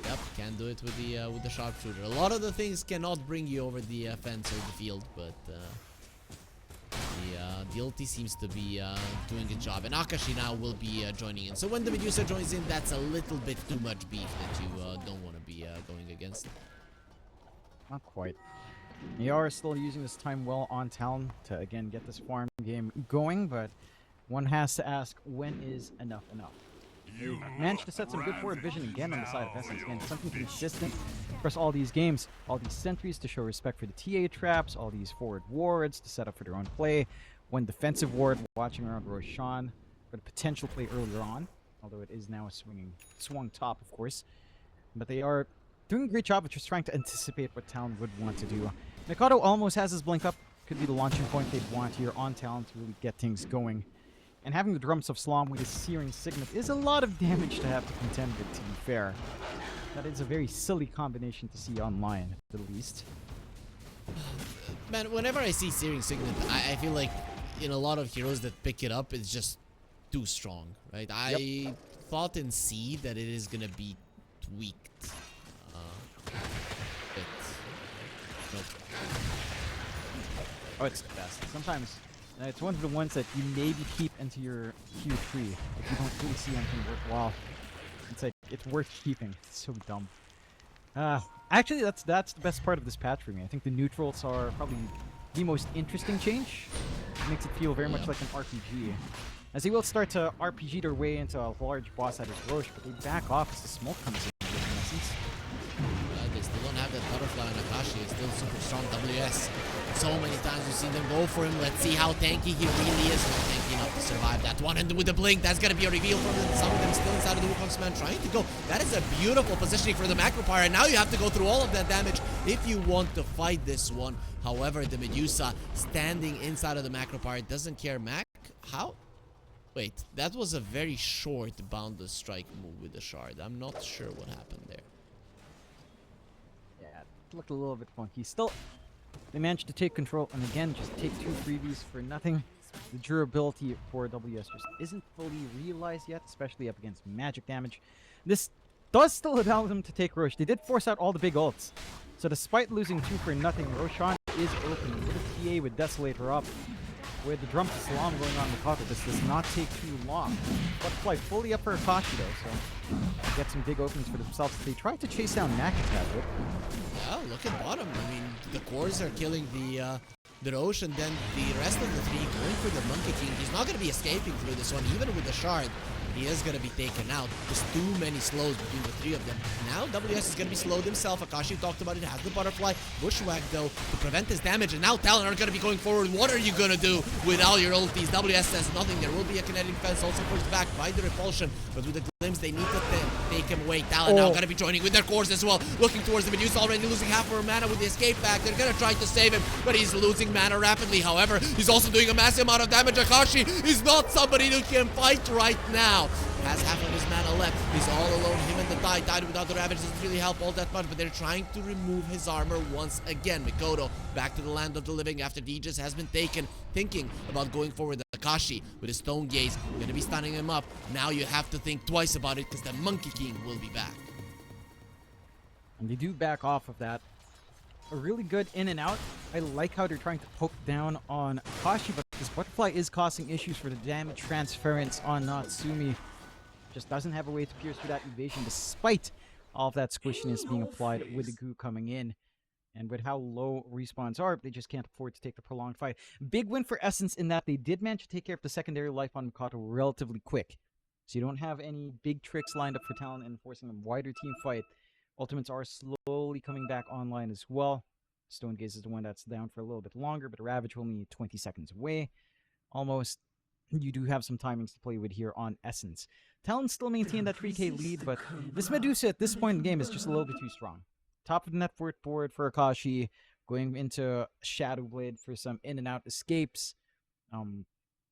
Yep, can do it with the sharpshooter. A lot of the things cannot bring you over the fence or the field, but DLT seems to be doing a job, and Akashi now will be joining in. So when the Medusa joins in, that's a little bit too much beef that you don't want to be going against. Not quite. They are still using this time well on Talon to, again, get this farm game going, but one has to ask, when is enough enough? They managed to set some good forward vision again on the side of Essence. Again, something consistent across all these games. All these sentries to show respect for the TA traps, all these forward wards to set up for their own play. One defensive ward watching around Roshan for the potential play earlier on, although it is now swung top, of course. But they are doing a great job of just trying to anticipate what Talon would want to do. Mikado almost has his blink up. Could be the launching point they'd want here on Talon to really get things going. And having the Drums of Slom with his Searing Signet is a lot of damage to have to contend with, to be fair. That is a very silly combination to see online, at the least. Man, whenever I see Searing Signet, I feel like in a lot of heroes that pick it up, it's just too strong, right? I thought in C that it is gonna be tweaked. Nope. Oh, it's the best. Sometimes it's one of the ones that you maybe keep into your Q3 if you don't really see anything worthwhile. It's like, it's worth keeping. It's so dumb. Actually, that's the best part of this patch for me. I think the neutrals are probably the most interesting change. It makes it feel very much like an RPG. As they will start to RPG their way into a large boss that is Roche, but they back off as the smoke comes in essence. They still don't have that butterfly on Akashi. It's still super strong WS. So many times we've seen them go for him. Let's see how tanky he really is. Not tanky enough to survive that one. And with the blink, that's going to be a reveal from them. Some of them still inside of the Wukong's man trying to go. That is a beautiful positioning for the Macro Pyre. And now you have to go through all of that damage if you want to fight this one. However, the Medusa standing inside of the Macro Pyre doesn't care. Mac, how? Wait, that was a very short boundless strike move with the shard. I'm not sure what happened there. Yeah, it looked a little bit funky. Still, they managed to take control, and again, just take 2 freebies for nothing. The durability for WS just isn't fully realized yet, especially up against magic damage. This does still allow them to take Roche. They did force out all the big ults. So despite losing 2 for nothing, Roshan is open with a TA with Desolator up. With the Drum to Salam going on Mikado, this does not take too long. Butterfly fully up for Akashi though, so get some big openings for themselves. They tried to chase down Nakatat, but yeah, look at bottom. I mean, the cores are killing the Roche, and then the rest of the 3 going for the Monkey King. He's not going to be escaping through this one, even with the shard. He is going to be taken out. There's too many slows between the 3 of them. Now WS is going to be slowed himself. Akashi talked about it. Has the butterfly. Bushwhack though to prevent his damage. And now Talon are going to be going forward. What are you going to do with all your ultis? WS says nothing. There will be a kinetic fence also pushed back by the repulsion. But with the glimpse, they need to take him away. Talon now going to be joining with their cores as well. Looking towards the Medusa, already losing half of her mana with the escape back. They're going to try to save him, but he's losing mana rapidly. However, he's also doing a massive amount of damage. Akashi is not somebody who can fight right now. Has half of his mana left. He's all alone. Him and the Tide without the Ravage doesn't really help all that much, but they're trying to remove his armor once again. Mikoto back to the land of the living after the Aegis has been taken, thinking about going forward. Akashi with his Stone Gaze, going to be stunning him up. Now you have to think twice about it because the Monkey King will be back. And they do back off of that. A really good in and out. I like how they're trying to poke down on Akashi, but this butterfly is causing issues for the damage transference on Natsumi. Just doesn't have a way to pierce through that evasion despite all of that squishiness being applied with the goo coming in. And with how low respawns are, they just can't afford to take the prolonged fight. Big win for Essence in that they did manage to take care of the secondary life on Mikado relatively quick. So you don't have any big tricks lined up for Talon and forcing a wider team fight. Ultimates are slowly coming back online as well. Stone Gaze is the one that's down for a little bit longer, but Ravage only 20 seconds away. Almost. You do have some timings to play with here on Essence. Talon still maintain that 3k lead, but this Medusa at this point in the game is just a little bit too strong. Top of the net worth board for Akashi, going into Shadow Blade for some in and out escapes.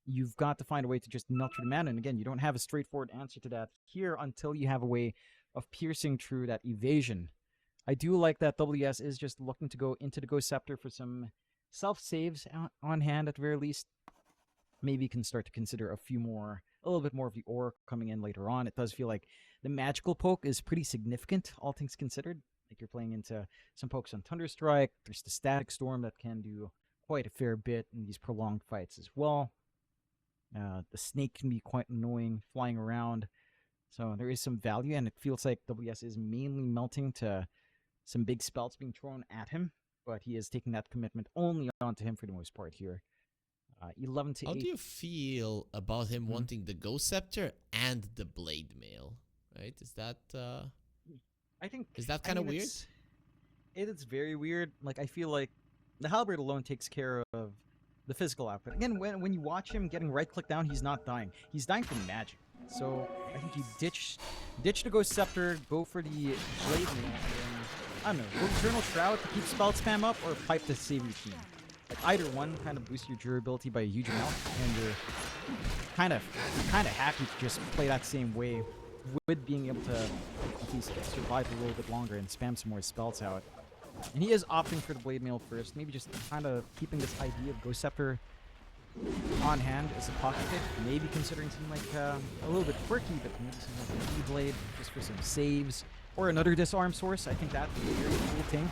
You've got to find a way to just nurture the mana, and again, you don't have a straightforward answer to that here until you have a way of piercing through that evasion. I do like that WS is just looking to go into the Ghost Scepter for some self-saves on hand at the very least. Maybe can start to consider a little bit more of the ore coming in later on. It does feel like the magical poke is pretty significant, all things considered. Like you're playing into some pokes on Thunderstrike. There's the Static Storm that can do quite a fair bit in these prolonged fights as well. The snake can be quite annoying flying around. So there is some value, and it feels like WS is mainly melting to some big spells being thrown at him, but he is taking that commitment only onto him for the most part here. 11 to 8. How do you feel about him wanting the Ghost Scepter and the Blade Mail? Right? Is that I think is that kind of weird? It is very weird. Like, I feel like the halberd alone takes care of the physical output. Again, when you watch him getting right-click down, he's not dying. He's dying from magic. So I think you ditch the Ghost Scepter, go for the Blade Mail, and I don't know, go Eternal Shroud to keep spell spam up, or Pipe to save your team. Like, either one kind of boosts your durability by a huge amount, and you're kind of happy to just play that same way with being able to at least survive a little bit longer and spam some more spells out. And he is opting for the Blade Mail first, maybe just kind of keeping this idea of Ghost Scepter on hand as a pocket pick, maybe considering something like a little bit quirky, but maybe something like an E-Blade just for some saves, or another disarm source. I think that would be a very cool thing,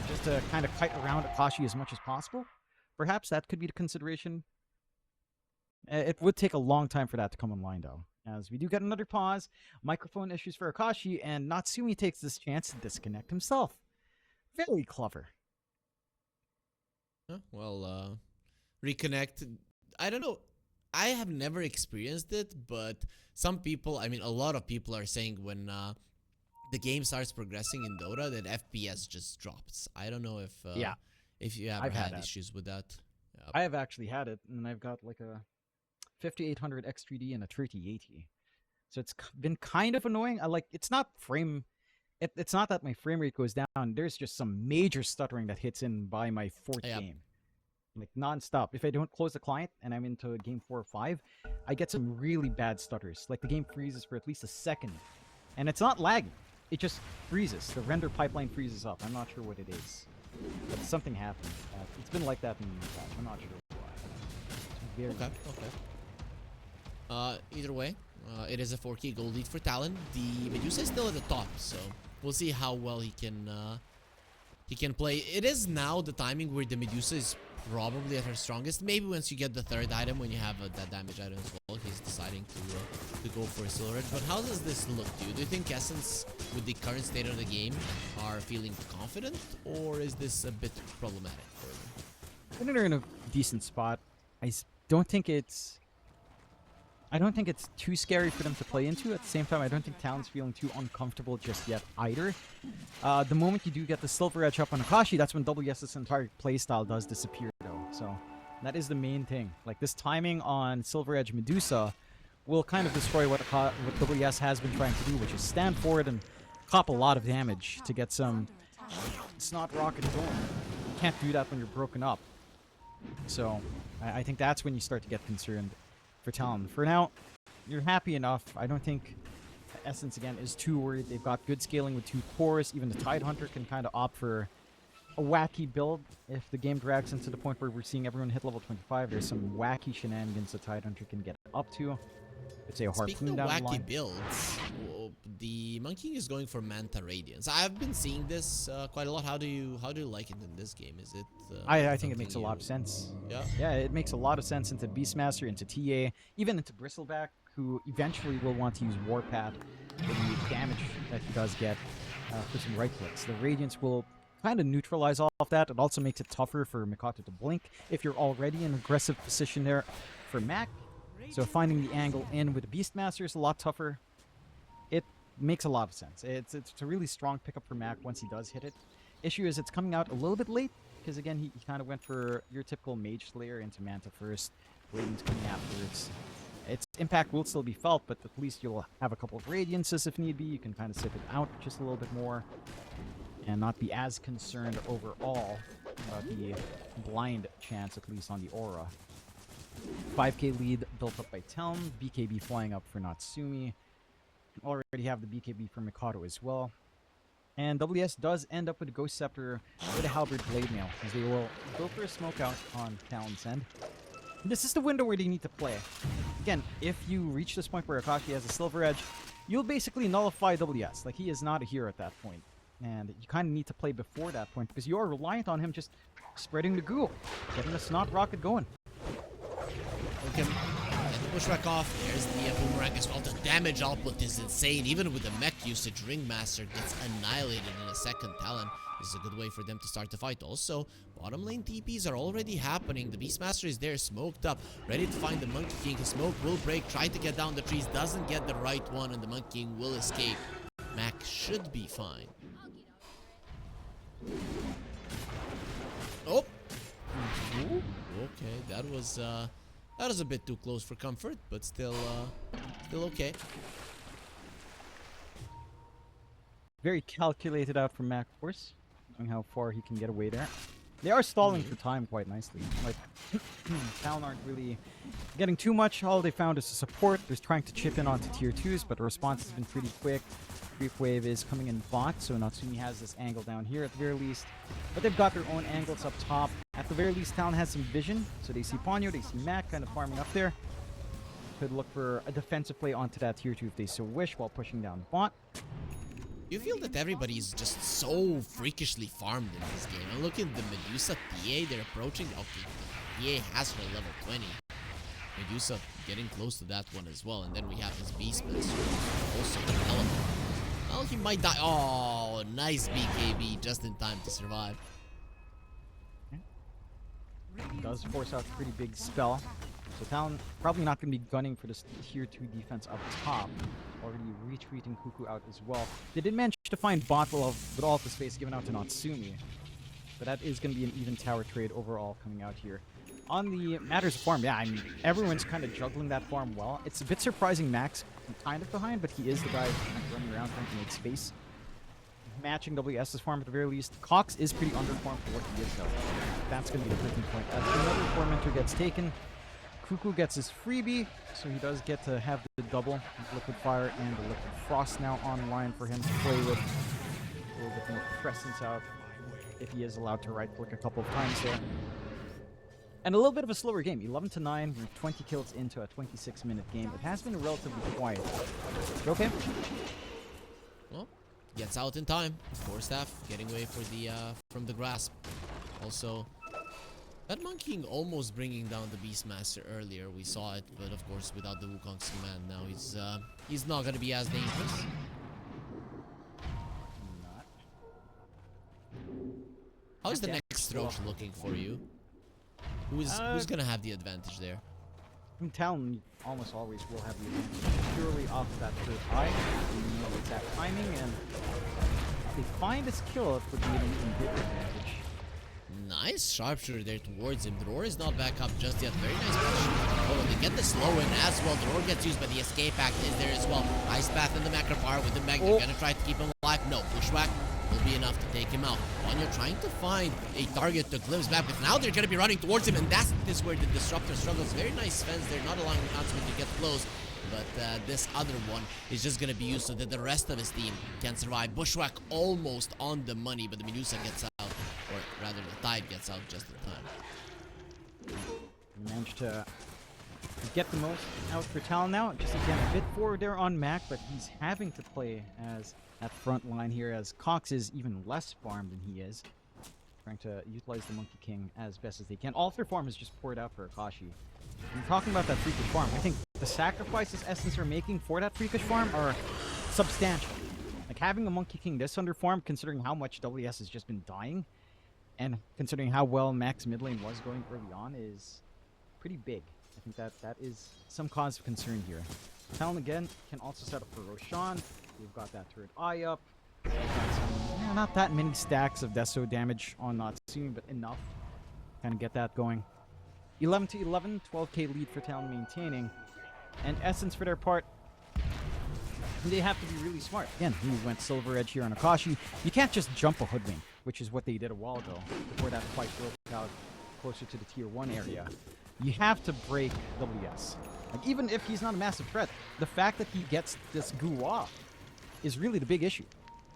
just to kind of kite around Akashi as much as possible. Perhaps that could be the consideration. It would take a long time for that to come online, though, as we do get another pause, microphone issues for Akashi, and Natsumi takes this chance to disconnect himself. Very clever. Well, reconnect. I don't know. I have never experienced it, but some people, I mean, a lot of people are saying when the game starts progressing in Dota, that FPS just drops. I don't know if you ever had issues with that. Yep. I have actually had it, and I've got like a 5800 X3D and a 3080. So it's been kind of annoying. It's not it's not that my frame rate goes down. There's just some major stuttering that hits in by my fourth game. Like, non-stop. If I don't close the client and I'm into game 4 or 5, I get some really bad stutters. Like, the game freezes for at least a second. And it's not lagging. It just freezes. The render pipeline freezes up. I'm not sure what it is. But something happened. It's been like that in the past. I'm not sure why. Okay. Either way, it is a 4K gold lead for Talon. The Medusa is still at the top, so we'll see how well he can play. It is now the timing where the Medusa is probably at her strongest. Maybe once you get the third item, when you have that damage item as well, he's deciding to go for a Silver Edge. But how does this look to you? Do you think Essence, with the current state of the game, are feeling confident, or is this a bit problematic for them? I think they're in a decent spot. I don't think it's too scary for them to play into. At the same time, I don't think Talon's feeling too uncomfortable just yet either. The moment you do get the Silver Edge up on Akashi, that's when WS's entire playstyle does disappear, though. So that is the main thing. Like, this timing on Silver Edge Medusa will kind of destroy what WS has been trying to do, which is stand forward and cop a lot of damage to get some snot rocket going. You can't do that when you're broken up. So I think that's when you start to get concerned for Talon. For now, you're happy enough. I don't think Essence, again, is too worried. They've got good scaling with 2 cores. Even the Tidehunter can kind of opt for a wacky build. If the game drags into the point where we're seeing everyone hit level 25, there's some wacky shenanigans the Tidehunter can get up to. Let's say a Harpoon Speaking of down the wacky line. builds, the Monkey is going for Manta Radiance. I've been seeing this quite a lot. How do you like it in this game? Is it? I think it makes a lot of sense. Yeah. Yeah, it makes a lot of sense into Beastmaster, into TA, even into Bristleback, who eventually will want to use Warpath for the damage that he does get for some right clicks. The Radiance will kind of neutralize all of that. It also makes it tougher for Mikoto to blink if you're already in an aggressive position there for Mac. So finding the angle in with the Beastmaster is a lot tougher. It makes a lot of sense. It's a really strong pickup for Mac once he does hit it. Issue is it's coming out a little bit late, because again, he kind of went for your typical Mage Slayer into Manta first, Radiance coming afterwards. Its impact will still be felt, but at least you'll have a couple of Radiances if need be. You can kind of sit it out just a little bit more and not be as concerned overall about the blind chance, at least on the aura. 5k lead built up by Talon, BKB flying up for Natsumi. Already have the BKB for Mikado as well. And WS does end up with a Ghost Scepter with a Halberd Blade Mail, as they will go for a smoke out on Talon's end. This is the window where they need to play. Again, if you reach this point where Akashi has a Silver Edge, you'll basically nullify WS. Like, he is not a hero at that point. And you kind of need to play before that point, because you are reliant on him just spreading the goo, getting the snot rocket going. Okay. Get the bushwhack off. There's the boomerang as well. The damage output is insane. Even with the mech usage, Ringmaster gets annihilated in a second. Talon is a good way for them to start the fight. Also, bottom lane TPs are already happening. The Beastmaster is there, smoked up, ready to find the Monkey King. His smoke will break, try to get down the trees, doesn't get the right one, and the Monkey King will escape. Mac should be fine. Oh! Okay, that was a bit too close for comfort, but still okay. Very calculated out from Mac, of course, knowing how far he can get away there. They are stalling for time quite nicely. Like, Talon aren't really getting too much. All they found is a support. They're trying to chip in onto tier 2s, but the response has been pretty quick. Creep wave is coming in bot, so Natsumi has this angle down here at the very least. But they've got their own angles up top. At the very least, Talon has some vision, so they see Ponyo, they see Mac kind of farming up there. Could look for a defensive play onto that tier 2 if they so wish, while pushing down bot. You feel that everybody is just so freakishly farmed in this game. And look at the Medusa TA they're approaching. Okay, TA has her level 20. Medusa getting close to that one as well. And then we have his Beastmaster also developing. Well, he might die. Oh, nice BKB just in time to survive. Does force out a pretty big spell. So Talon probably not going to be gunning for this tier 2 defense up top. Already retreating Cuckoo out as well. They did manage to find bot with all the space given out to Natsumi. But that is going to be an even tower trade overall coming out here. On the matters of farm, yeah, I mean, everyone's kind of juggling that farm well. It's a bit surprising Max kind of behind, but he is the guy kind of running around trying to make space. Matching WS's farm at the very least. Cox is pretty underfarmed for what he is though. That's going to be the breaking point. As another tormentor gets taken, Cuckoo gets his freebie, so he does get to have the double Liquid Fire and the Liquid Frost now online for him to play with. A little bit more presence out if he is allowed to right-click a couple of times there. And a little bit of a slower game. 11-9, we're 20 kills into a 26-minute game. It has been relatively quiet. You okay? Well, gets out in time. Forstaff getting away for the from the grasp. Also, that Monkey King almost bringing down the Beastmaster earlier. We saw it, but of course without the Wukong's command now he's not gonna be as dangerous. Not. How's the next Roach looking for you? Who's gonna have the advantage there? Talon almost always will have the advantage purely off that third eye. You know exact timing, and if they find his kill, it would be an even bigger advantage. Nice sharpshooter there towards him. The roar is not back up just yet. Very nice position. Oh, they get the slow in as well. The roar gets used, but the escape act is there as well. Ice Path in the macro power with the Meg. They're gonna try to keep him alive. No, Bushwhack will be enough to take him out. Ponyo trying to find a target to glimpse back, but now they're gonna be running towards him, and that is where the Disruptor struggles. Very nice fence. They're not allowing Natsumi to get close. But this other one is just gonna be used so that the rest of his team can survive. Bushwhack almost on the money, but the Medusa gets out. Or rather, the Tide gets out just in time. Managed to get the most out for Talon now. Just again a bit forward there on Mac, but he's having to play as that front line here, as Cox is even less farmed than he is. Trying to utilize the Monkey King as best as they can. All of their farm is just poured out for Akashi. And talking about that freakish farm, I think the sacrifices Essence are making for that freakish farm are substantial. Like having a Monkey King this under farm, considering how much WS has just been dying, and considering how well Mac's mid lane was going early on, is pretty big. I think that is some cause of concern here. Talon again can also set up for Roshan. We've got that turret eye up. We've got some, not that many stacks of Deso damage on Natsumi, but enough. Kind of get that going. 11-11, 12k lead for Talon maintaining. And Essence for their part, they have to be really smart. Again, we went Silver Edge here on Akashi. You can't just jump a Hoodwink, which is what they did a while ago, before that fight broke out closer to the tier 1 area. You have to break WS. Like, even if he's not a massive threat, the fact that he gets this goo off is really the big issue.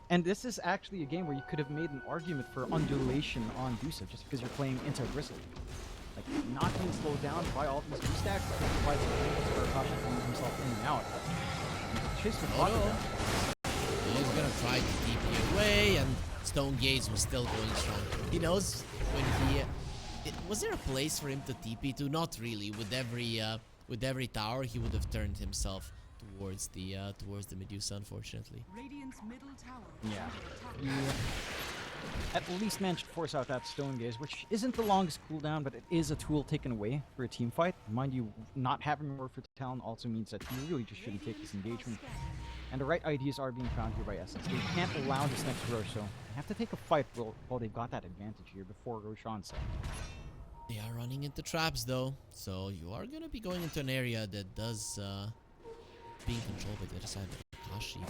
And this is actually a game where you could have made an argument for undulation on Dusa, just because you're playing into Bristle. Like, not being slowed down by all these goo stacks provides a chance for Akashi to move himself in and out. Chase with He's gonna try to keep you away, and Stone Gaze was still going strong. He knows when he... was there a place for him to TP to? Not really. With every tower, he would have turned himself towards the Medusa, unfortunately. Radiant's middle tower. Yeah. He at least managed to force out that Stone Gaze, which isn't the longest cooldown, but it is a tool taken away for a team fight. Mind you, not having more for Talon also means that you really just shouldn't take this engagement. And the right ideas are being found here by Essence. They can't allow this next row, so they have to take a fight while they've got that advantage here before Roshan said. They are running into traps though, so you are gonna be going into an area that does being controlled by the other side. Kashi,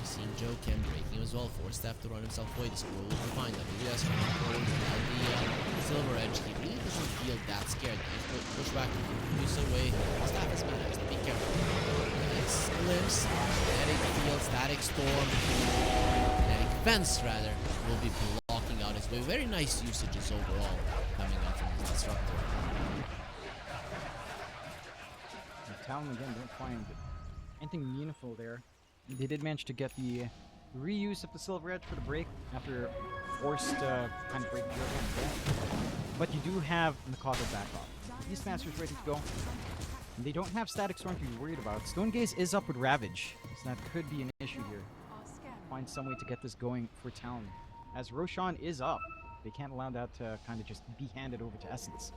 seeing Joe Kim breaking him as well, forced Staff to run himself away. The score will be fine. WS running forward without the silver edge. He really doesn't feel that scared. He's push back to use away. Staff is managed. Be careful. Nice glimpse. Static field, static storm, static fence rather will be blocking out his way. Very nice usages overall coming out from this disruptor. Talon again don't find anything meaningful there. They did manage to get the reuse of the silver edge for the break after forced kind of break the again. But you do have Nakato back off. Beastmaster's ready to go. And they don't have static storm to be worried about. Stone Gaze is up with Ravage, so that could be an issue here. Find some way to get this going for Talon. As Roshan is up, they can't allow that to kind of just be handed over to Essence.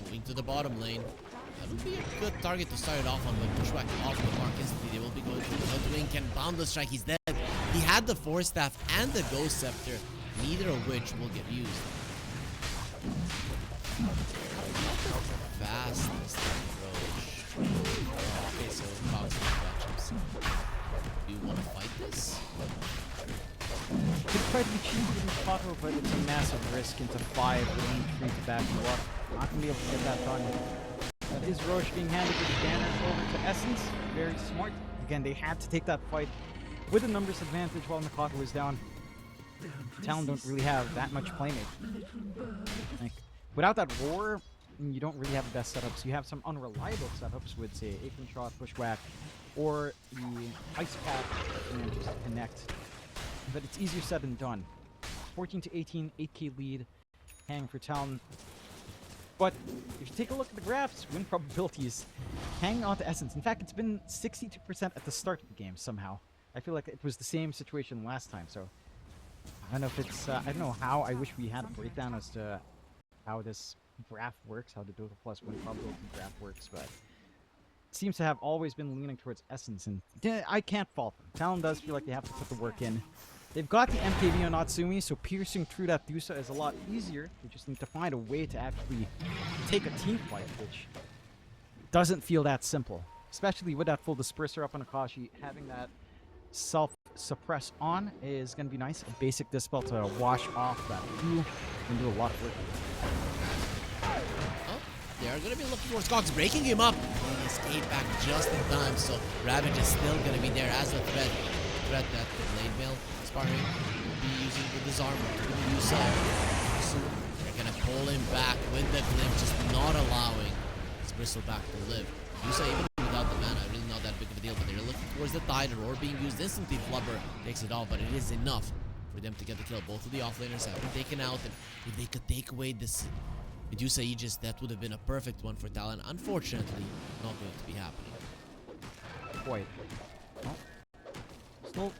Moving to the bottom lane. That would be a good target to start it off on, but pushback off the mark instantly. They will be going to the left wing. Can Boundless Strike. He's dead. He had the Force Staff and the Ghost Scepter, neither of which will get used. Fastest approach. Okay, so Cox matchups. Do you want to fight this? Could try to be cheap with Nakato, but it's a massive risk into 5 with only 3 to back you up. Not gonna be able to get that done. That is Roche being handed with the banner over to Essence. Very smart. Again, they had to take that fight with a numbers advantage while Nakato was down. Talon don't really have that much playmaking. Like, without that roar, you don't really have the best setups. You have some unreliable setups with, say, Apron Shot, Pushwhack, or the Ice Pack, and then just connect. But it's easier said than done. 14 to 18, 8k lead, hang for Talon. But if you take a look at the graphs, win probabilities hanging on to Essence. In fact, it's been 62% at the start of the game somehow. I feel like it was the same situation last time, so I don't know if it's, I don't know how. I wish we had a breakdown as to how this graph works, how the Dota Plus win probability graph works, but it seems to have always been leaning towards Essence, and I can't fault them. Talon does feel like they have to put the work in. They've got the MKV on Natsumi, so piercing through that Dusa is a lot easier. They just need to find a way to actually take a team fight, which doesn't feel that simple. Especially with that full disperser up on Akashi, having that self-suppress on is going to be nice. A basic dispel to wash off that Q can do a lot of work. Oh, they are going to be looking towards Cox, breaking him up. He escaped back just in time, so Ravage is still going to be there as a threat that the Blade Mail sparring will be using the Disarm to use they're gonna pull him back with the glimpse, just not allowing his Bristleback to live. Yusa, even without the mana, really not that big of a deal, but they're looking towards the Tide, Roar being used instantly. Flubber takes it off, but it is enough for them to get the kill. Both of the offlaners have been taken out, and if they could take away this Medusa Aegis, that would have been a perfect one for Talon. Unfortunately, not going to be happening. Quite. Well, still,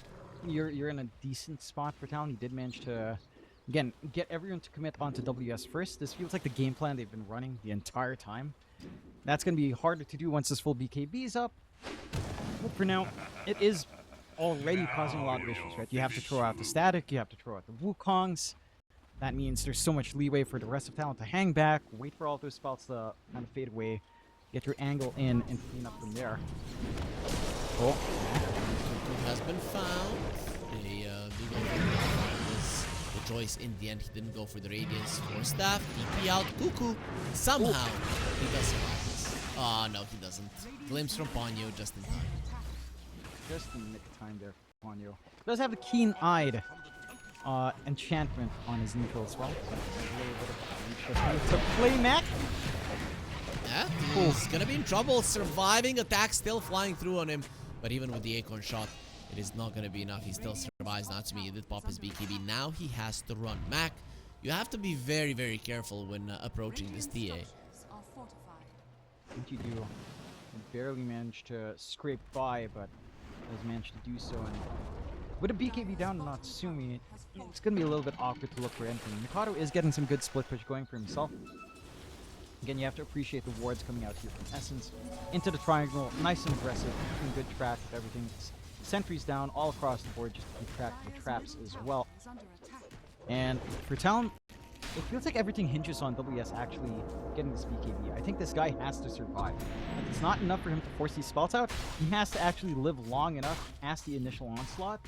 you're in a decent spot for Talon. You did manage to, again, get everyone to commit onto WS first. This feels like the game plan they've been running the entire time. That's going to be harder to do once this full BKB is up. But for now, it is already causing a lot of issues, right? You have to throw out the static, you have to throw out the Wukongs. That means there's so much leeway for the rest of Talon to hang back, wait for all those spells to kind of fade away, get your angle in, and clean up from there. Oh. Has been found. They do go for the choice in the end. He didn't go for the radius for staff. TP out. Cuckoo. Somehow he does survive this. Oh no, he doesn't. Glimpse from Ponyo just in time. Just in nick time there for Ponyo. Does have the keen-eyed enchantment on his neutral as well. So a little bit of to play Mac. Yeah, he's gonna be in trouble. Surviving attack still flying through on him. But even with the Acorn shot, it is not going to be enough. He's still survives Natsumi. He did pop his BKB. Now he has to run. Mac, you have to be very, very careful when approaching this TA. What you do? You barely managed to scrape by, but has managed to do so. And with a BKB down on Natsumi, it's going to be a little bit awkward to look for anything. Mikado is getting some good split push going for himself. Again, you have to appreciate the wards coming out here from Essence. Into the triangle, nice and aggressive, keeping good track of everything. Sentries down all across the board just to keep track of the traps as well. And for Talon, it feels like everything hinges on WS actually getting this BKB. I think this guy has to survive. It's not enough for him to force these spells out. He has to actually live long enough past the initial onslaught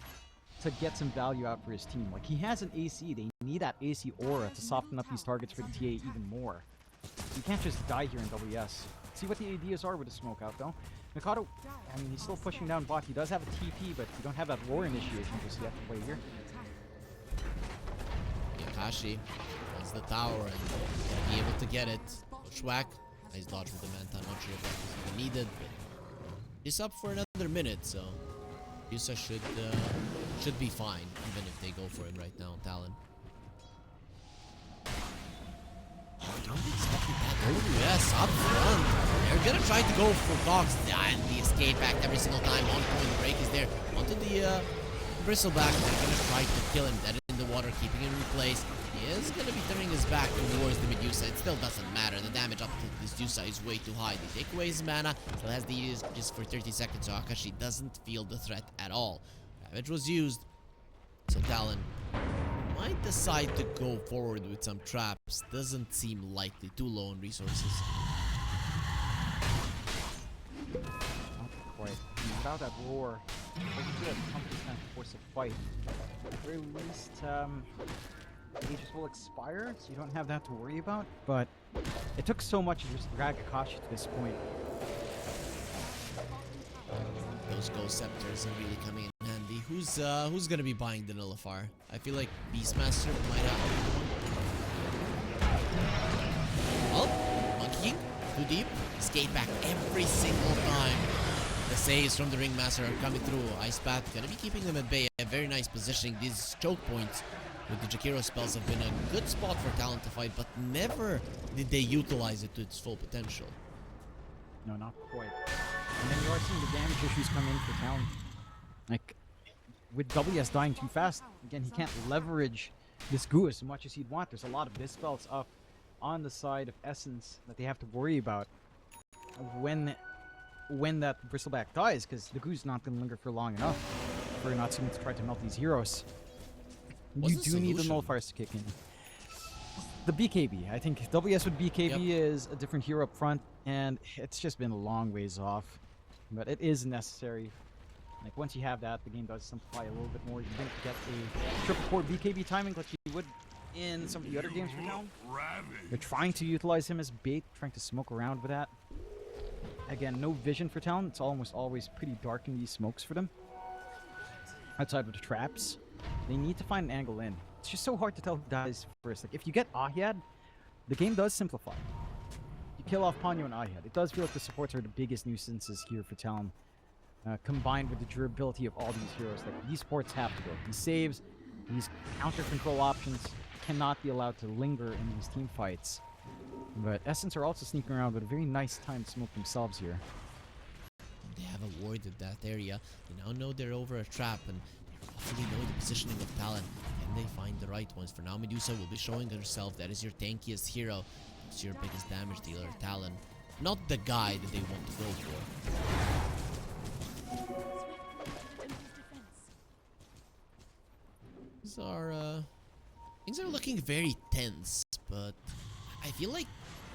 to get some value out for his team. Like, he has an AC. They need that AC aura to soften up these targets for the TA even more. You can't just die here in WS. See what the ADs are with the smoke out, though. Mikado, I mean, he's still pushing down bot. He does have a TP, but you don't have that war initiation just yet to play here. Yakashi has the tower and gonna be able to get it. Schwack, nice dodge with the Manta. Not sure if that was even needed, but he's up for another minute, so Yusa should be fine, even if they go for him right now, Talon. Don't expect that. Oh yes, up front. They're gonna try to go for Cox. And the escape back every single time. On point, the break is there. Onto the bristleback. They're gonna try to kill him. Dead in the water, keeping him in place. He is gonna be turning his back towards the Medusa. It still doesn't matter. The damage up to this Medusa is way too high. They take away his mana. Still has the use just for 30 seconds. So Akashi doesn't feel the threat at all. Damage was used. So Talon might decide to go forward with some traps. Doesn't seem likely. Too low on resources. Not quite. Without that roar, doesn't feel like Pumpkin's going to force a fight. At the very least, ages will expire, so you don't have that to worry about. But it took so much to just drag Akashi to this point. Those ghost scepters are really coming in handy. Who's gonna be buying the Nullifier? I feel like Beastmaster might have one. Oh, Monkey King, too deep. Skate back every single time. The saves from the Ringmaster are coming through. Ice Path gonna be keeping them at bay. A very nice positioning. These choke points with the Jakiro spells have been a good spot for Talon to fight, but never did they utilize it to its full potential. No, not quite. And then you are seeing the damage issues come in for Talon. Like, with WS dying too fast, again, he can't leverage this goo as much as he'd want. There's a lot of dispels up on the side of Essence that they have to worry about when that bristleback dies, because the goo's not going to linger for long enough for Natsumi to try to melt these heroes. You do need the nullifiers to kick in. The BKB. I think WS with BKB is a different hero up front, and it's just been a long ways off. But it is necessary. Like, once you have that, the game does simplify a little bit more. You don't get a triple core BKB timing like you would in some of the other games for now. They're trying to utilize him as bait, trying to smoke around with that. Again, no vision for Talon. It's almost always pretty dark in these smokes for them. Outside of the traps, they need to find an angle in. It's just so hard to tell who dies first. Like, if you get Ahyad, the game does simplify. You kill off Ponyo and Ahyad. It does feel like the supports are the biggest nuisances here for Talon. Combined with the durability of all these heroes. Like, these supports have to go. These saves, these counter control options cannot be allowed to linger in these team fights. But Essence are also sneaking around with a very nice time to smoke themselves here. They have avoided that area. They now know they're over a trap, and they roughly know the positioning of Talon. And they find the right ones. For now, Medusa will be showing herself. That is your tankiest hero. It's your biggest damage dealer, Talon. Not the guy that they want to go for. Things are looking very tense, but I feel like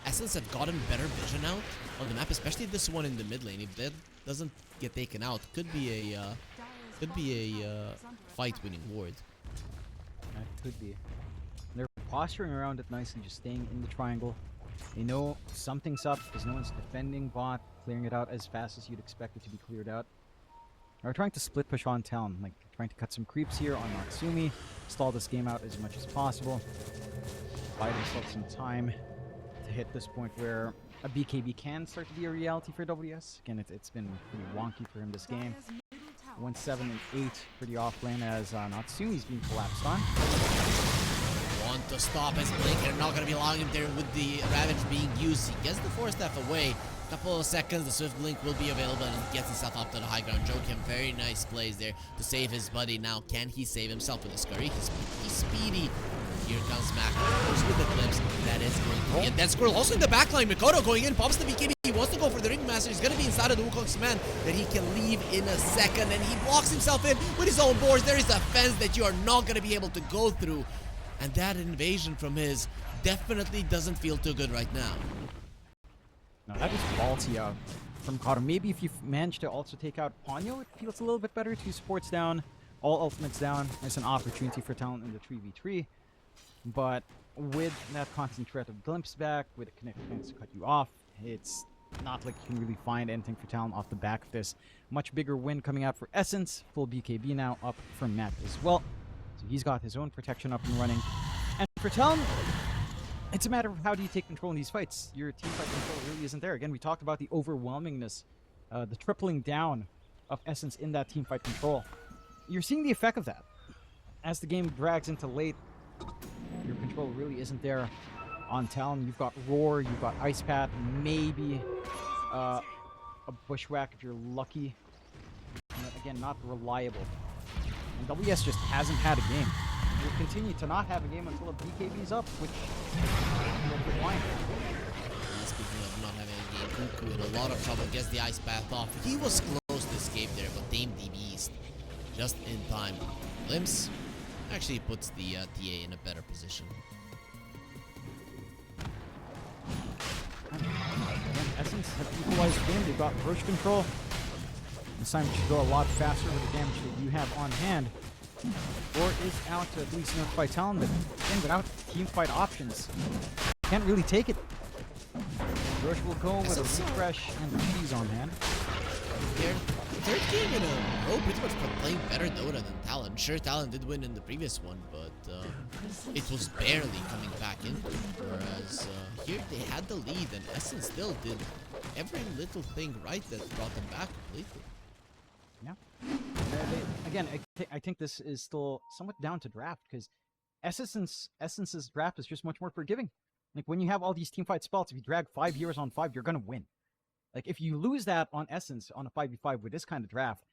Essence have gotten better vision out on the map, especially this one in the mid lane. If that doesn't get taken out, could be a fight-winning ward. That could be. They're posturing around it nicely, just staying in the triangle. They know something's up because no one's defending bot, clearing it out as fast as you'd expect it to be cleared out. They're trying to split push on Talon, like trying to cut some creeps here on Natsumi, stall this game out as much as possible, buy themselves some time to hit this point where a BKB can start to be a reality for WS. Again, it's been pretty wonky for him this game. 1-7 and 8 for the off lane as Natsumi's being collapsed on. Want to stop his blink. They're not going to be allowing him there with the Ravage being used. He gets the Force Staff away. Couple of seconds, the Swift Blink will be available, and he gets himself up to the high ground. Joachim, very nice plays there to save his buddy. Now, can he save himself with the Scurry? He's speedy. Here comes Mac. Goes with the glimpse. That is going to be a dead squirrel. Also in the backline, Mikoto going in, pops the BKB. He wants to go for the Ringmaster. He's going to be inside of the Wukong's command that he can leave in a second, and he blocks himself in with his own boards. There is a fence that you are not going to be able to go through, and that invasion from his definitely doesn't feel too good right now. No, that is ballsy out from Mikoto. Maybe if you manage to also take out Ponyo, it feels a little bit better. 2 supports down, all ultimates down. There's an opportunity for Talon in the 3v3. But with that constant threat of glimpse back, with a connect to cut you off, it's not like you can really find anything for Talon off the back of this. Much bigger win coming out for Essence. Full BKB now up from Mac as well. So he's got his own protection up and running. And for Talon, it's a matter of how do you take control in these fights. Your team fight control really isn't there. Again, we talked about the overwhelmingness, the tripling down of Essence in that team fight control. You're seeing the effect of that. As the game drags into late, your control really isn't there on Talon. You've got Roar, you've got Ice Path, maybe a Bushwhack if you're lucky. And again, not reliable. And WS just hasn't had a game. Will continue to not have a game until a BKB is up, which will be fine. Speaking of not having a game, Kuku in a lot of trouble, gets the Ice Path off. He was close to escape there, but Dame the Beast just in time. Glimpse actually puts the TA in a better position. Again, Essence have equalized the game. They've got push control. This time it should go a lot faster with the damage that you have on hand. Or is out to at least notify Talon, but again, without team fight options, can't really take it. Rush will go with a refresh and the cheese on hand. Third game in a row, pretty much playing better Dota than Talon. Sure, Talon did win in the previous one, but it was barely coming back in. Whereas here they had the lead, and Essence still did every little thing right that brought them back completely. Yeah. Again, I think this is still somewhat down to draft, because Essence's draft is just much more forgiving. Like, when you have all these teamfight spells, if you drag 5 heroes on 5, you're going to win. Like, if you lose that on Essence on a 5v5 with this kind of draft,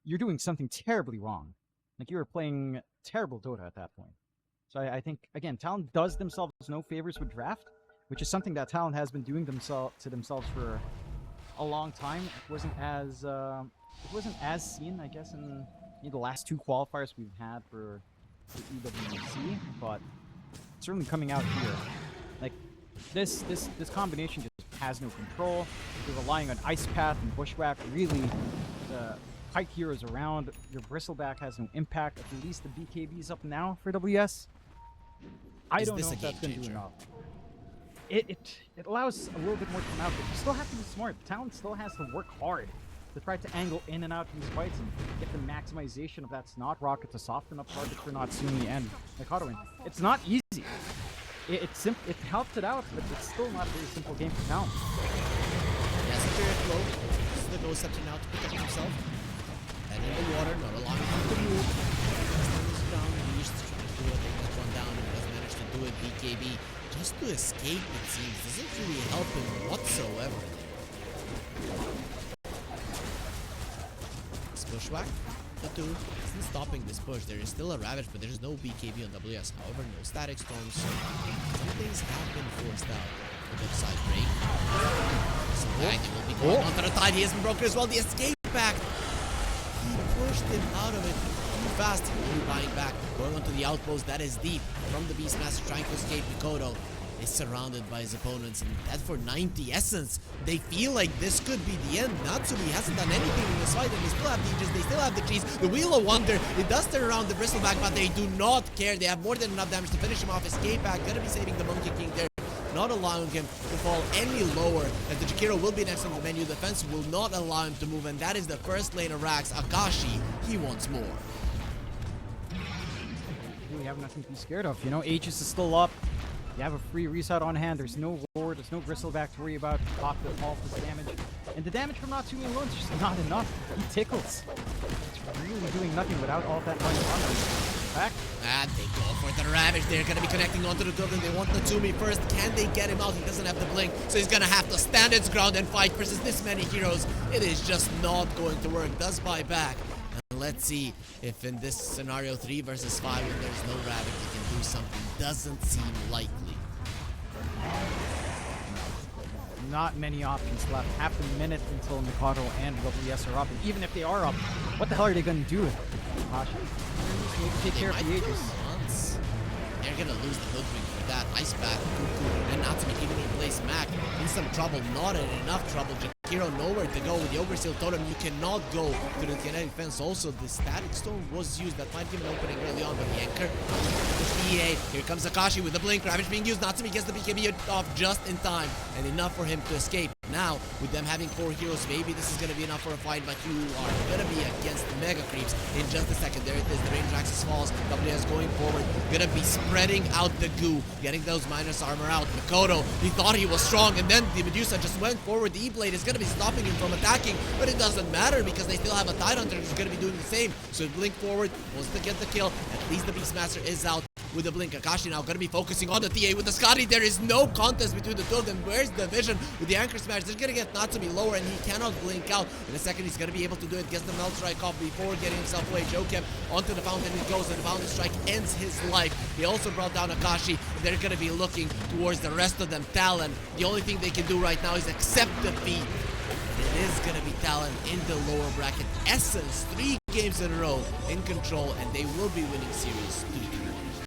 you're doing something terribly wrong. Like, you're playing terrible Dota at that point. So I think, again, Talon does themselves no favors with draft, which is something that Talon has been doing to themselves for a long time. It wasn't as seen, I guess, in the last 2 qualifiers we've had for EWC, but it's certainly coming out here. Like, this combination just has no control. You're relying on Ice Path and Bushwhack. Really, the kite heroes around. Your Bristleback has no impact. At least the BKB is up now for WS. I don't know if that's going to do enough. It allows a little bit more to come out, but you still have to be smart. Talon still has to work hard to try to angle in and out of these fights and get the maximization of that Snot Rocket to soften up targets for Natsumi and Mikoto. It's not easy. It helped it out, but it's still not a very simple game for Talon. That's a very low. This is the Ghost Scepter now to pick up himself. And in the water, not allowing him to move. Down, he's trying to take that one down, and doesn't manage to do it. BKB just to escape, it seems. Doesn't really help him whatsoever. This Bushwhack, the 2, isn't stopping this push. There is still a Ravage, but there's no BKB on WS. However, no static storms, so some things have been forced out. A good side break. So Magnet will be going onto the tide. He hasn't broken as well. The escape back. He pushed him out of it too fast. Buying back, going onto the outpost. That is deep from the Beastmaster, trying to escape. Mikoto is surrounded by his opponents, and that for 90 Essence. They feel like this could be the end. Natsumi hasn't done anything in this fight, and they still have the Aegis, they still have the cheese. The Wheel of Wonder, it does turn around the Bristleback, but they do not care. They have more than enough damage to finish him off. Escape back, gonna be saving the Monkey King there, not allowing him to fall any lower, as the Jakiro will be next on the menu. The fence will not allow him to move, and that is the first lane of Rax. Akashi, he wants more. We have nothing to be scared of. You know, Aegis is still up. You have a free reset on hand. There's no Roar, there's no Bristleback to worry about. Pop the faultless damage. And the damage from Natsumi alone is just not enough. He tickles. It's really doing nothing without all that money on them. Back. And they go for the Ravage. They're going to be connecting onto the building. They want Natsumi first. Can they get him out? He doesn't have the blink, so he's going to have to stand his ground and fight versus this many heroes. It is just not going to work. Does buy back. And let's see if in this scenario 3 versus 5, when there's no Ravage, he can do something. Doesn't seem likely. Not many options left. Half a minute until Mikado and WS are up. And even if they are up, what the hell are they going to do? Maybe take care of the Aegis. They're gonna lose the Hoodwink for that. Ice Bat, and Natsumi even replace Mac. In some trouble, not in enough trouble. Jakiro nowhere to go with the Overseal Totem. You cannot go to the kinetic fence. Also, the Static Storm was used. That might give an opening early on, but the Anchor, the EA. Here comes Akashi with the Blink. Ravage being used. Natsumi gets the BKB off just in time, and enough for him to escape. Now, with them having 4 heroes, maybe this is going to be enough for a fight, but you are going to be against the Mega Creeps in just a second. There it is, the range axis falls. WS going forward, going to be spreading out the goo, getting those minus armor out. Makoto, he thought he was strong, and then the Medusa just went forward. The E-Blade is going to be stopping him from attacking, but it doesn't matter because they still have a Tidehunter who's going to be doing the same. So Blink forward, wants to get the kill. At least the Beastmaster is out with the Blink. Akashi now going to be focusing on the TA with the Scotty. There is no contest between the two of them. Where's the vision with the Anchor Smash? They're going to get Natsumi lower, and he cannot blink out. In a second, he's going to be able to do it. Gets the Melt Strike off before getting himself away. Jokem onto the Fountain he goes, and the Fountain Strike ends his life. He also brought down Akashi, and they're going to be looking towards the rest of them. Talon, the only thing they can do right now is accept defeat. And it is going to be Talon in the lower bracket. Essence, 3 games in a row in control, and they will be winning series 3-2.